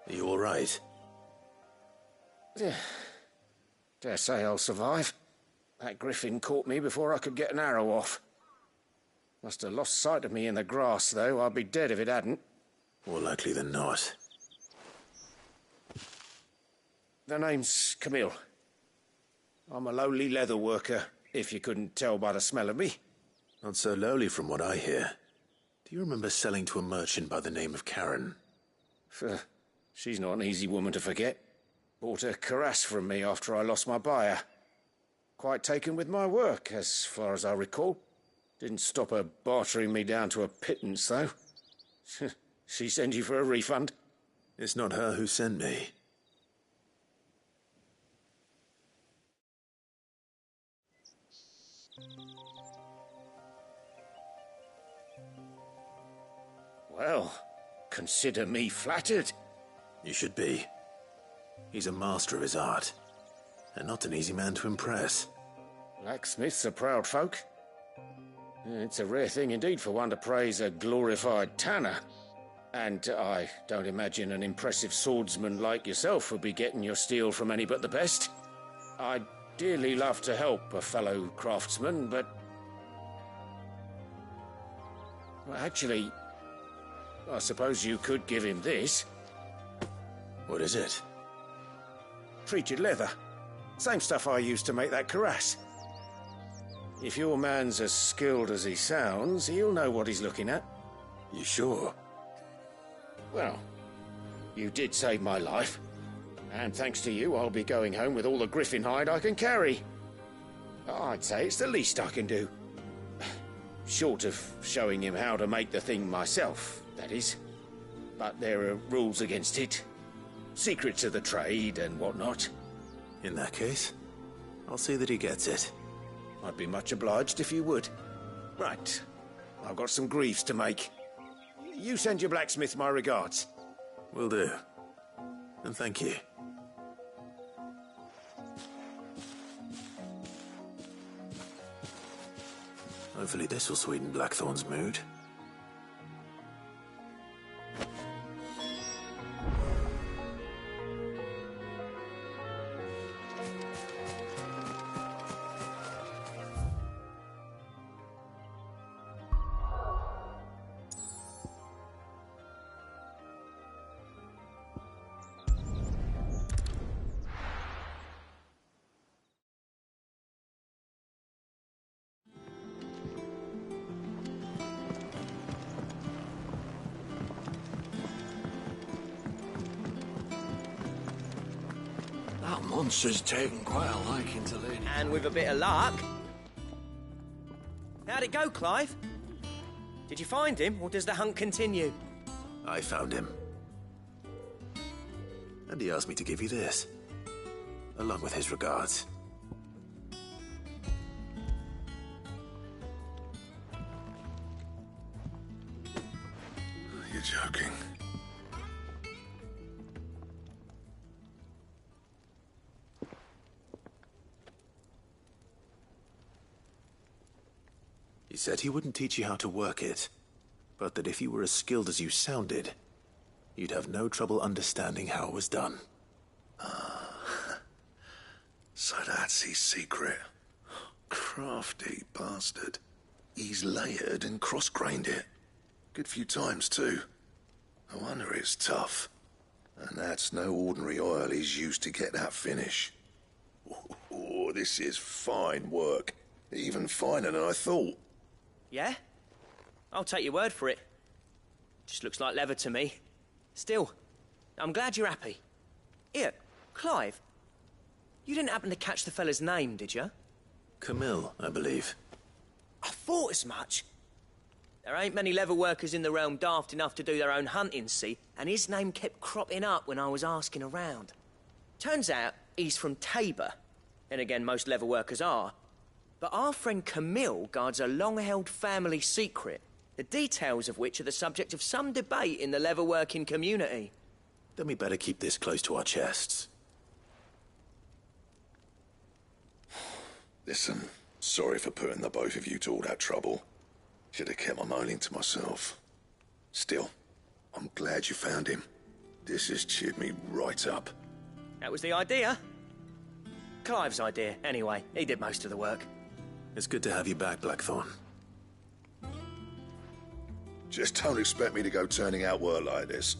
Are you all right? Dare say I'll survive. That griffin caught me before I could get an arrow off. Must have lost sight of me in the grass, though. I'd be dead if it hadn't. More likely than not. The name's Camille. I'm a lowly leather worker, if you couldn't tell by the smell of me. Not so lowly from what I hear. Do you remember selling to a merchant by the name of Karen? She's not an easy woman to forget. Bought a cuirass from me after I lost my buyer. Quite taken with my work, as far as I recall. Didn't stop her bartering me down to a pittance, though. She sent you for a refund? It's not her who sent me. Well, consider me flattered. You should be. He's a master of his art. and not an easy man to impress. Blacksmiths are proud folk. It's a rare thing indeed for one to praise a glorified tanner. And I don't imagine an impressive swordsman like yourself would be getting your steel from any but the best. I'd dearly love to help a fellow craftsman, but... well, actually, I suppose you could give him this. What is it? Treated leather. Same stuff I used to make that cuirass. If your man's as skilled as he sounds, he'll know what he's looking at. You sure? Well, you did save my life. And thanks to you, I'll be going home with all the griffin hide I can carry. I'd say it's the least I can do. Short of showing him how to make the thing myself, that is. But there are rules against it. Secrets of the trade and whatnot. In that case, I'll see that he gets it. I'd be much obliged if you would. Right. I've got some greaves to make. You send your blacksmith my regards. Will do. And thank you. Hopefully this will sweeten Blackthorn's mood. That monster's taken quite a liking to Lady. And with a bit of luck. How'd it go, Clive? Did you find him, or does the hunt continue? I found him. And he asked me to give you this, along with his regards. You're joking. He said he wouldn't teach you how to work it, but that if you were as skilled as you sounded, you'd have no trouble understanding how it was done. So that's his secret. Crafty bastard. He's layered and cross-grained it. Good few times, too. No wonder it's tough. And that's no ordinary oil he's used to get that finish. Oh, this is fine work. Even finer than I thought. Yeah? I'll take your word for it. Just looks like leather to me. Still, I'm glad you're happy. Here, Clive. You didn't happen to catch the fella's name, did you? Camille, I believe. I thought as much. There ain't many leather workers in the realm daft enough to do their own hunting, see? And his name kept cropping up when I was asking around. Turns out he's from Tabor. And again, most leather workers are. But our friend Camille guards a long-held family secret, the details of which are the subject of some debate in the leather-working community. Then we better keep this close to our chests. Listen, sorry for putting the both of you to all that trouble. Should have kept my moaning to myself. Still, I'm glad you found him. This has cheered me right up. That was the idea. Clive's idea, anyway. He did most of the work. It's good to have you back, Blackthorn. Just don't expect me to go turning out work like this.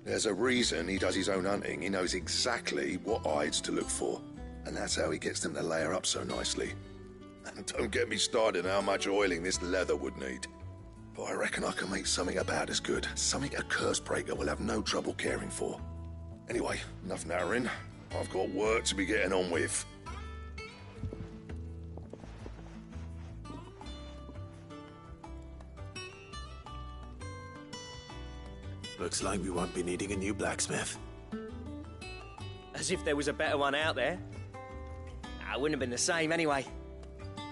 There's a reason he does his own hunting. He knows exactly what hides to look for. And that's how he gets them to layer up so nicely. And don't get me started on how much oiling this leather would need. But I reckon I can make something about as good. Something a curse breaker will have no trouble caring for. Anyway, enough narrowing. I've got work to be getting on with. Looks like we won't be needing a new blacksmith. As if there was a better one out there. It wouldn't have been the same anyway.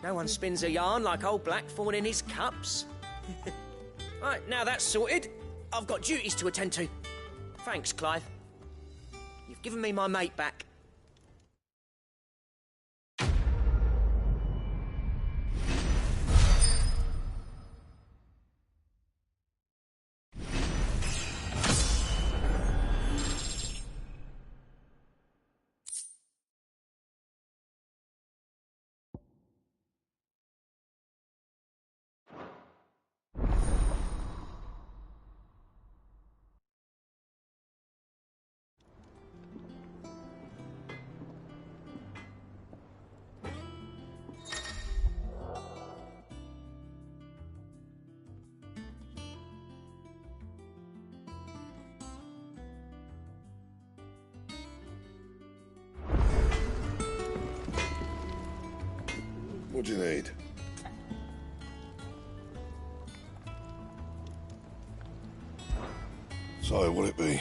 No one spins a yarn like old Blackthorn in his cups. Right, now that's sorted, I've got duties to attend to. Thanks, Clive. You've given me my mate back. What do you need? So, what'll it be?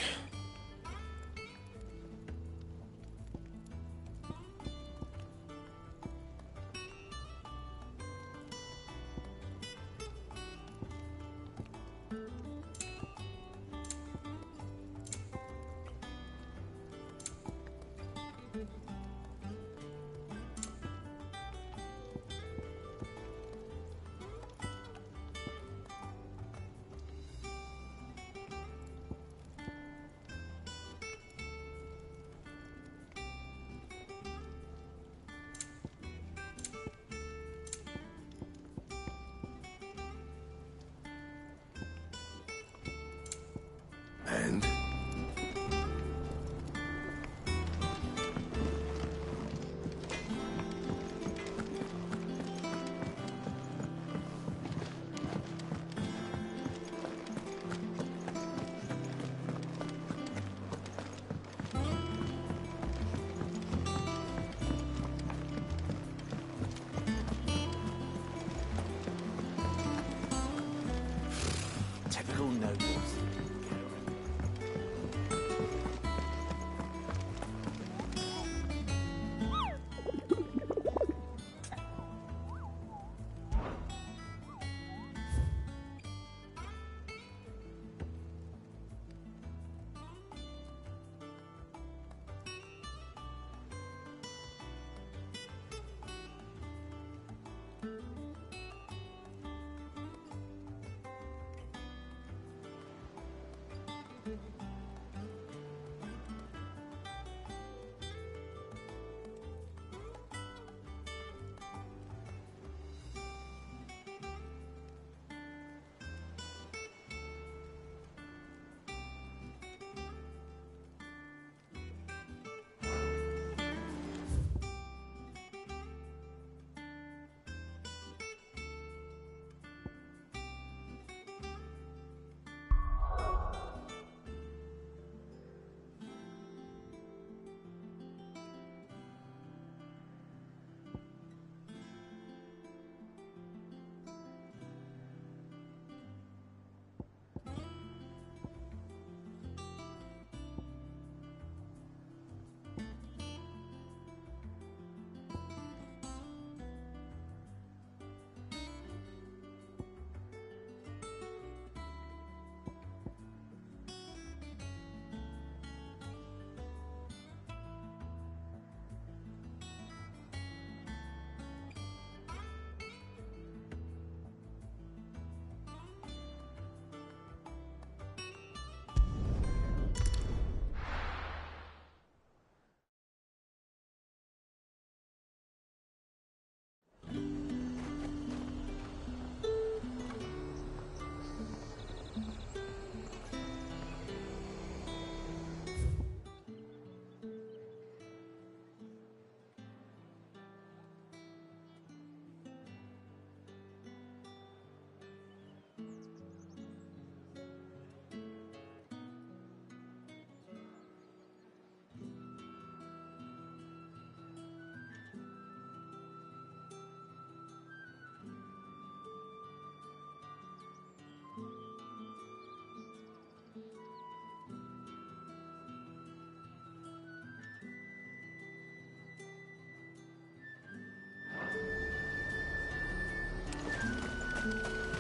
And? Typical nobles.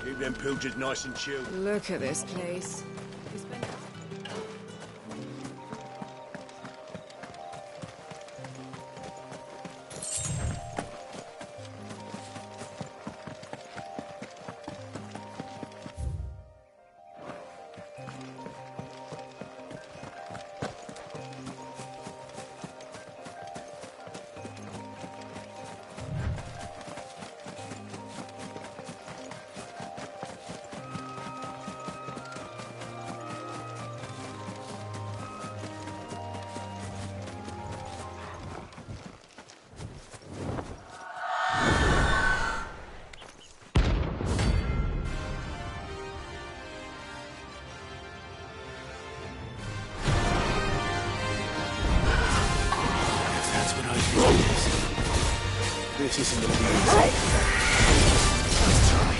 Keep them pilgers nice and chilled. Look at this place. This isn't gonna be easy. Let's try.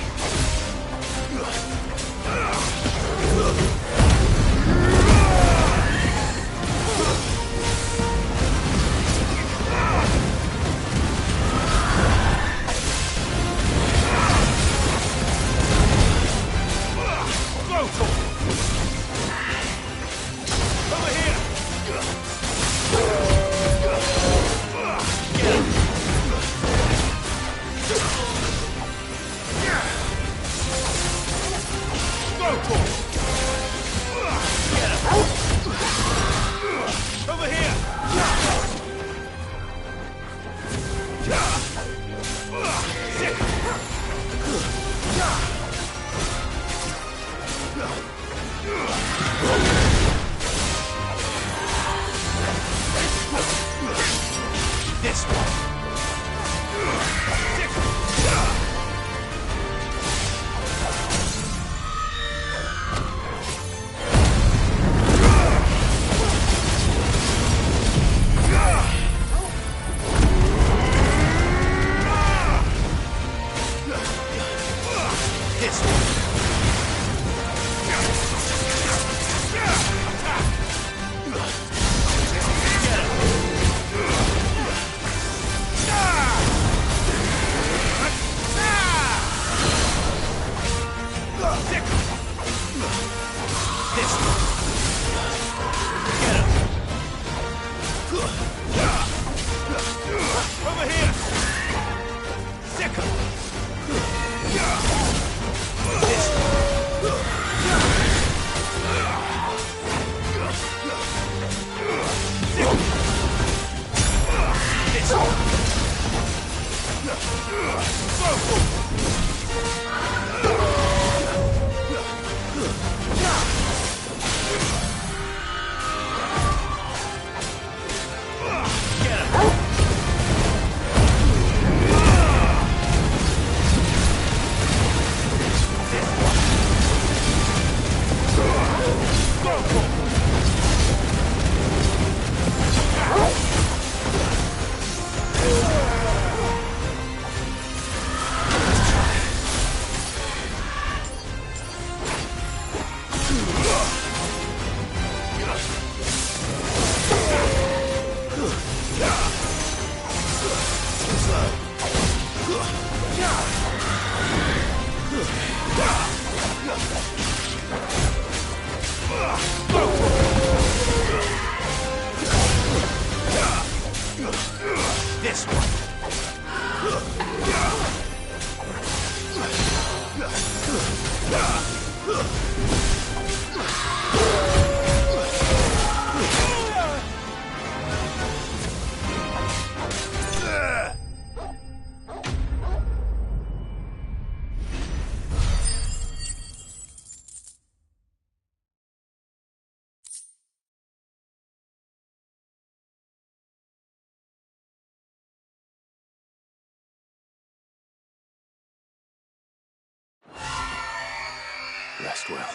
Rest well.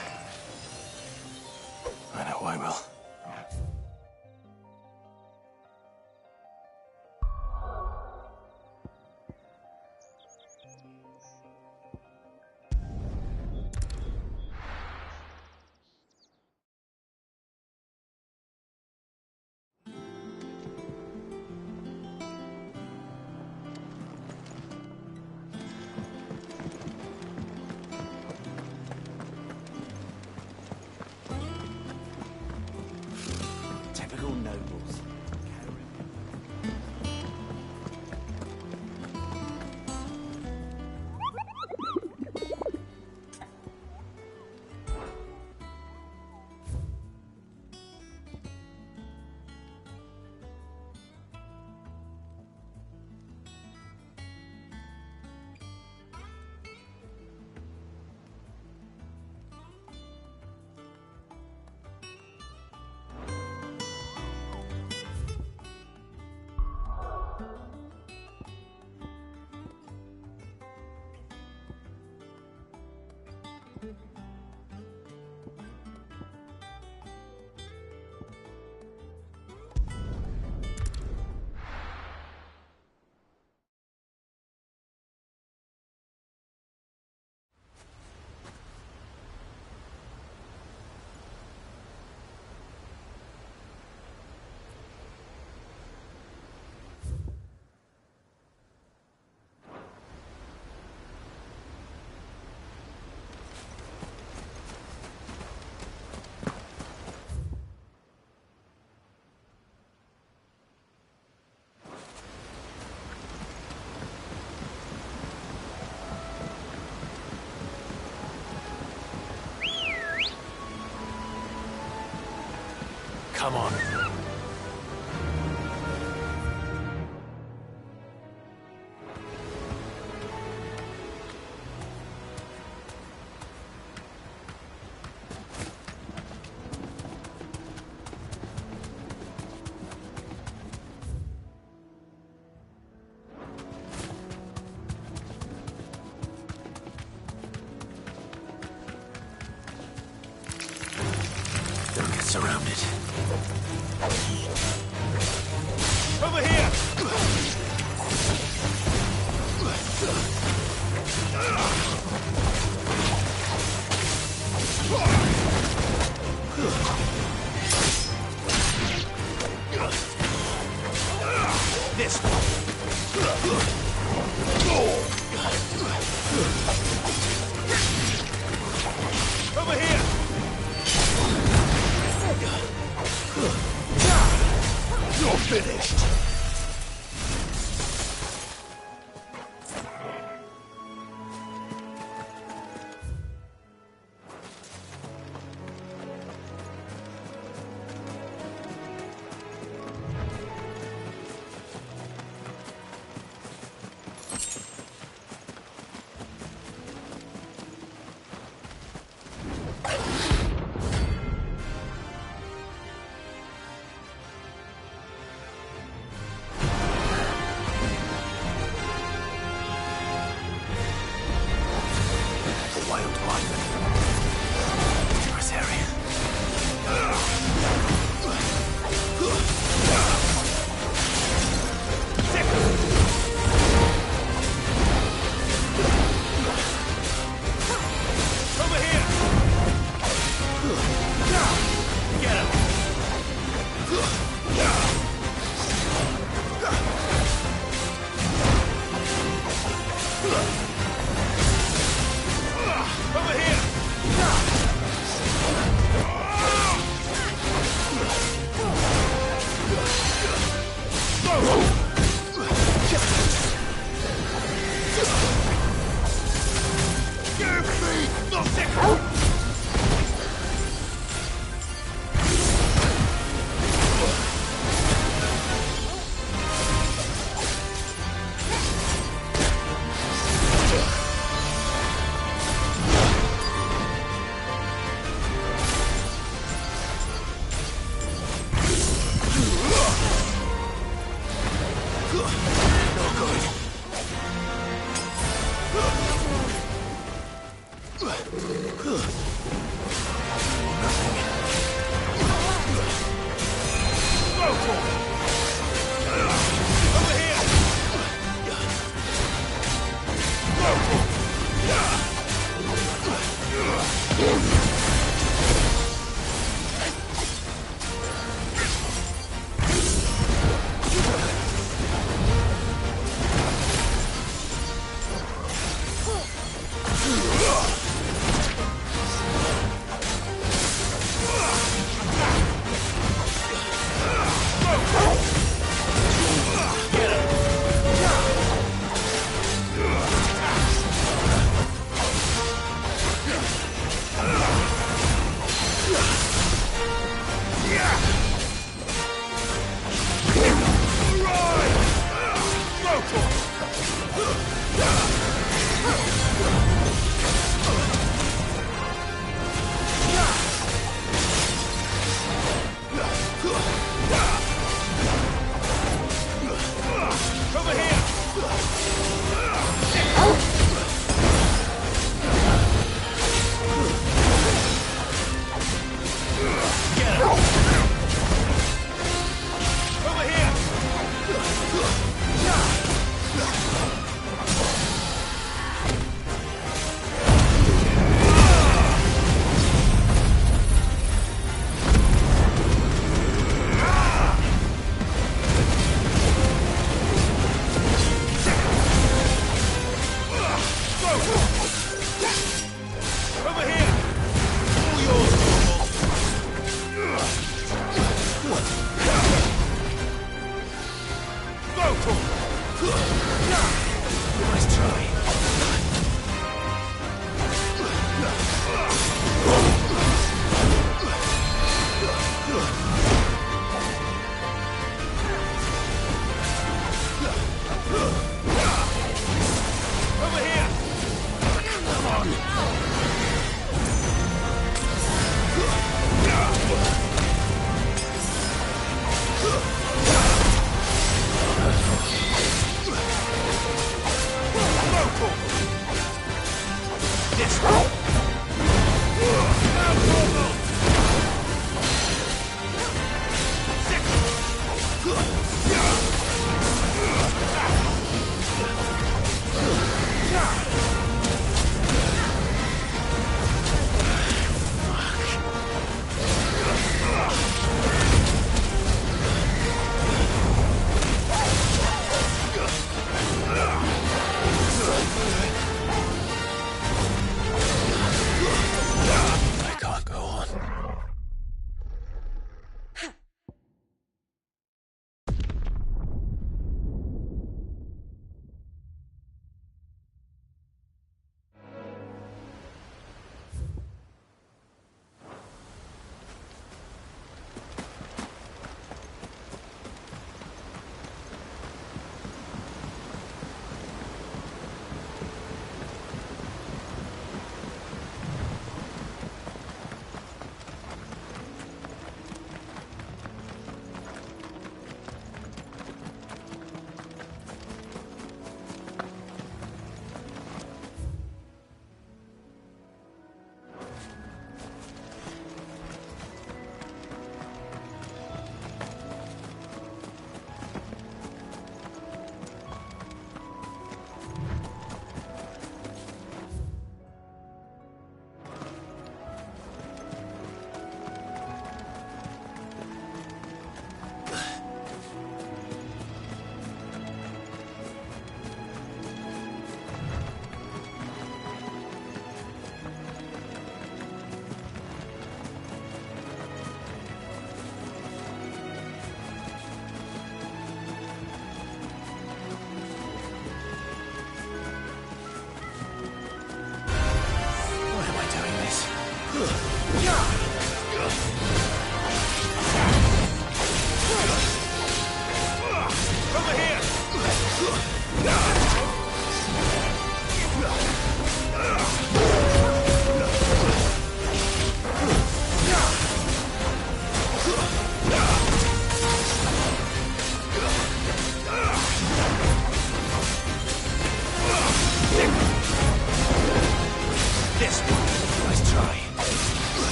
I know I will. Typical nobles. Come on. Don't get surrounded. Over here! This. Over here! You're finished.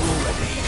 You're ready.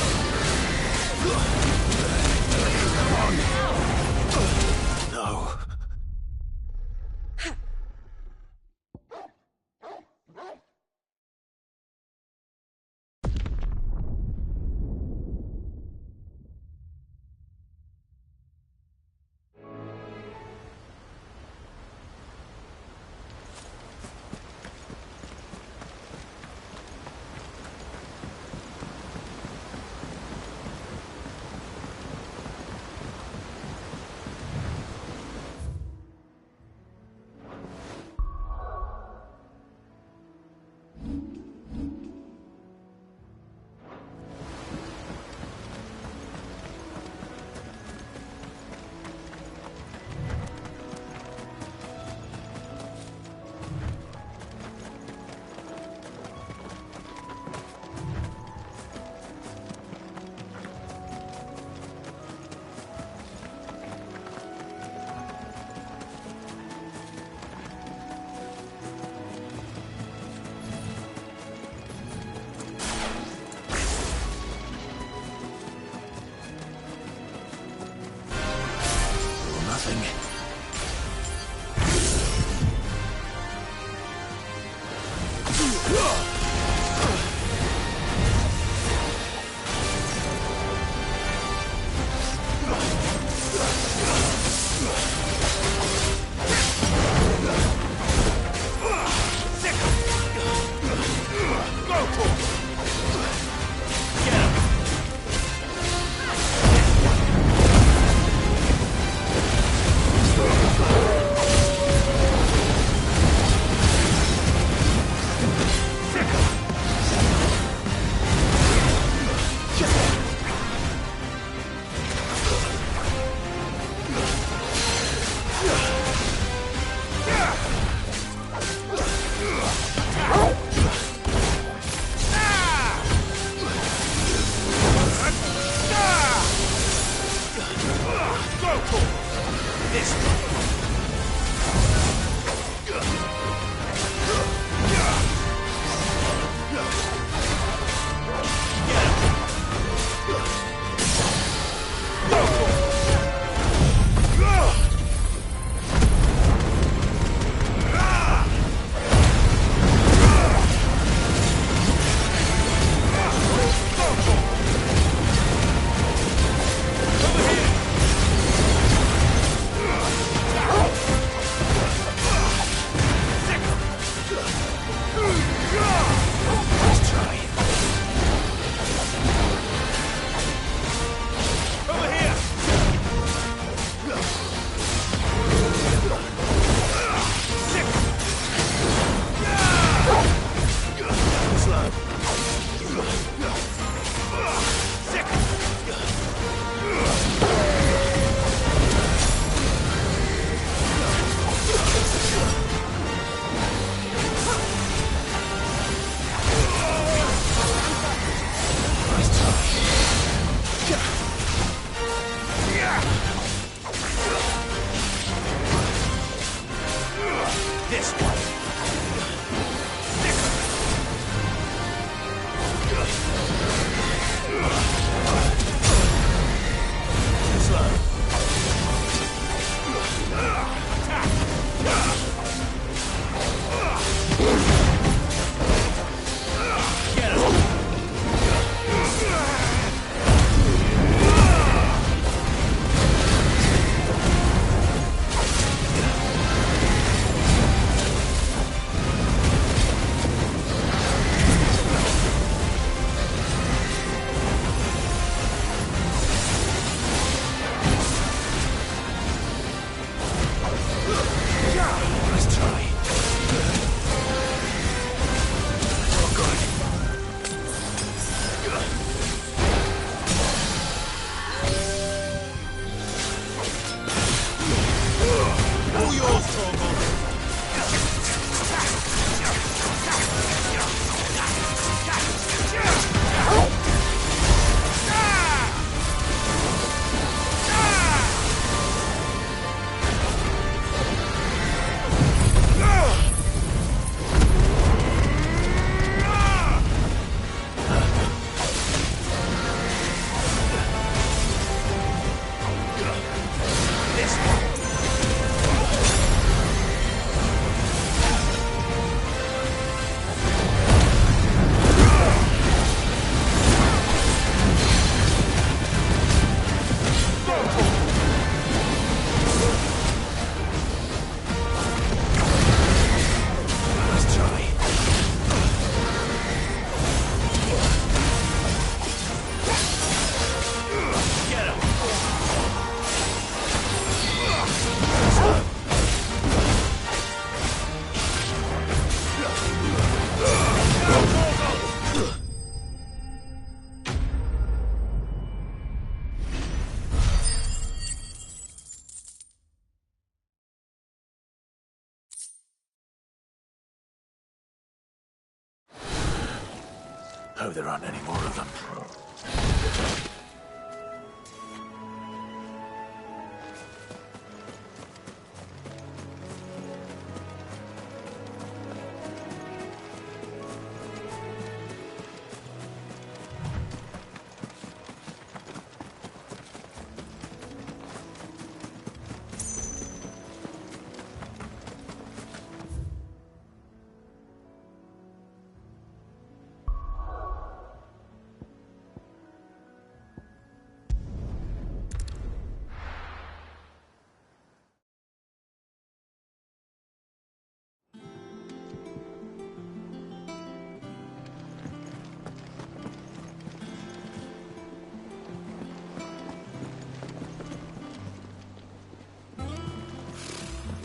Hope there aren't any more of them.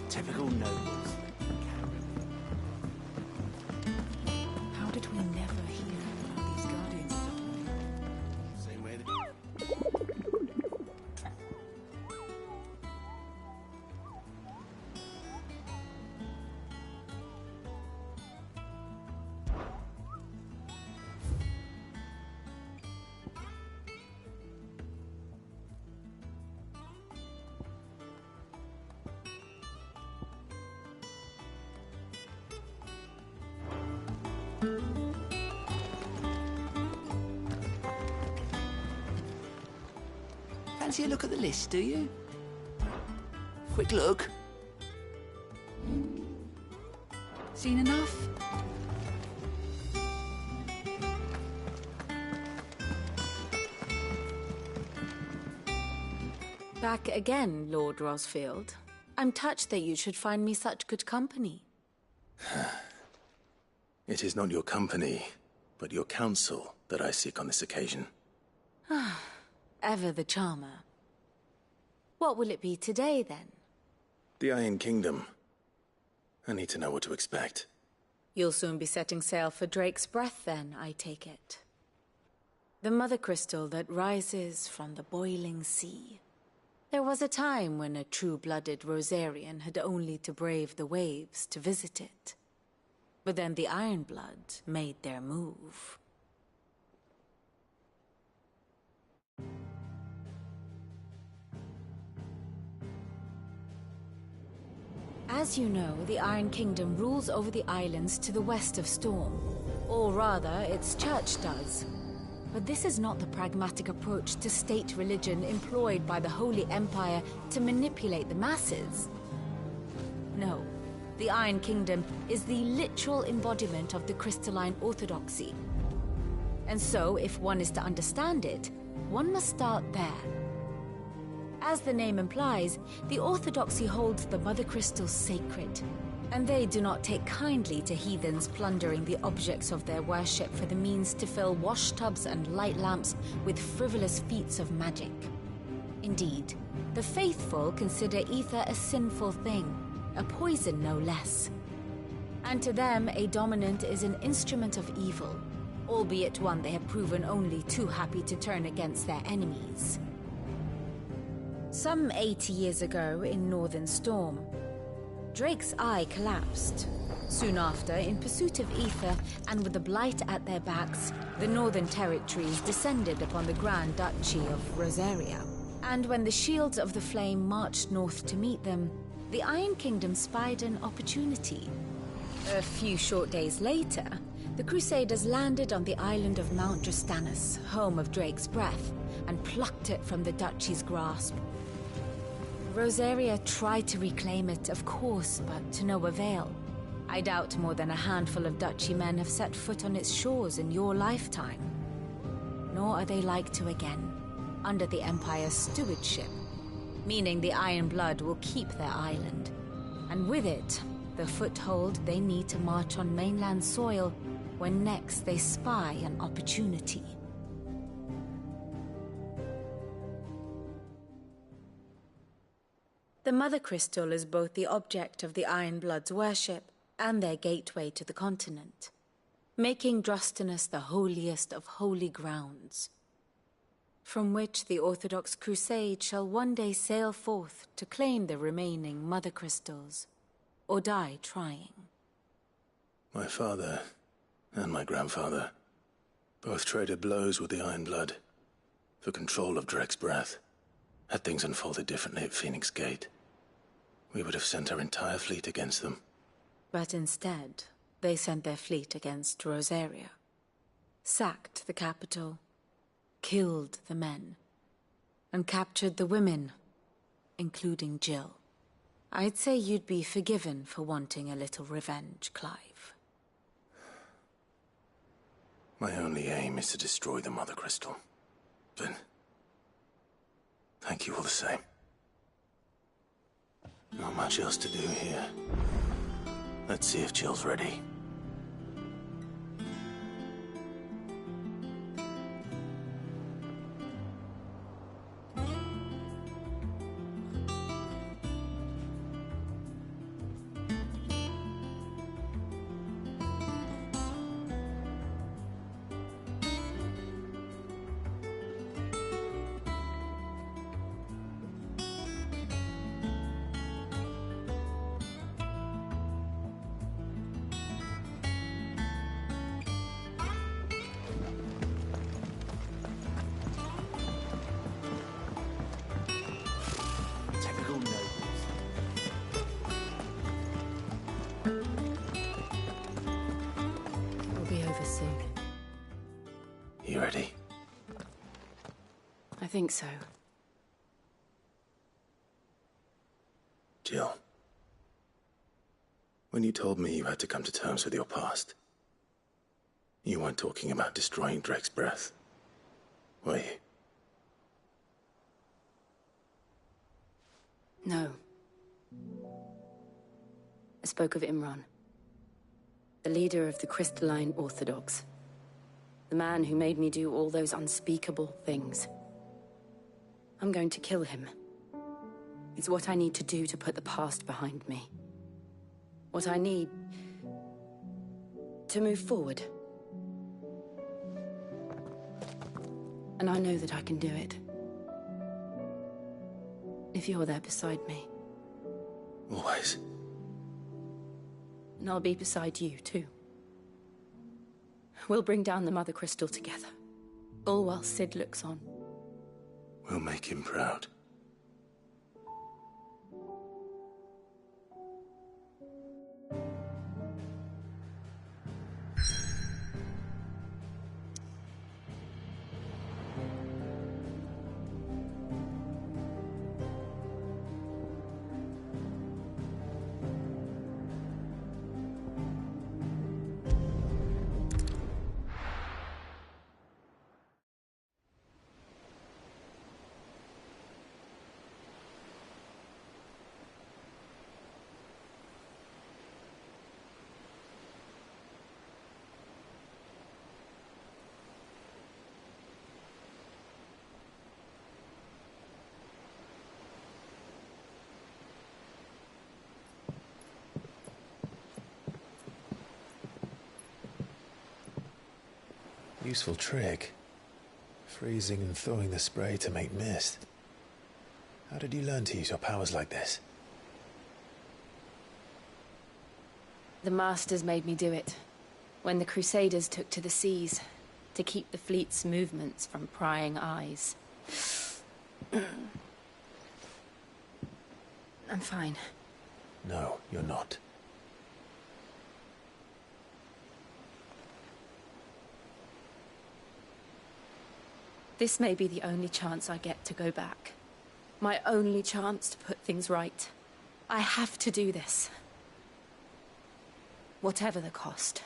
Typical nobles. How did we never hear about these guardians? Same way Fancy a look at the list, do you? Quick look. Seen enough? Back again, Lord Rosfield. I'm touched that you should find me such good company. It is not your company, but your counsel that I seek on this occasion. Ever the charmer. What will it be today, then? The Iron Kingdom. I need to know what to expect. You'll soon be setting sail for Drake's Breath, then, I take it. The mother crystal that rises from the boiling sea. There was a time when a true-blooded Rosarian had only to brave the waves to visit it. But then the Ironblood made their move. As you know, the Iron Kingdom rules over the islands to the west of Storm. Or rather, its church does. But this is not the pragmatic approach to state religion employed by the Holy Empire to manipulate the masses. No, the Iron Kingdom is the literal embodiment of the crystalline orthodoxy. And so, if one is to understand it, one must start there. As the name implies, the orthodoxy holds the mother crystals sacred, and they do not take kindly to heathens plundering the objects of their worship for the means to fill washtubs and light lamps with frivolous feats of magic. Indeed, the faithful consider ether a sinful thing, a poison no less. And to them, a dominant is an instrument of evil, albeit one they have proven only too happy to turn against their enemies. Some 80 years ago in Northern Storm, Drake's eye collapsed. Soon after, in pursuit of ether and with the Blight at their backs, the Northern Territories descended upon the Grand Duchy of Rosaria. And when the Shields of the Flame marched north to meet them, the Iron Kingdom spied an opportunity. A few short days later, the Crusaders landed on the island of Mount Drastanus, home of Drake's Breath, and plucked it from the Duchy's grasp. Rosaria tried to reclaim it, of course, but to no avail. I doubt more than a handful of Duchy men have set foot on its shores in your lifetime. Nor are they like to again, under the Empire's stewardship, meaning the Iron Blood will keep their island, and with it, the foothold they need to march on mainland soil when next they spy an opportunity. The Mother Crystal is both the object of the Iron Blood's worship and their gateway to the continent, making Drastanus the holiest of holy grounds, from which the Orthodox Crusade shall one day sail forth to claim the remaining Mother Crystals, or die trying. My father and my grandfather Both traded blows with the Iron Blood for control of Drake's breath. Had things unfolded differently at Phoenix Gate, we would have sent our entire fleet against them. But instead, they sent their fleet against Rosaria, sacked the capital, killed the men, and captured the women, including Jill. I'd say you'd be forgiven for wanting a little revenge, Clive. My only aim is to destroy the Mother Crystal. But thank you all the same. Not much else to do here. Let's see if Jill's ready. Typical nobles. We'll be over soon. You ready? I think so. Jill. When you told me you had to come to terms with your past, you weren't talking about destroying Drake's breath, were you? No. I spoke of Imran, the leader of the Crystalline Orthodox. The man who made me do all those unspeakable things. I'm going to kill him. It's what I need to do to put the past behind me. What I need to move forward. And I know that I can do it. If you're there beside me. Always. And I'll be beside you, too. We'll bring down the Mother Crystal together. All while Sid looks on. We'll make him proud. Useful trick. Freezing and thawing the spray to make mist. How did you learn to use your powers like this? The Masters made me do it. When the Crusaders took to the seas, to keep the fleet's movements from prying eyes. I'm fine. No, you're not. This may be the only chance I get to go back. My only chance to put things right. I have to do this. Whatever the cost.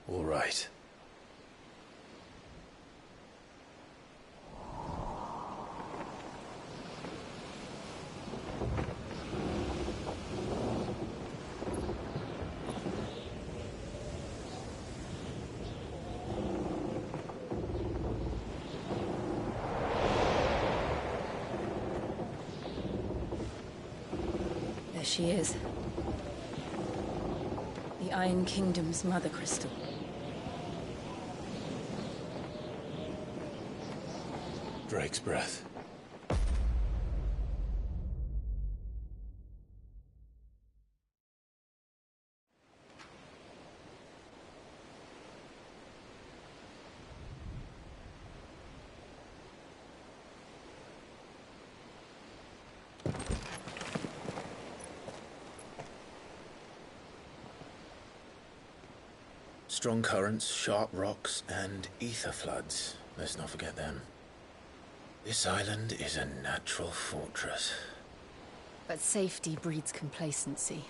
All right. There she is. The Iron Kingdom's Mother Crystal. Drake's breath. Strong currents, sharp rocks, and ether floods. Let's not forget them. This island is a natural fortress. But safety breeds complacency,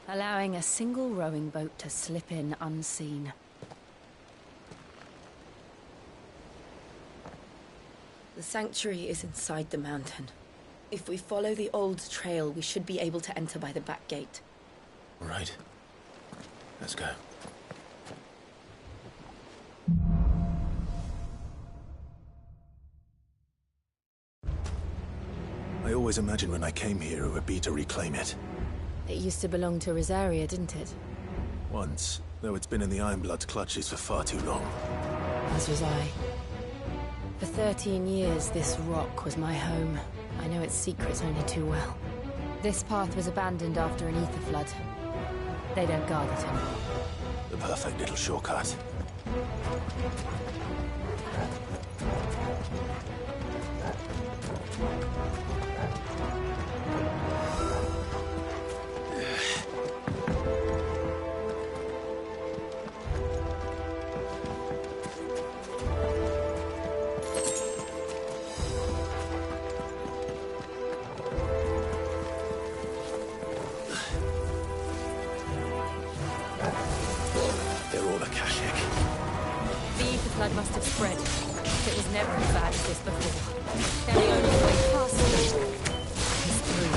allowing a single rowing boat to slip in unseen. The sanctuary is inside the mountain. If we follow the old trail, we should be able to enter by the back gate. Right. Let's go. I always imagined when I came here it would be to reclaim it. It used to belong to Rosaria, didn't it? Once, though it's been in the Ironblood's clutches for far too long. As was I. For 13 years, this rock was my home. I know its secrets only too well. This path was abandoned after an ether flood. They don't guard it anymore. The perfect little shortcut. Flood must have spread. It was never as bad as this before. Then the only way past it is through.